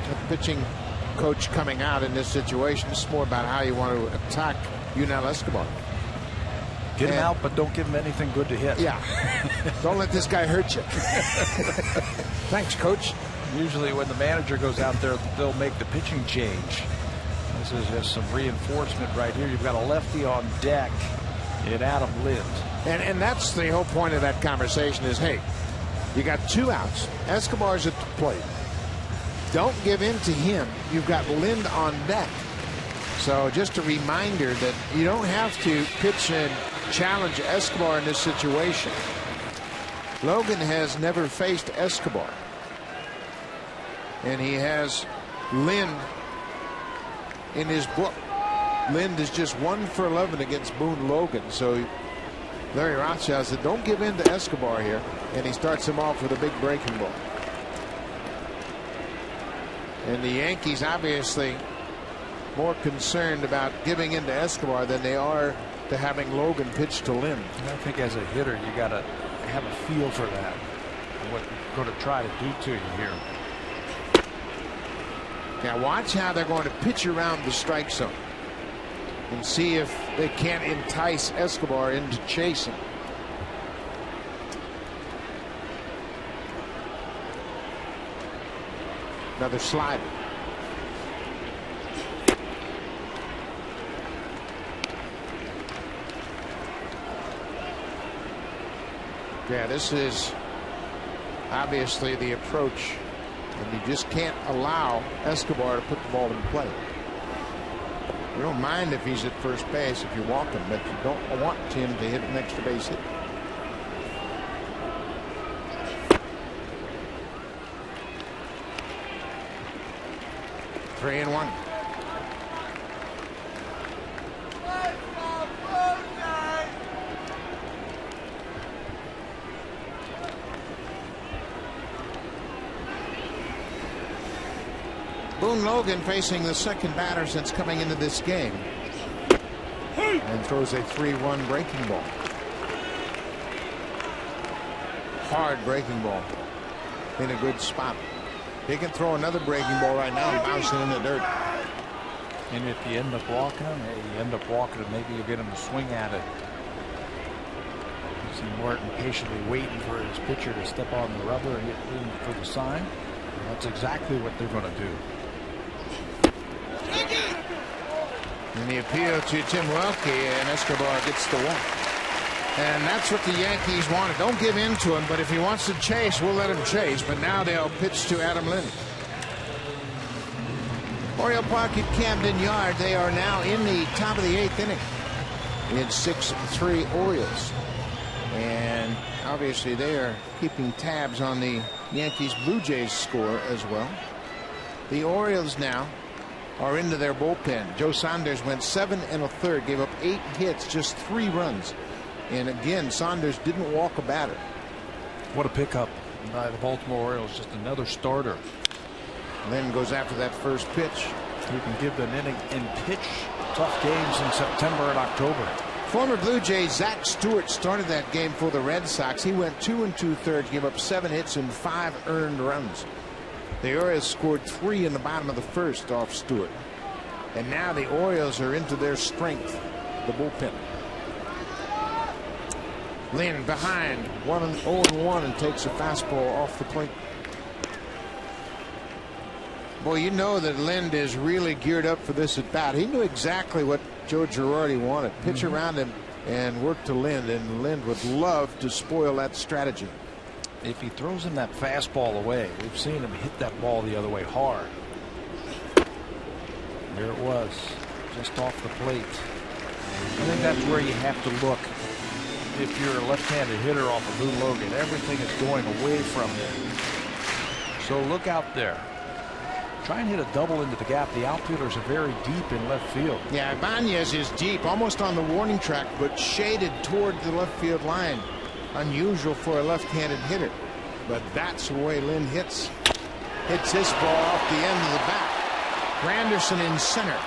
the pitching coach coming out in this situation. It's more about how you want to attack Yunel Escobar. Get him out, but don't give him anything good to hit. Yeah. Don't let this guy hurt you. Thanks, Coach. Usually when the manager goes out there, they'll make the pitching change. This is just some reinforcement right here. You've got a lefty on deck in Adam Lind. And that's the whole point of that conversation is, hey, you got 2 outs. Escobar's at the plate. Don't give in to him. You've got Lind on deck. So just a reminder that you don't have to pitch and challenge Escobar in this situation. Logan has never faced Escobar. And he has Lind in his book. Lind is just 1 for 11 against Boone Logan. So Larry Rothschild said, don't give in to Escobar here. And he starts him off with a big breaking ball. And the Yankees obviously more concerned about giving in to Escobar than they are to having Logan pitch to Lind. I think as a hitter, you got to have a feel for that. What you're going to try to do to you here. Now watch how they're going to pitch around the strike zone and see if they can't entice Escobar into chasing. Another slider. Yeah, this is obviously the approach, and you just can't allow Escobar to put the ball in play. You don't mind if he's at first base if you walk him, but you don't want him to hit an extra base hit. Three and one. Boone Logan facing the second batter since coming into this game, and throws a 3-1 breaking ball. Hard breaking ball in a good spot. He can throw another breaking ball right now and bounce it in the dirt. And if you end up walking him, you end up walking him, maybe you get him to swing at it. You see Martin patiently waiting for his pitcher to step on the rubber and get in for the sign. And that's exactly what they're going to do. And the appeal to Tim Welke, and Escobar gets the walk. And that's what the Yankees wanted. Don't give in to him, but if he wants to chase, we'll let him chase. But now they'll pitch to Adam Lind. Oriole Park at Camden Yard. They are now in the top of the 8th inning. It's 6-3 Orioles. And obviously they are keeping tabs on the Yankees Blue Jays score as well. The Orioles now are into their bullpen. Joe Saunders went 7 1/3, gave up 8 hits, just 3 runs. And again, Saunders didn't walk a batter. What a pickup by the Baltimore Orioles. Just another starter. Then goes after that first pitch. You can give an inning and pitch tough games in September and October. Former Blue Jay Zach Stewart started that game for the Red Sox. He went 2 2/3, gave up 7 hits and 5 earned runs. The Orioles scored 3 in the bottom of the first off Stewart. And now the Orioles are into their strength, the bullpen. Lind behind 1-0-1 and takes a fastball off the plate. Boy, you know that Lind is really geared up for this at bat. He knew exactly what Joe Girardi wanted. Pitch around him and work to Lind, and Lind would love to spoil that strategy. If he throws him that fastball away, we've seen him hit that ball the other way hard. There it was, just off the plate. I think that's where you have to look. If you're a left-handed hitter off of Boone Logan, everything is going away from him. So look out there. Try and hit a double into the gap. The outfielders are very deep in left field. Yeah, Ibanez is deep, almost on the warning track, but shaded toward the left field line. Unusual for a left-handed hitter, but that's the way Lind hits. Hits this ball off the end of the bat. Granderson in center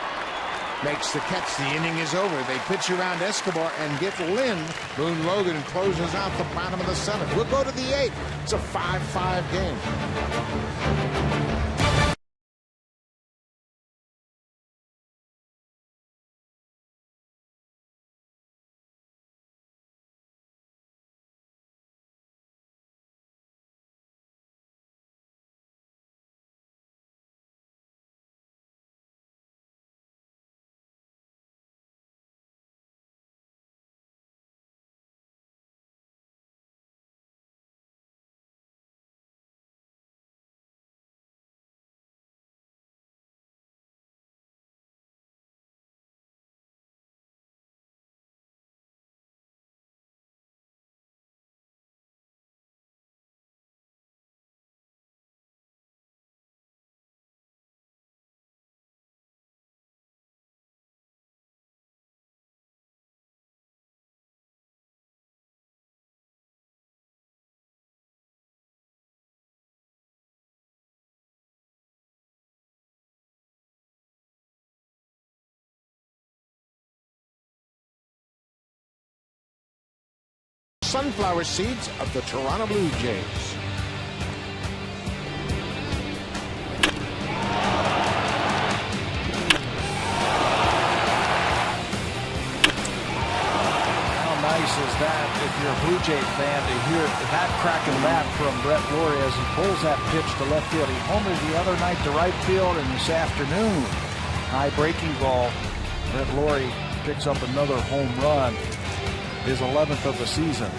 makes the catch. The inning is over. They pitch around Escobar and get Lind. Boone Logan closes out the bottom of the 7th. We'll go to the 8th. It's a 5-5 game. sunflower seeds of the Toronto Blue Jays. Is that if you're a Blue Jay fan to hear that crack of the bat from Brett Laurie as he pulls that pitch to left field. He homered the other night to right field, and this afternoon, high breaking ball. Brett Laurie picks up another home run, his 11th of the season.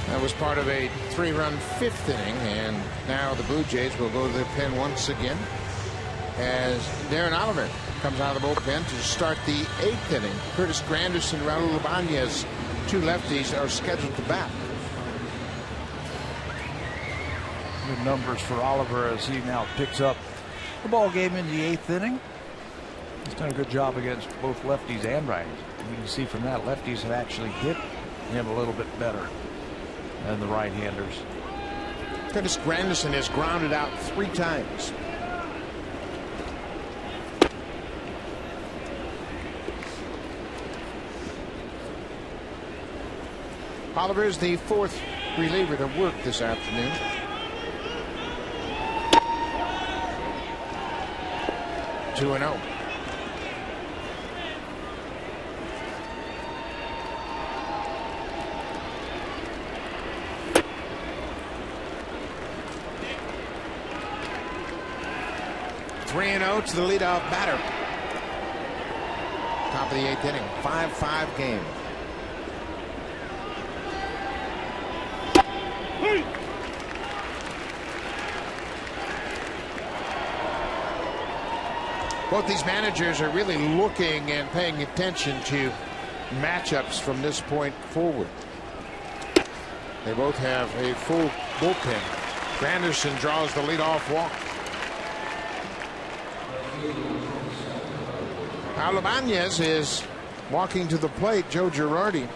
That was part of a 3-run 5th inning, and now the Blue Jays will go to their pen once again as Darren Oliver comes out of the bullpen to start the 8th inning. Curtis Granderson, Raul Ibanez, 2 lefties are scheduled to bat. Good numbers for Oliver as he now picks up the ball game in the 8th inning. He's done a good job against both lefties and righties. You can see from that, lefties have actually hit him a little bit better than the right-handers. Curtis Granderson has grounded out 3 times. Oliver is the 4th reliever to work this afternoon. Two and 0. Three and 0 to the leadoff batter. Top of the 8th inning. 5-5 game. Both these managers are really looking and paying attention to matchups from this point forward. They both have a full bullpen. Granderson draws the leadoff walk. Raul Ibanez is walking to the plate. Joe Girardi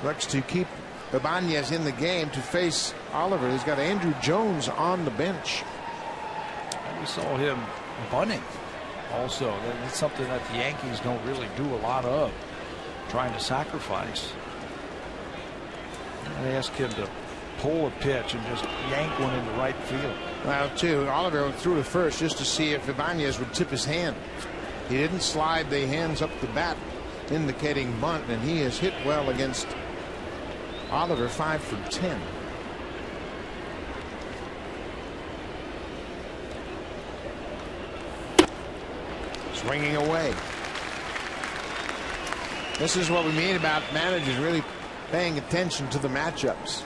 looks to keep Ibanez in the game to face Oliver. He's got Andrew Jones on the bench. We saw him bunting also. That's something that the Yankees don't really do a lot of, trying to sacrifice. They ask him to pull a pitch and just yank one into right field. Well, too, Oliver threw to first just to see if Ibanez would tip his hand. He didn't slide the hands up the bat, indicating bunt, and he has hit well against Oliver. 5 for 10. Swinging away. This is what we mean about managers really paying attention to the matchups.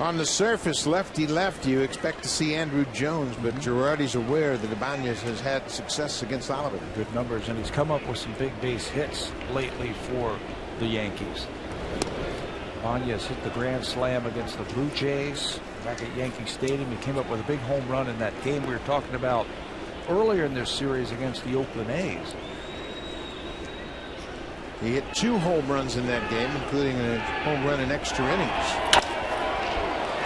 On the surface, lefty-lefty, you expect to see Andrew Jones, but Girardi's aware that Ibanez has had success against Oliver. Good numbers, and he's come up with some big base hits lately for the Yankees. Ibanez hit the grand slam against the Blue Jays back at Yankee Stadium. He came up with a big home run in that game we were talking about earlier in this series against the Oakland A's. He hit 2 home runs in that game, including a home run in extra innings.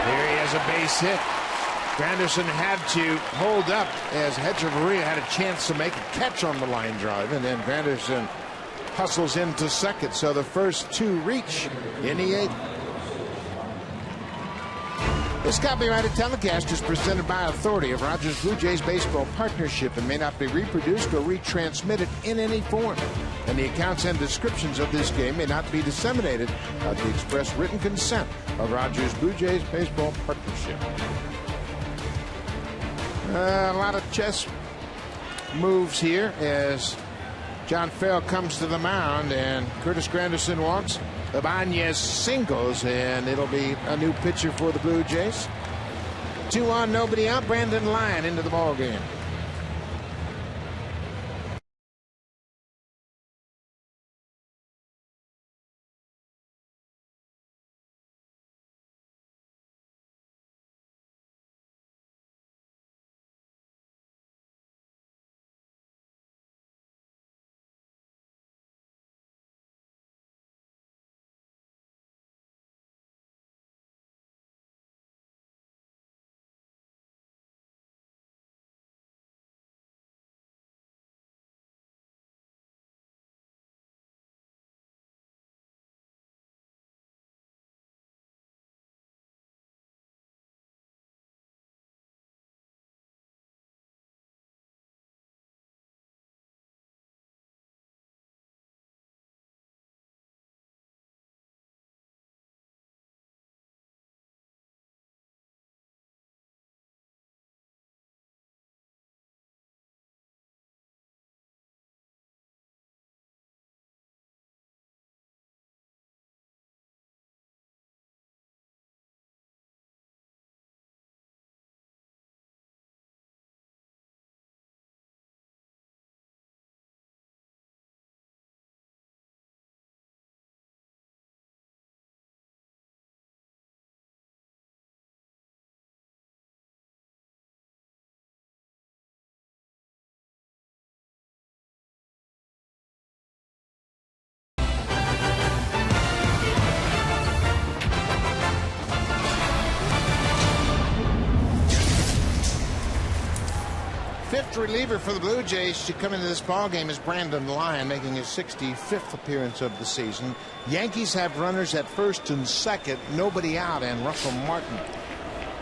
Here he has a base hit. Granderson had to hold up as Hechavarria had a chance to make a catch on the line drive, and then Granderson hustles into second. So the first 2 reach in the 8th. This copyrighted telecast is presented by authority of Rogers Blue Jays Baseball Partnership and may not be reproduced or retransmitted in any form. And the accounts and descriptions of this game may not be disseminated without the express written consent of Rogers Blue Jays Baseball Partnership. A lot of chess moves here as John Farrell comes to the mound and Curtis Granderson walks. Ibanez singles, and it'll be a new pitcher for the Blue Jays. 2 on, nobody out. Brandon Lyon into the ball game. first reliever for the Blue Jays to come into this ballgame is Brandon Lyon, making his 65th appearance of the season. Yankees have runners at first and second, nobody out, and Russell Martin,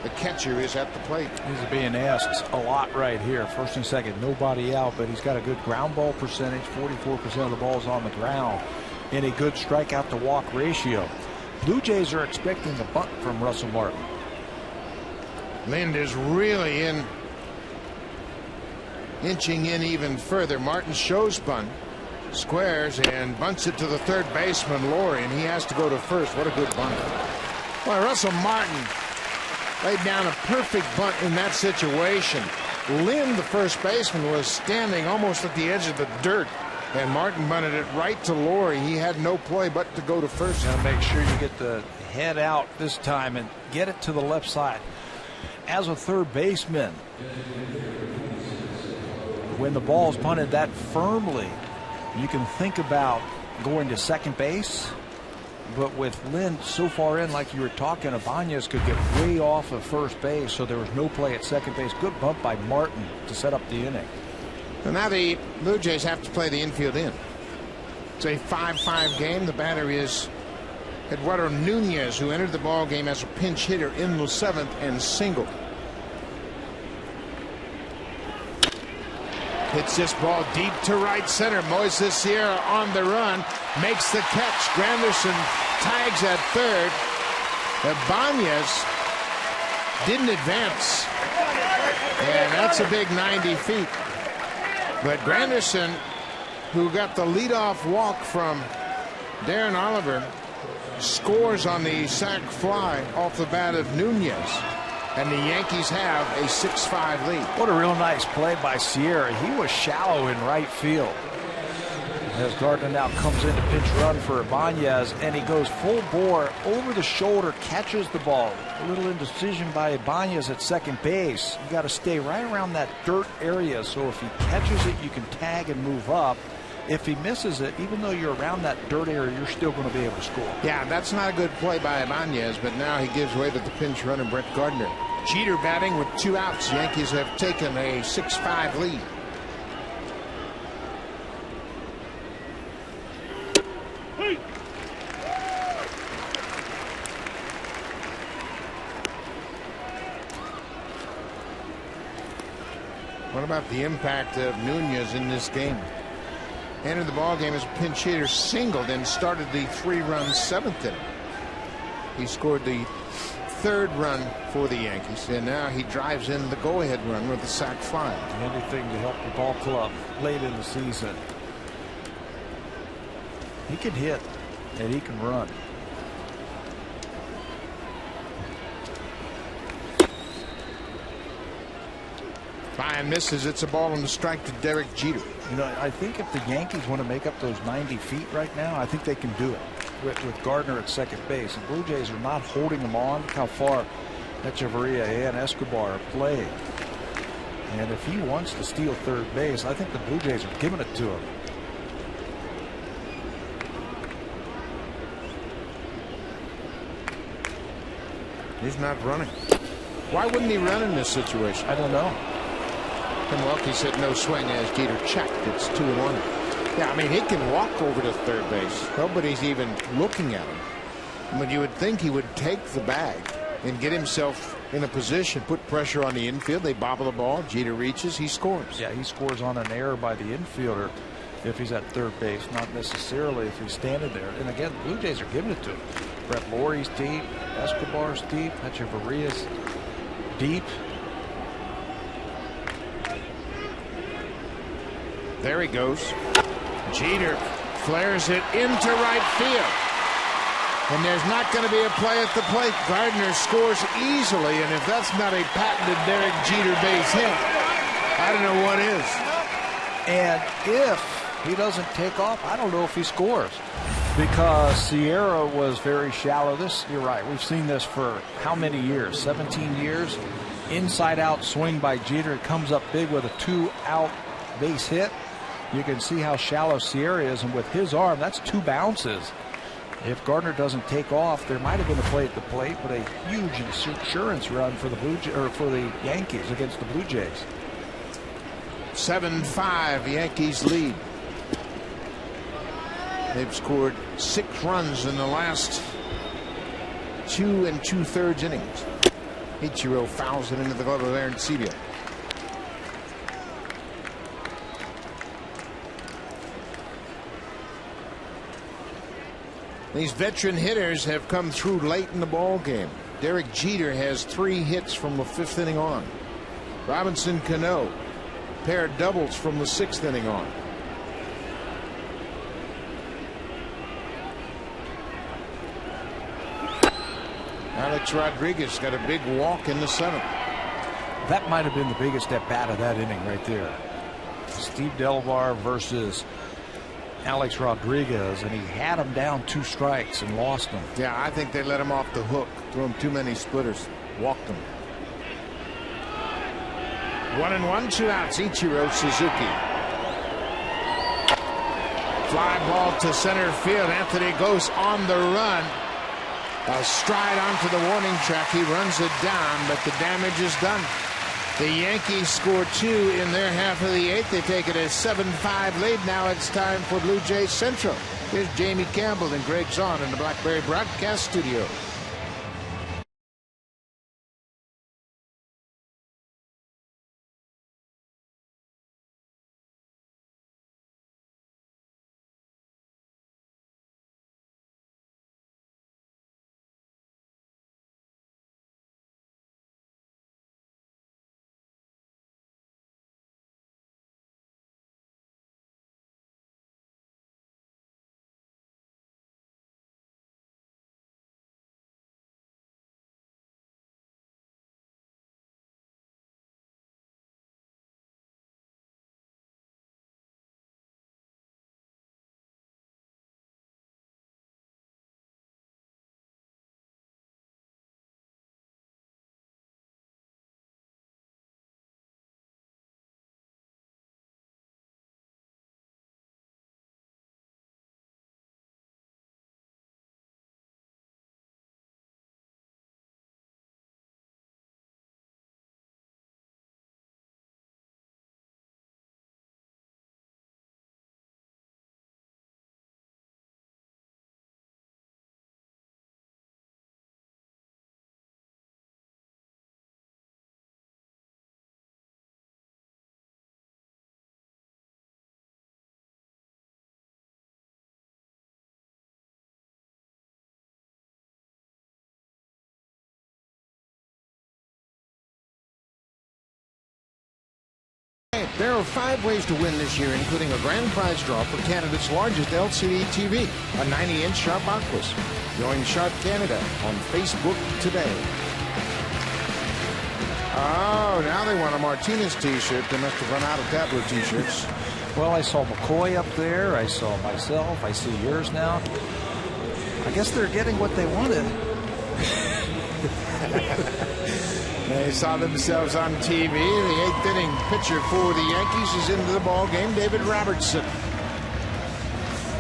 the catcher, is at the plate. He's being asked a lot right here. First and second, nobody out, but he's got a good ground ball percentage. 44% of the ball's on the ground, and a good strikeout to walk ratio. Blue Jays are expecting a bunt from Russell Martin. Lind is really inching in even further. Martin shows bunt, squares, and bunts it to the third baseman, Laurie, and he has to go to first. What a good bunt. Well, Russell Martin laid down a perfect bunt in that situation. Lind, the first baseman, was standing almost at the edge of the dirt, and Martin bunted it right to Laurie. He had no play but to go to first. Now make sure you get the head out this time and get it to the left side. As a third baseman, when the ball's punted that firmly, you can think about going to second base. But with Lind so far in, like you were talking, Ibanez could get way off of first base, so there was no play at second base. Good bump by Martin to set up the inning. And now the Blue Jays have to play the infield in. It's a 5-5 game. The batter is Eduardo Nunez, who entered the ball game as a pinch hitter in the seventh and singled. Hits this ball deep to right center. Moises Sierra on the run, makes the catch. Granderson tags at third. Ibanez didn't advance, and that's a big 90 feet. But Granderson, who got the leadoff walk from Darren Oliver, scores on the sac fly off the bat of Nunez, and the Yankees have a 6-5 lead. What a real nice play by Sierra. He was shallow in right field. As Gardner now comes in to pinch run for Ibanez, and he goes full bore over the shoulder, catches the ball. A little indecision by Ibanez at second base. You got to stay right around that dirt area, so if he catches it, you can tag and move up. If he misses it, even though you're around that dirt area, you're still going to be able to score. Yeah, that's not a good play by Ibanez, but now he gives way to the pinch runner, Brett Gardner. Jeter batting with 2 outs. Yankees have taken a 6-5 lead. What about the impact of Nunez in this game? Entered the ball game as a pinch hitter, singled, and started the 3-run 7th inning. He scored the 3rd run for the Yankees, and now he drives in the go-ahead run with a sac fly. Anything to help the ball club late in the season. He can hit and he can run. Fine misses. It's a ball on the strike to Derek Jeter. You know, I think if the Yankees want to make up those 90 feet right now, I think they can do it with Gardner at second base. And Blue Jays are not holding them on. Look how far Echeverria and Escobar are playing. And if he wants to steal third base, I think the Blue Jays are giving it to him. He's not running. Why wouldn't he run in this situation? I don't know. Milwaukee said no swing as Jeter checked. It's 2-1. Yeah, I mean, he can walk over to third base. Nobody's even looking at him. But you would think he would take the bag and get himself in a position, put pressure on the infield. They bobble the ball. Jeter reaches. He scores. Yeah, he scores on an error by the infielder if he's at third base, not necessarily if he's standing there. And again, the Blue Jays are giving it to him. Brett Laurie's deep. Escobar's deep. Echeverria's deep. There he goes. Jeter flares it into right field. And there's not going to be a play at the plate. Gardner scores easily, and if that's not a patented Derek Jeter base hit, I don't know what is. And if he doesn't take off, I don't know if he scores. Because Sierra was very shallow. You're right. We've seen this for how many years? 17 years. Inside out swing by Jeter. It comes up big with a 2-out base hit. You can see how shallow Sierra is, and with his arm, that's 2 bounces. If Gardner doesn't take off, there might have been a play at the plate, but a huge insurance run for the Yankees against the Blue Jays. 7-5, Yankees lead. They've scored 6 runs in the last 2 2/3 innings. Ichiro fouls it into the glove of Aaron Sebia. These veteran hitters have come through late in the ball game. Derek Jeter has 3 hits from the 5th inning on. Robinson Cano, pair of doubles from the 6th inning on. Alex Rodriguez got a big walk in the 7th. That might have been the biggest at bat of that inning right there. Steve Delvar versus Alex Rodriguez, and he had him down 2 strikes and lost him. Yeah, I think they let him off the hook. Threw him too many splitters. Walked him. 1-1, 2 outs. Ichiro Suzuki. Fly ball to center field. Anthony goes on the run. A stride onto the warning track. He runs it down, but the damage is done. The Yankees score 2 in their half of the 8th. They take it as 7-5 lead. Now it's time for Blue Jays Central. Here's Jamie Campbell and Greg Zahn in the Blackberry Broadcast Studio. There are 5 ways to win this year, including a grand prize draw for Canada's largest LCD TV, a 90-inch Sharp Aquas. Join Sharp Canada on Facebook today. Oh, now they want a Martinez t-shirt. They must have run out of Tableau t-shirts. Well, I saw McCoy up there. I saw myself. I see yours now. I guess they're getting what they wanted. They saw themselves on TV. The 8th inning pitcher for the Yankees is into the ball game, David Robertson.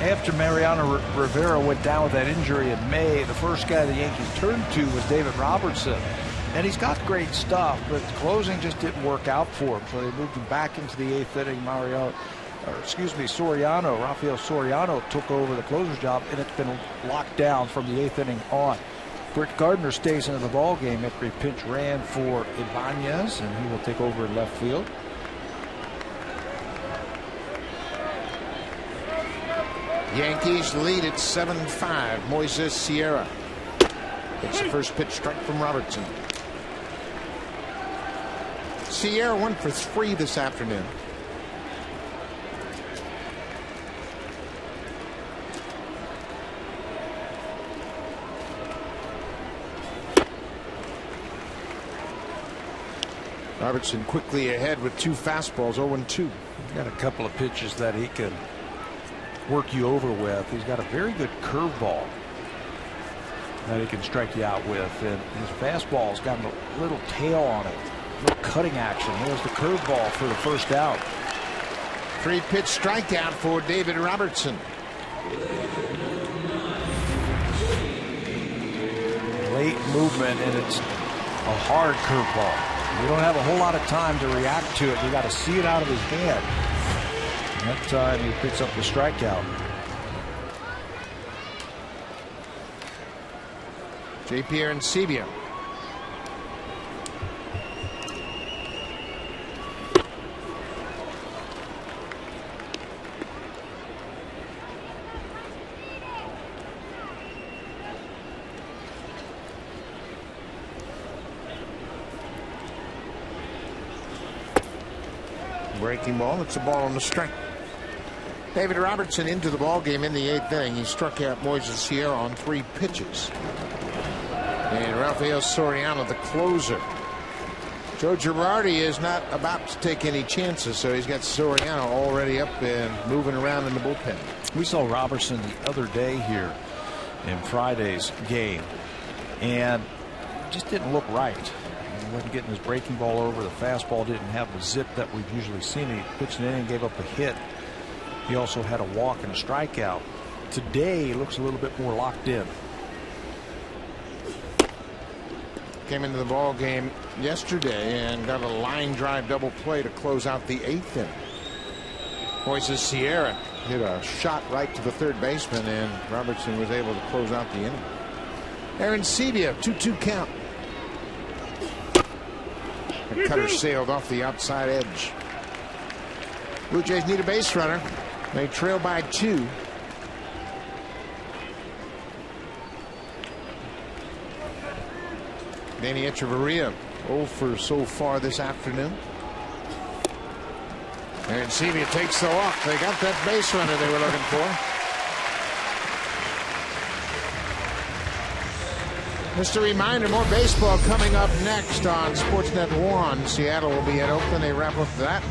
After Mariano Rivera went down with that injury in May, the first guy the Yankees turned to was David Robertson. And he's got great stuff, but the closing just didn't work out for him. So they moved him back into the 8th inning. Rafael Soriano took over the closer's job, and it's been locked down from the 8th inning on. Brett Gardner stays into the ball game after he pinch ran for Ibanez, and he will take over in left field. Yankees lead at 7-5. Moises Sierra. It's the first pitch strike from Robertson. Sierra went for 3 this afternoon. Robertson quickly ahead with 2 fastballs, 0-2. Got a couple of pitches that he can work you over with. He's got a very good curveball that he can strike you out with, and his fastball's got a little tail on it, a little cutting action. There's the curveball for the first out. 3-pitch strikeout for David Robertson. Late movement, and it's a hard curveball. You don't have a whole lot of time to react to it. You got to see it out of his hand. And that time he picks up the strikeout. J.P. Arencibia. Breaking ball. It's a ball on the strike. David Robertson into the ball game in the 8th inning. He struck out Moises Sierra on 3 pitches. And Rafael Soriano, the closer. Joe Girardi is not about to take any chances, so he's got Soriano already up and moving around in the bullpen. We saw Robertson the other day here in Friday's game, and just didn't look right. He wasn't getting his breaking ball over. The fastball didn't have the zip that we've usually seen. He pitched an inning, gave up a hit. He also had a walk and a strikeout. Today he looks a little bit more locked in. Came into the ball game yesterday and got a line drive double play to close out the 8th inning. Moises Sierra hit a shot right to the third baseman, and Robertson was able to close out the inning. Arencibia, 2-2 count. The cutter sailed off the outside edge. Blue Jays need a base runner. They trail by 2. Danny Echeverria 0 for so far this afternoon. Arencibia takes the walk. They got that base runner they were looking for. Just a reminder, more baseball coming up next on Sportsnet 1. Seattle will be at Oakland. They wrap up that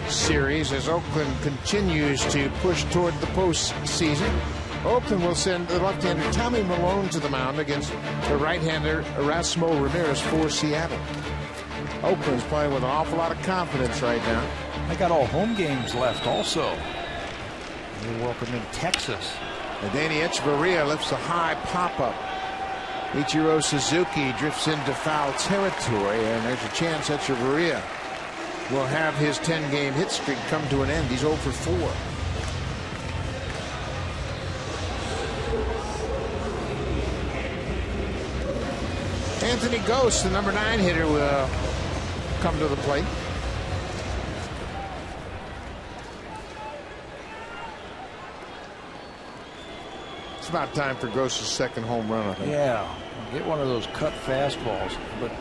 series as Oakland continues to push toward the postseason. Oakland will send the left-hander Tommy Malone to the mound against the right-hander Erasmo Ramirez for Seattle. Oakland's playing with an awful lot of confidence right now. They got all home games left also. They welcome in Texas. And Danny Echeverria lifts a high pop-up. Ichiro Suzuki drifts into foul territory, and there's a chance Echeverria will have his 10-game hit streak come to an end. He's 0 for 4. Anthony Ghost, the number 9 hitter, will come to the plate. It's about time for Ghost's second home run, I think. Yeah, get one of those cut fastballs, but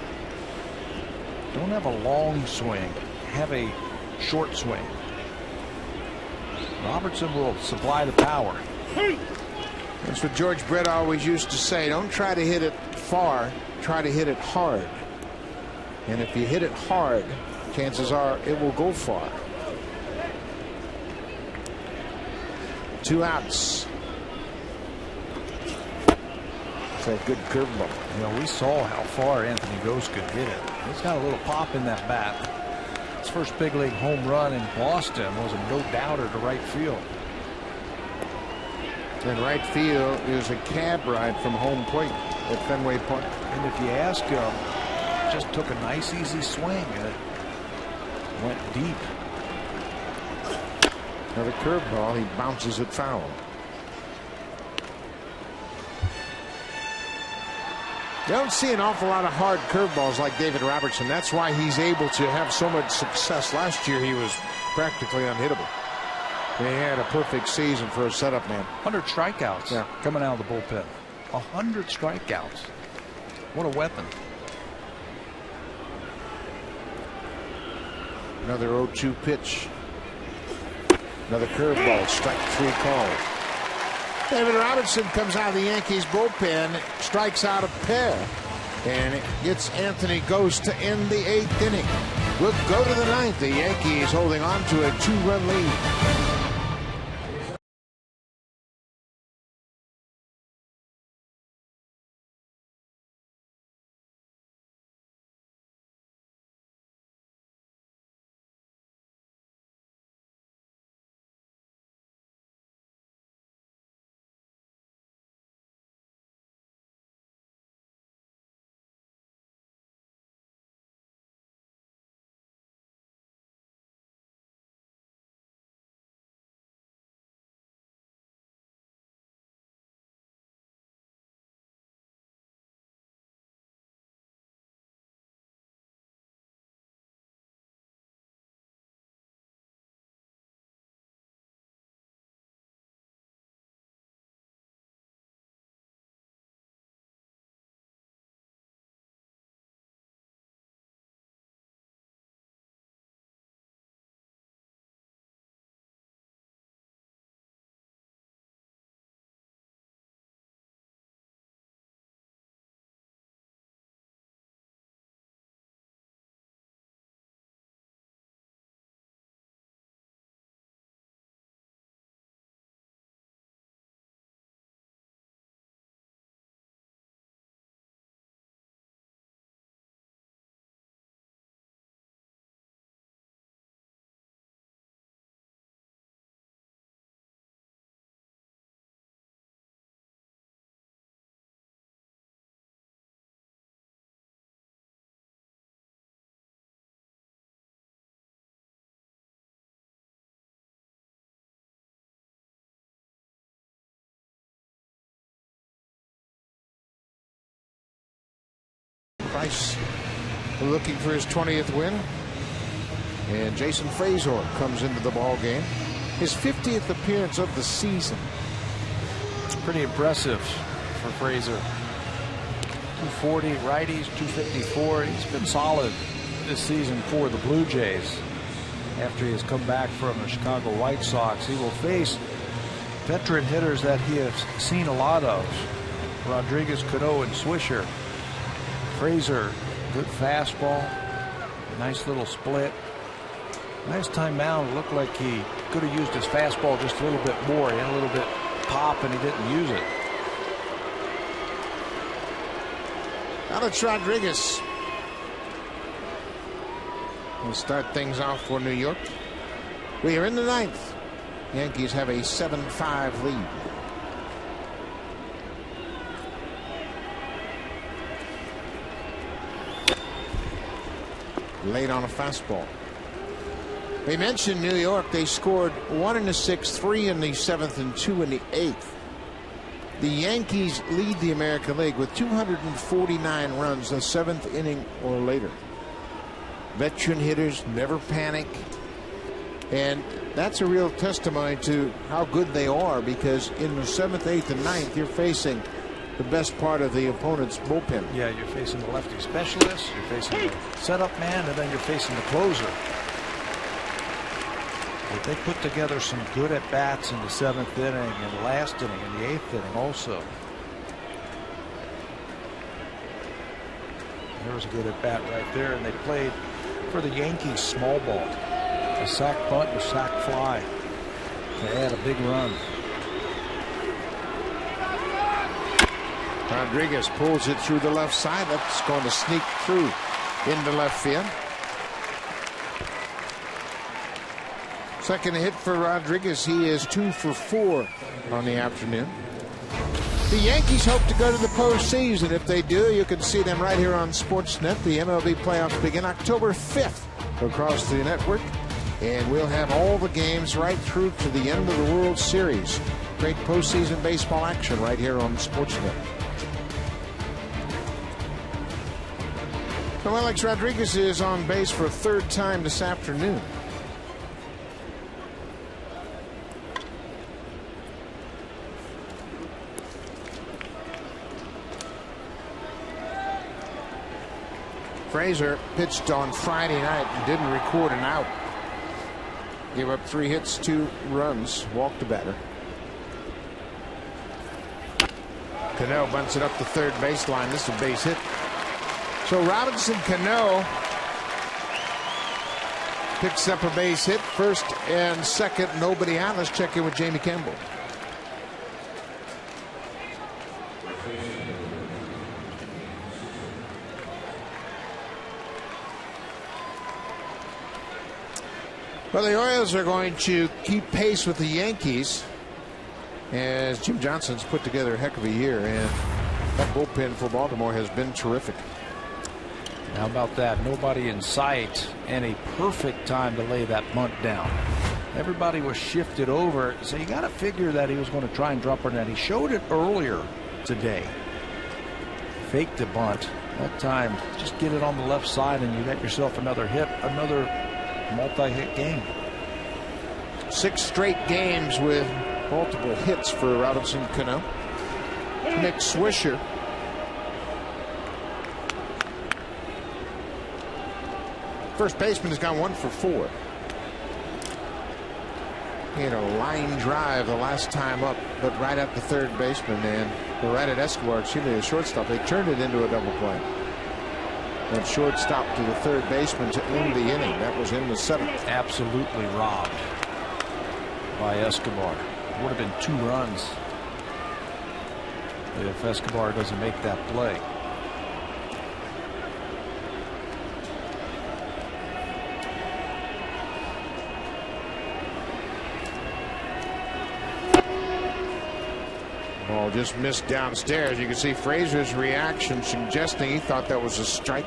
don't have a long swing. Have a short swing. Robertson will supply the power. That's what George Brett always used to say. Don't try to hit it far. Try to hit it hard. And if you hit it hard, chances are it will go far. 2 outs. It's a good curveball. You know, we saw how far Anthony Ghost could hit it. He's got a little pop in that bat. His first big league home run in Boston was a no-doubter to right field. And right field is a cab ride from home plate at Fenway Park. And if you ask him, just took a nice easy swing and it went deep. Another curveball. He bounces it foul. You don't see an awful lot of hard curveballs like David Robertson. That's why he's able to have so much success. Last year he was practically unhittable. He had a perfect season for a setup man. 100 strikeouts coming out of the bullpen. 100 strikeouts. What a weapon. Another 0-2 pitch. Another curveball. Strike 3 call. David Robertson comes out of the Yankees bullpen, strikes out a pair, and it gets Anthony Ghost to end the 8th inning. We'll go to the 9th. The Yankees holding on to a 2-run lead. Price looking for his 20th win. And Jason Frazier comes into the ball game. His 50th appearance of the season. Pretty impressive for Frazier. 240 righties, 254. He's been solid this season for the Blue Jays. After he has come back from the Chicago White Sox, he will face veteran hitters that he has seen a lot of. Rodriguez, Cano, and Swisher. Frazier, good fastball, nice little split. Nice time mound. Looked like he could have used his fastball just a little bit more. He had a little bit pop and he didn't use it. Alex Rodriguez will start things off for New York. We are in the 9th. Yankees have a 7-5 lead. Late on a fastball. We mentioned New York. They scored 1 in the 6th, 3 in the 7th, and 2 in the 8th. The Yankees lead the American League with 249 runs the 7th inning or later. Veteran hitters never panic. And that's a real testimony to how good they are, because in the 7th, 8th, and 9th, you're facing the best part of the opponent's bullpen. Yeah, you're facing the lefty specialist, you're facing the setup man, and then you're facing the closer. But they put together some good at-bats in the 7th inning and last inning and the 8th inning also. There was a good at-bat right there, and they played for the Yankees small ball. A sac bunt, a sac fly to add a big run. Rodriguez pulls it through the left side. That's going to sneak through into left field. Second hit for Rodriguez. He is 2 for 4 on the afternoon. The Yankees hope to go to the postseason. If they do, you can see them right here on Sportsnet. The MLB playoffs begin October 5th across the network. And we'll have all the games right through to the end of the World Series. Great postseason baseball action right here on Sportsnet. Well, Alex Rodriguez is on base for a 3rd time this afternoon. Frazier pitched on Friday night and didn't record an out. Gave up 3 hits, 2 runs, walked a batter. Cano bunts it up the third baseline. This is a base hit. So Robinson Cano picks up a base hit. 1st and 2nd, nobody out. Let's check in with Jamie Campbell. Well, the Orioles are going to keep pace with the Yankees as Jim Johnson's put together a heck of a year, and that bullpen for Baltimore has been terrific. How about that? Nobody in sight, and a perfect time to lay that bunt down. Everybody was shifted over, so you got to figure that he was going to try and drop her net. He showed it earlier today. Faked the bunt. That time, just get it on the left side, and you got yourself another hit, another multi-hit game. 6 straight games with multiple hits for Robinson Cano. Nick Swisher. First baseman has gone 1 for 4. He had a line drive the last time up, but right at the third baseman and right at Escobar, excuse me, the shortstop. They turned it into a double play. And shortstop to the third baseman to end the inning. That was in the 7th. Absolutely robbed by Escobar. Would have been 2 runs if Escobar doesn't make that play. Ball just missed downstairs. You can see Frazier's reaction suggesting he thought that was a strike.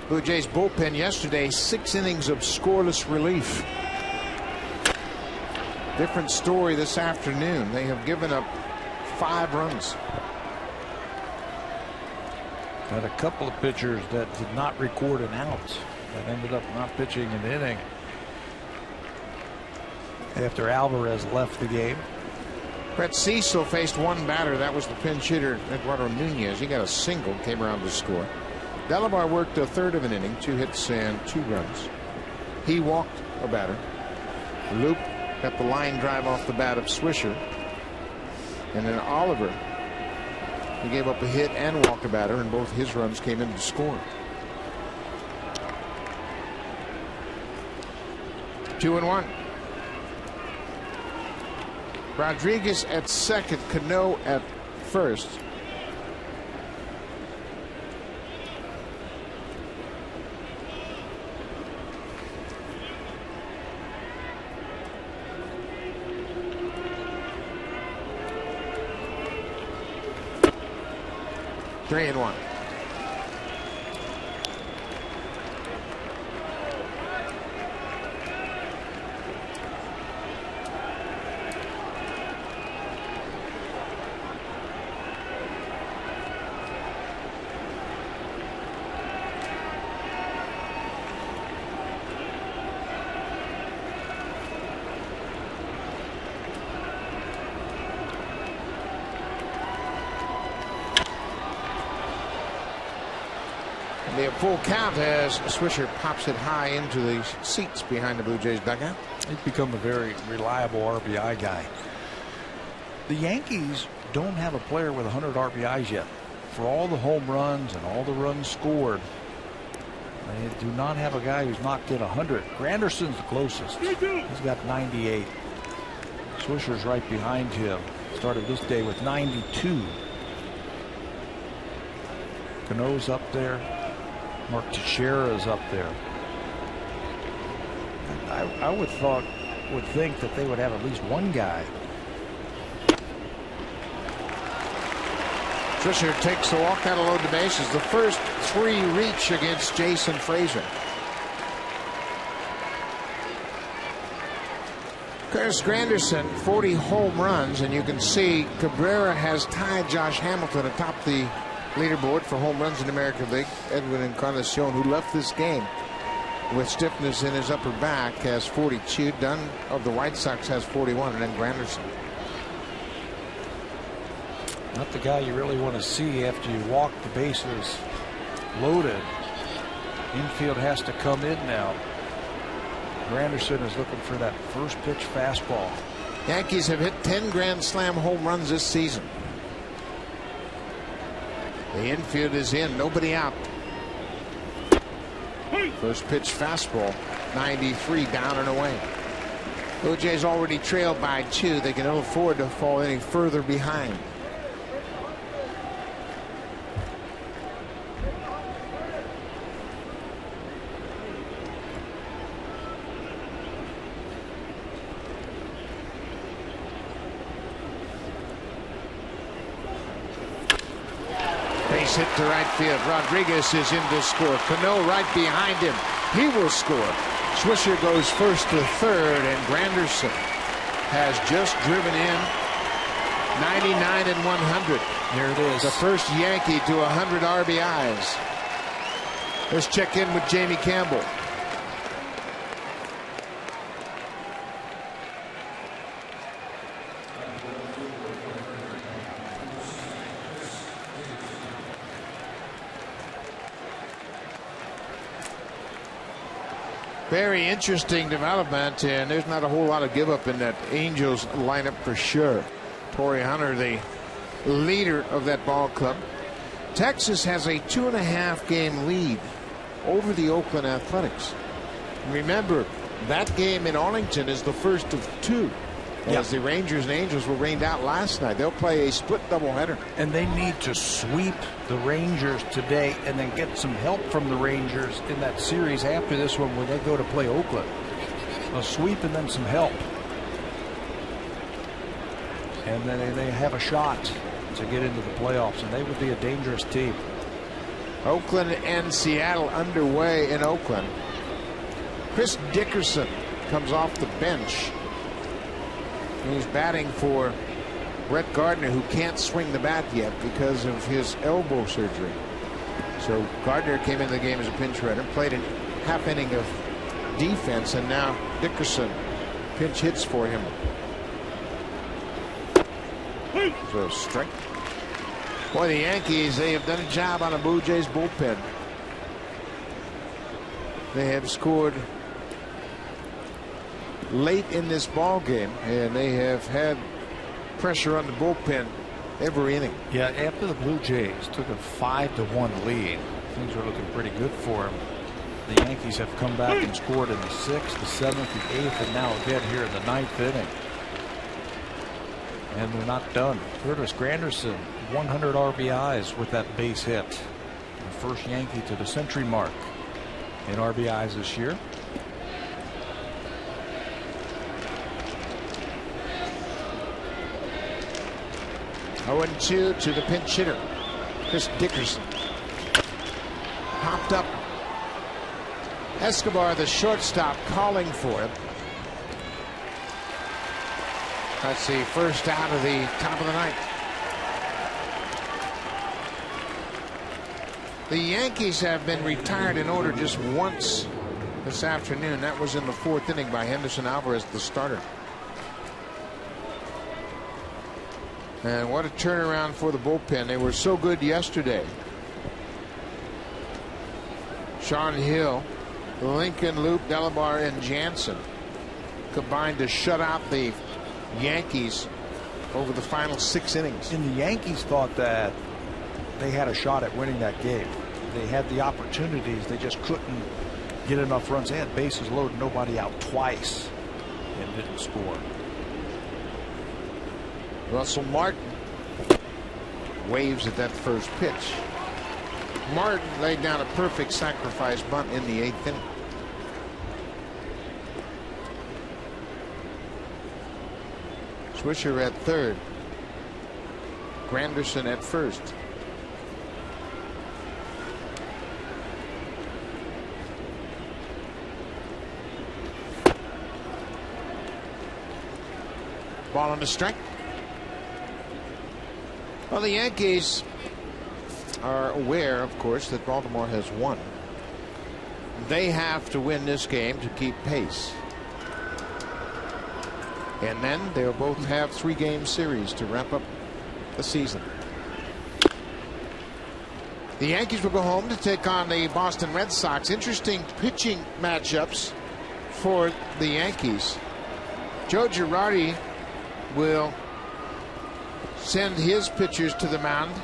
Blue Jays bullpen yesterday, 6 innings of scoreless relief. Different story this afternoon. They have given up 5 runs. Had a couple of pitchers that did not record an out that ended up not pitching an inning after Alvarez left the game. Brett Cecil faced one batter. That was the pinch hitter, Eduardo Nunez. He got a single, came around to score. Delabar worked a third of an inning, 2 hits and 2 runs. He walked a batter. Loop got the line drive off the bat of Swisher. And then Oliver, he gave up a hit and walked a batter, and both his runs came in to score. 2-1. Rodriguez at second, Cano at first. Three and 1. The full count as Swisher pops it high into the seats behind the Blue Jays dugout. He's become a very reliable RBI guy. The Yankees don't have a player with 100 RBIs yet. For all the home runs and all the runs scored, they do not have a guy who's knocked in 100. Granderson's the closest. He's got 98. Swisher's right behind him. Started this day with 92. Cano's up there. Mark Teixeira's up there. I would think that they would have at least one guy. Swisher takes the walk, that'll load the bases. The first 3 reach against Jason Frazier. Curtis Granderson, 40 home runs, and you can see Cabrera has tied Josh Hamilton atop the leaderboard for home runs in the American League. Edwin Encarnacion, who left this game with stiffness in his upper back, has 42. Dunn of the White Sox has 41, and then Granderson. Not the guy you really want to see after you walk the bases loaded. Infield has to come in now. Granderson is looking for that first pitch fastball. Yankees have hit 10 Grand Slam home runs this season. The infield is in, nobody out. First pitch fastball, 93, down and away. Blue Jays already trailed by 2. They can ill afford to fall any further behind. Hit to right field. Rodriguez is in to score. Cano right behind him. He will score. Swisher goes first to third, and Granderson has just driven in 99 and 100. There it is. The first Yankee to 100 RBIs. Let's check in with Jamie Campbell. Very interesting development, and there's not a whole lot of give up in that Angels lineup for sure. Torrey Hunter, the leader of that ball club. Texas has a 2.5 game lead over the Oakland Athletics. Remember, that game in Arlington is the first of 2. As the Rangers and Angels were rained out last night. They'll play a split doubleheader. And they need to sweep the Rangers today and then get some help from the Rangers in that series after this one when they go to play Oakland. A sweep and then some help. And then they have a shot to get into the playoffs, and they would be a dangerous team. Oakland and Seattle underway in Oakland. Chris Dickerson comes off the bench. He's batting for Brett Gardner, who can't swing the bat yet because of his elbow surgery. So Gardner came into the game as a pinch runner, played a half inning of defense, and now Dickerson pinch hits for him. So strike. Boy, the Yankees, they have done a job on the Blue Jays bullpen. They have scored late in this ball game, and they have had pressure on the bullpen every inning. Yeah, after the Blue Jays took a 5-1 lead, things were looking pretty good for them. The Yankees have come back and scored in the 6th, the 7th, the 8th, and now again here in the 9th inning. And they're not done. Curtis Granderson, 100 RBIs with that base hit. The first Yankee to the century mark in RBIs this year. Oh, 0-2 to the pinch hitter, Chris Dickerson. Popped up. Escobar, the shortstop, calling for him. That's the first out of the top of the ninth. The Yankees have been retired in order just once this afternoon. That was in the 4th inning by Henderson Alvarez, the starter. And what a turnaround for the bullpen. They were so good yesterday. Sean Hill, Lincoln, Loop, Delabar, and Jansen combined to shut out the Yankees over the final 6 innings. And the Yankees thought that they had a shot at winning that game. They had the opportunities. They just couldn't get enough runs. They had bases loaded, nobody out twice, and didn't score. Russell Martin waves at that first pitch. Martin laid down a perfect sacrifice bunt in the 8th inning. Swisher at third. Granderson at first. Ball on the strike. Well, the Yankees are aware, of course, that Baltimore has won. They have to win this game to keep pace. And then they'll both have 3-game series to wrap up the season. The Yankees will go home to take on the Boston Red Sox. Interesting pitching matchups for the Yankees. Joe Girardi will send his pitchers to the mound.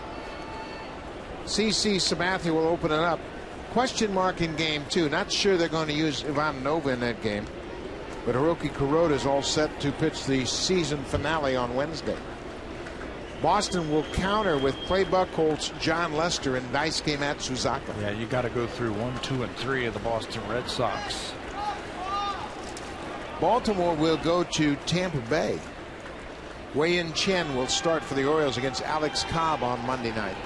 CC Sabathia will open it up. Question mark in game 2. Not sure they're going to use Ivan Nova in that game. But Hiroki Kuroda is all set to pitch the season finale on Wednesday. Boston will counter with Clay Buchholz, John Lester, and Daisuke Matsuzaka. Yeah, you got to go through 1, 2, and 3 of the Boston Red Sox. Baltimore will go to Tampa Bay. Wei-Yin Chen will start for the Orioles against Alex Cobb on Monday night.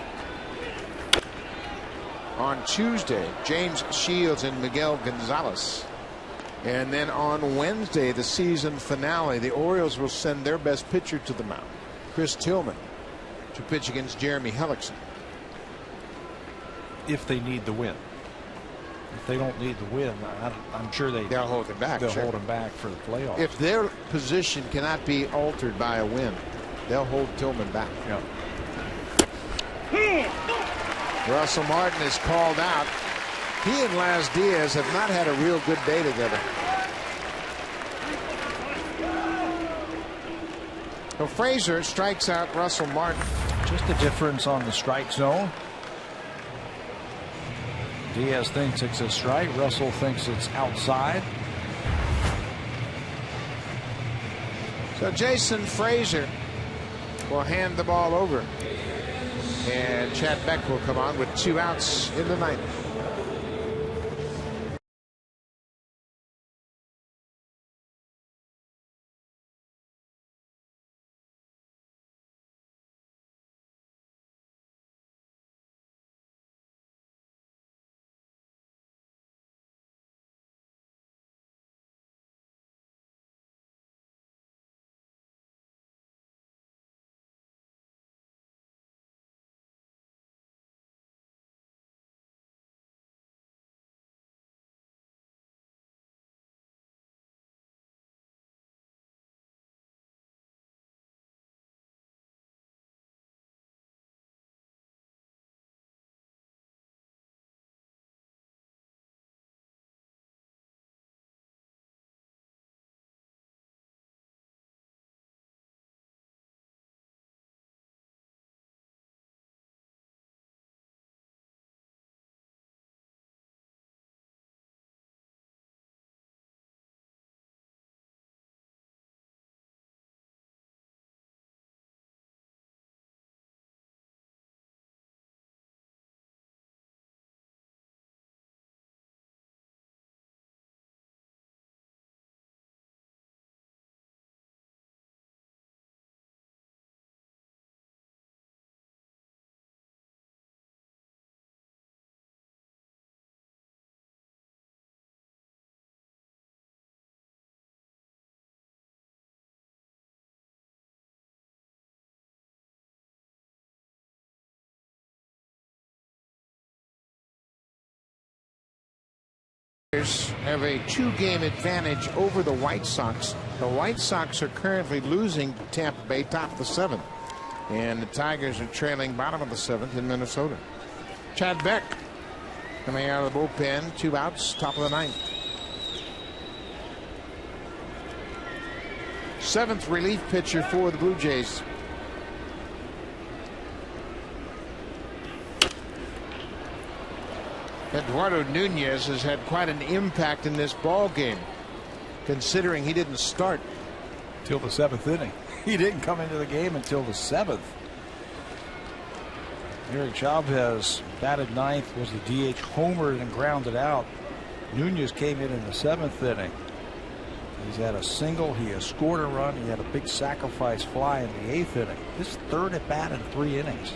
On Tuesday, James Shields and Miguel Gonzalez. And then on Wednesday, the season finale, the Orioles will send their best pitcher to the mound, Chris Tillman, to pitch against Jeremy Hellickson. If they need the win. If they don't need the win, I'm sure they'll hold him back. They'll hold him back for the playoffs. If their position cannot be altered by a win, they'll hold Tillman back. Yeah. Russell Martin is called out. He and Laz Diaz have not had a real good day together. So Frazier strikes out Russell Martin. Just a difference on the strike zone. Diaz thinks it's a strike. Russell thinks it's outside. So Jason Frazier will hand the ball over. And Chad Beck will come on with 2 outs in the 9th. Have a 2-game advantage over the White Sox. The White Sox are currently losing to Tampa Bay, top of the 7th. And the Tigers are trailing bottom of the 7th in Minnesota. Chad Beck coming out of the bullpen, 2 outs, top of the 9th. 7th relief pitcher for the Blue Jays. Eduardo Nunez has had quite an impact in this ball game, considering he didn't start till the 7th inning. He didn't come into the game until the 7th. Eric Chavez batted 9th, was the DH, homered and grounded out. Nunez came in the 7th inning. He's had a single, he has scored a run, he had a big sacrifice fly in the 8th inning. This is 3rd at bat in 3 innings.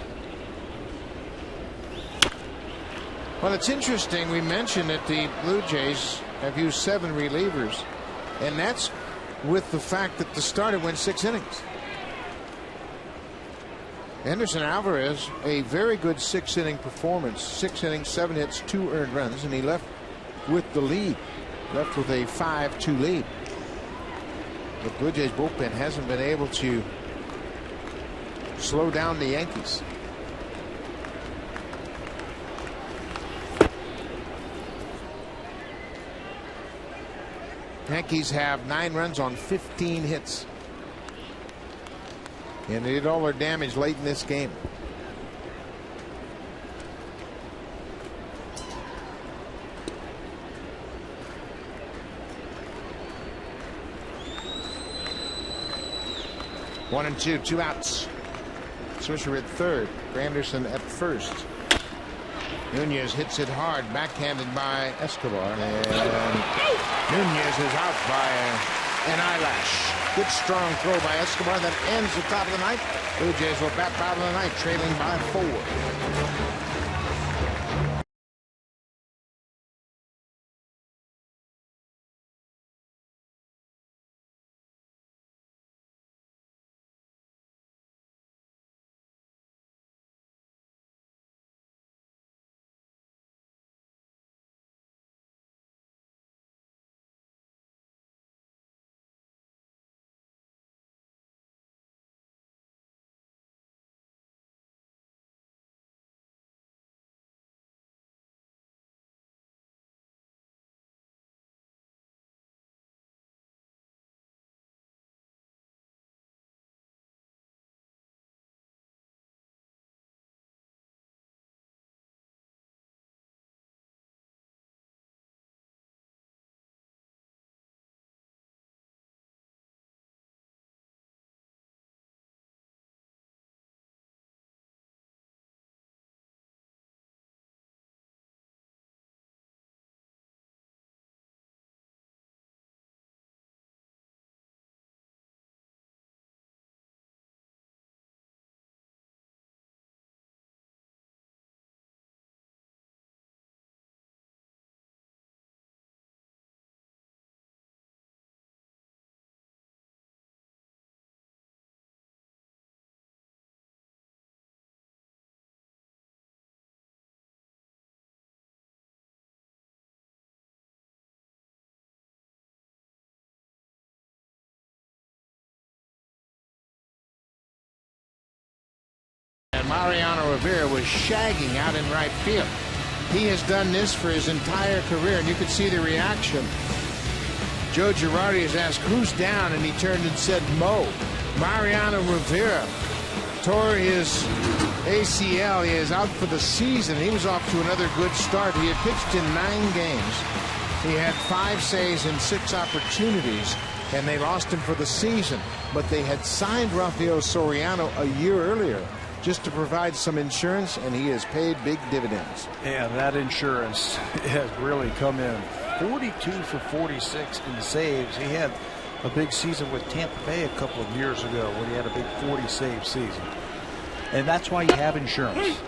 Well, it's interesting. We mentioned that the Blue Jays have used 7 relievers, and that's with the fact that the starter went 6 innings. Anderson Alvarez, a very good 6-inning performance, 6 innings, 7 hits, 2 earned runs, and he left with the lead, left with a 5-2 lead. The Blue Jays bullpen hasn't been able to slow down the Yankees. Yankees have 9 runs on 15 hits. And they did all their damage late in this game. One and two, 2 outs. Swisher at 3rd, Granderson at 1st. Nunez hits it hard, backhanded by Escobar, and Nunez is out by an eyelash. Good strong throw by Escobar that ends the top of the 9th. Blue Jays will bat bottom of the 9th, trailing by 4. Mariano Rivera was shagging out in right field. He has done this for his entire career, and you could see the reaction. Joe Girardi has asked, who's down? And he turned and said, Mo. Mariano Rivera tore his ACL. He is out for the season. He was off to another good start. He had pitched in 9 games. He had 5 saves and 6 opportunities, and they lost him for the season. But they had signed Rafael Soriano a year earlier just to provide some insurance, and he has paid big dividends. Yeah, that insurance has really come in. 42 for 46 in saves. He had a big season with Tampa Bay a couple of years ago when he had a big 40-save season. And that's why you have insurance.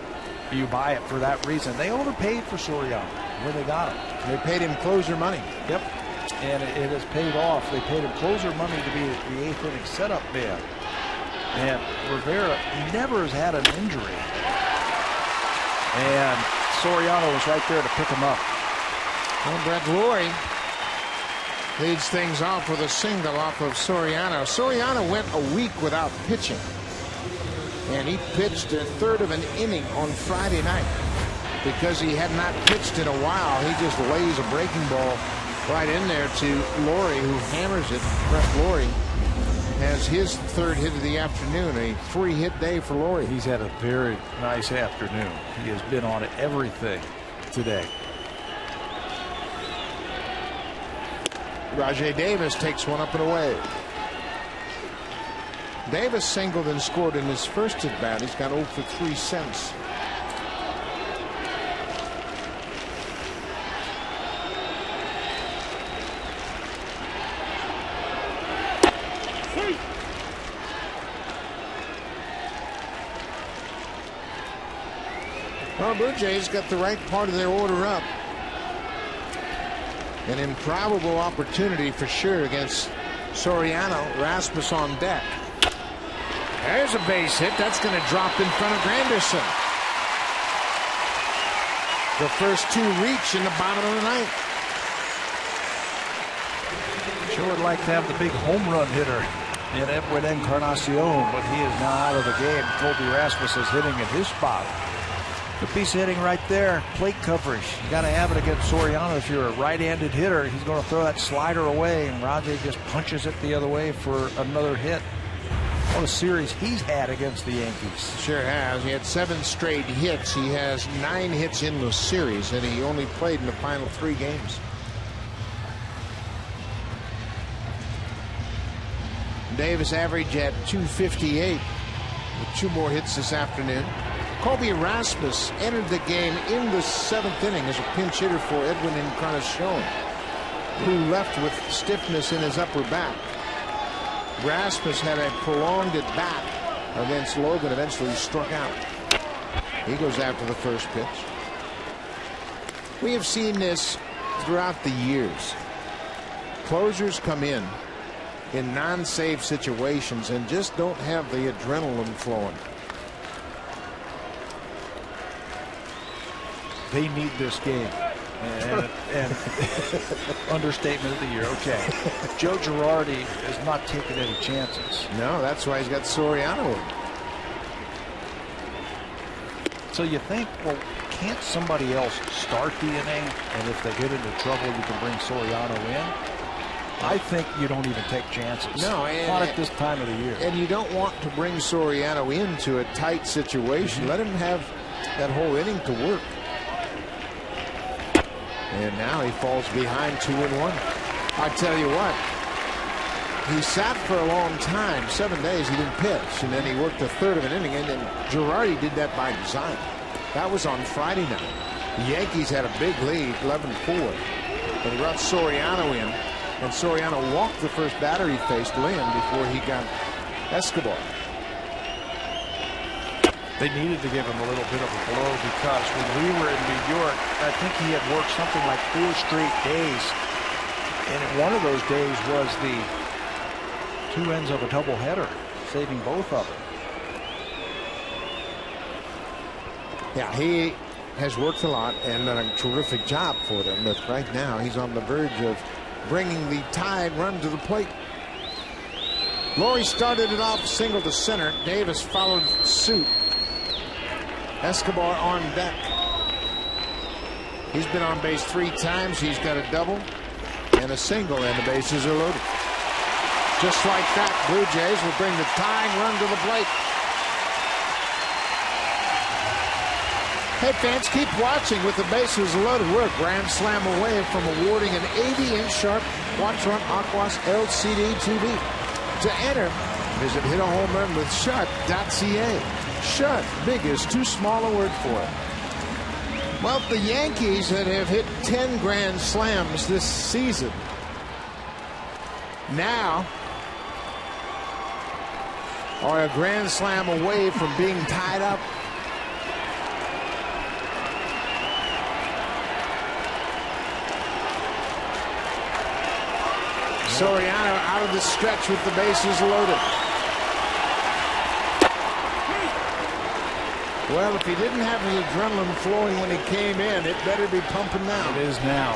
You buy it for that reason. They overpaid for Soriano when they got him. They paid him closer money. Yep. And it has paid off. They paid him closer money to be the 8th inning setup man. And Rivera never has had an injury. And Soriano was right there to pick him up. Well, Brett Laurie leads things off with a single off of Soriano. Soriano went a week without pitching, and he pitched a third of an inning on Friday night. Because he had not pitched in a while, he just lays a breaking ball right in there to Laurie, who hammers it. Brett Laurie has his third hit of the afternoon, a 3-hit day for Laurie. He's had a very nice afternoon. He has been on everything today. Rajai Davis takes one up and away. Davis singled and scored in his first at bat. He's got 0 for 3 since. Well, Blue Jays got the right part of their order up. An improbable opportunity for sure against Soriano. Rasmus on deck. There's a base hit. That's going to drop in front of Granderson. The first 2 reach in the bottom of the ninth. Sure would like to have the big home run hitter in Edwin Encarnacion, but he is now out of the game. Colby Rasmus is hitting at his spot. The piece of hitting right there, plate coverage. You got to have it against Soriano. If you're a right-handed hitter, he's going to throw that slider away, and Rajai just punches it the other way for another hit. What a series he's had against the Yankees. Sure has. He had 7 straight hits. He has 9 hits in the series, and he only played in the final 3 games. Davis averaged at .258 with 2 more hits this afternoon. Colby Rasmus entered the game in the 7th inning as a pinch hitter for Edwin Encarnacion, who left with stiffness in his upper back. Rasmus had a prolonged at bat against Logan, eventually struck out. He goes after the first pitch. We have seen this throughout the years. Closers come in non-safe situations and just don't have the adrenaline flowing. They need this game. And understatement of the year. Okay. Joe Girardi is not taking any chances. No, that's why he's got Soriano in. So you think, well, can't somebody else start the inning? And if they get into trouble, you can bring Soriano in? I think you don't even take chances. No, not at this time of the year. And you don't want to bring Soriano into a tight situation. Let him have that whole inning to work. And now he falls behind 2-1. I tell you what, he sat for a long time, 7 days he didn't pitch, and then he worked a third of an inning, and then Girardi did that by design. That was on Friday night. The Yankees had a big lead, 11-4, and he brought Soriano in, and Soriano walked the first batter he faced, Lynn, before he got Escobar. They needed to give him a little bit of a blow because when we were in New York, I think he had worked something like 4 straight days. And one of those days was the 2 ends of a doubleheader, saving both of them. Yeah, he has worked a lot and done a terrific job for them. But right now, he's on the verge of bringing the tied run to the plate. Laurie started it off single to center. Davis followed suit. Escobar on deck. He's been on base 3 times. He's got a double and a single, and the bases are loaded. Just like that, Blue Jays will bring the tying run to the plate. Hey, fans, keep watching with the bases loaded. We're a grand slam away from awarding an 80-inch Sharp Quadron Aquas LCD TV. To enter, visit hitahomerun.sharp.ca. Sharp, big is too small a word for it. Well, the Yankees that have hit 10 grand slams this season now are a grand slam away from being tied up. Soriano out of the stretch with the bases loaded. Well, if he didn't have his adrenaline flowing when he came in, it better be pumping now. It is now.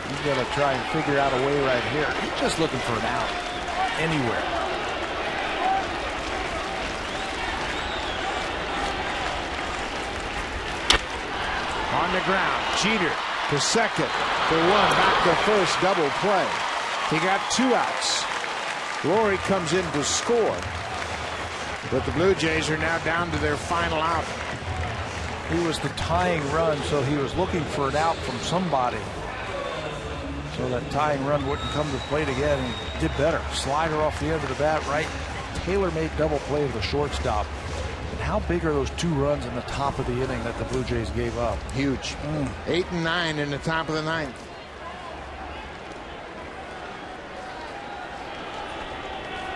He's got to try and figure out a way right here. He's just looking for an out anywhere. On the ground, Jeter to second, for one, back to first, double play. He got 2 outs. Rory comes in to score, but the Blue Jays are now down to their final out. He was the tying run, so he was looking for an out from somebody, so that tying run wouldn't come to the plate again. And he did better. Slider off the end of the bat, right. Tailor-made double play to the shortstop. And how big are those 2 runs in the top of the inning that the Blue Jays gave up? Huge. 8 and 9 in the top of the 9th.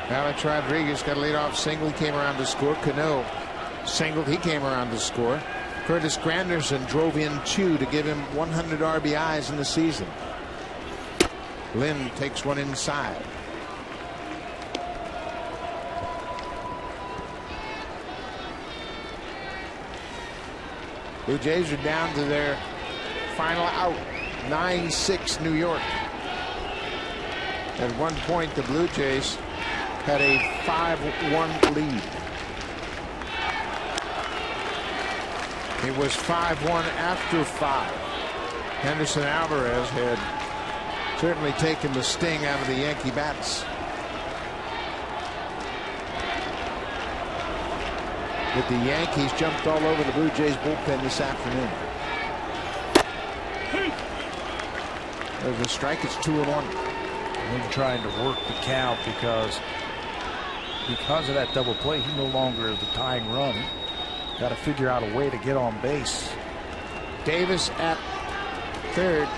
Alex Rodriguez got a leadoff single. He came around to score. Cano singled. He came around to score. Curtis Granderson drove in 2 to give him 100 RBIs in the season. Lynn takes one inside. Blue Jays are down to their final out. 9-6 New York. At one point, the Blue Jays had a 5-1 lead. It was 5-1 after 5. Henderson Alvarez had certainly taken the sting out of the Yankee bats. But the Yankees jumped all over the Blue Jays bullpen this afternoon. There's a strike. It's 2-1. He's trying to work the count because of that double play. He no longer is the tying run. Got to figure out a way to get on base. Davis at third.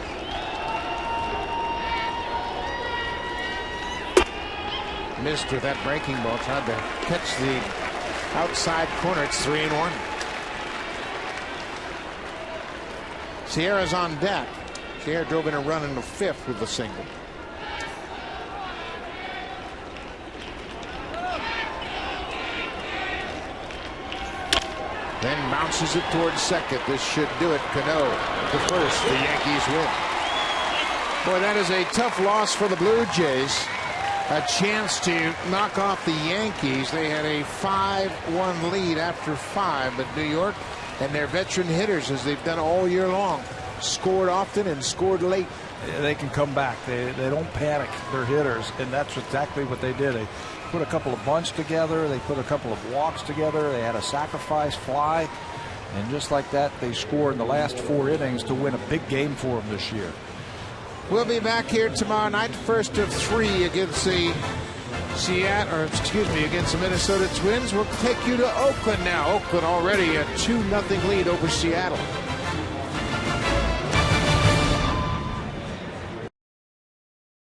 Missed with that breaking ball. Tried to catch the outside corner. It's 3-1. Sierra's on deck. Sierra drove in a run in the 5th with a single. Then bounces it towards second. This should do it. Cano to first. The Yankees win. Boy, that is a tough loss for the Blue Jays. A chance to knock off the Yankees. They had a 5-1 lead after 5, but New York and their veteran hitters, as they've done all year long, scored often and scored late. They can come back. They don't panic, their hitters, and that's exactly what they did. They put a couple of bunts together. They put a couple of walks together. They had a sacrifice fly, and just like that, they scored in the last 4 innings to win a big game for them this year. We'll be back here tomorrow night, first of 3 against the against the Minnesota Twins. We'll take you to Oakland now. Oakland already a 2-0 lead over Seattle.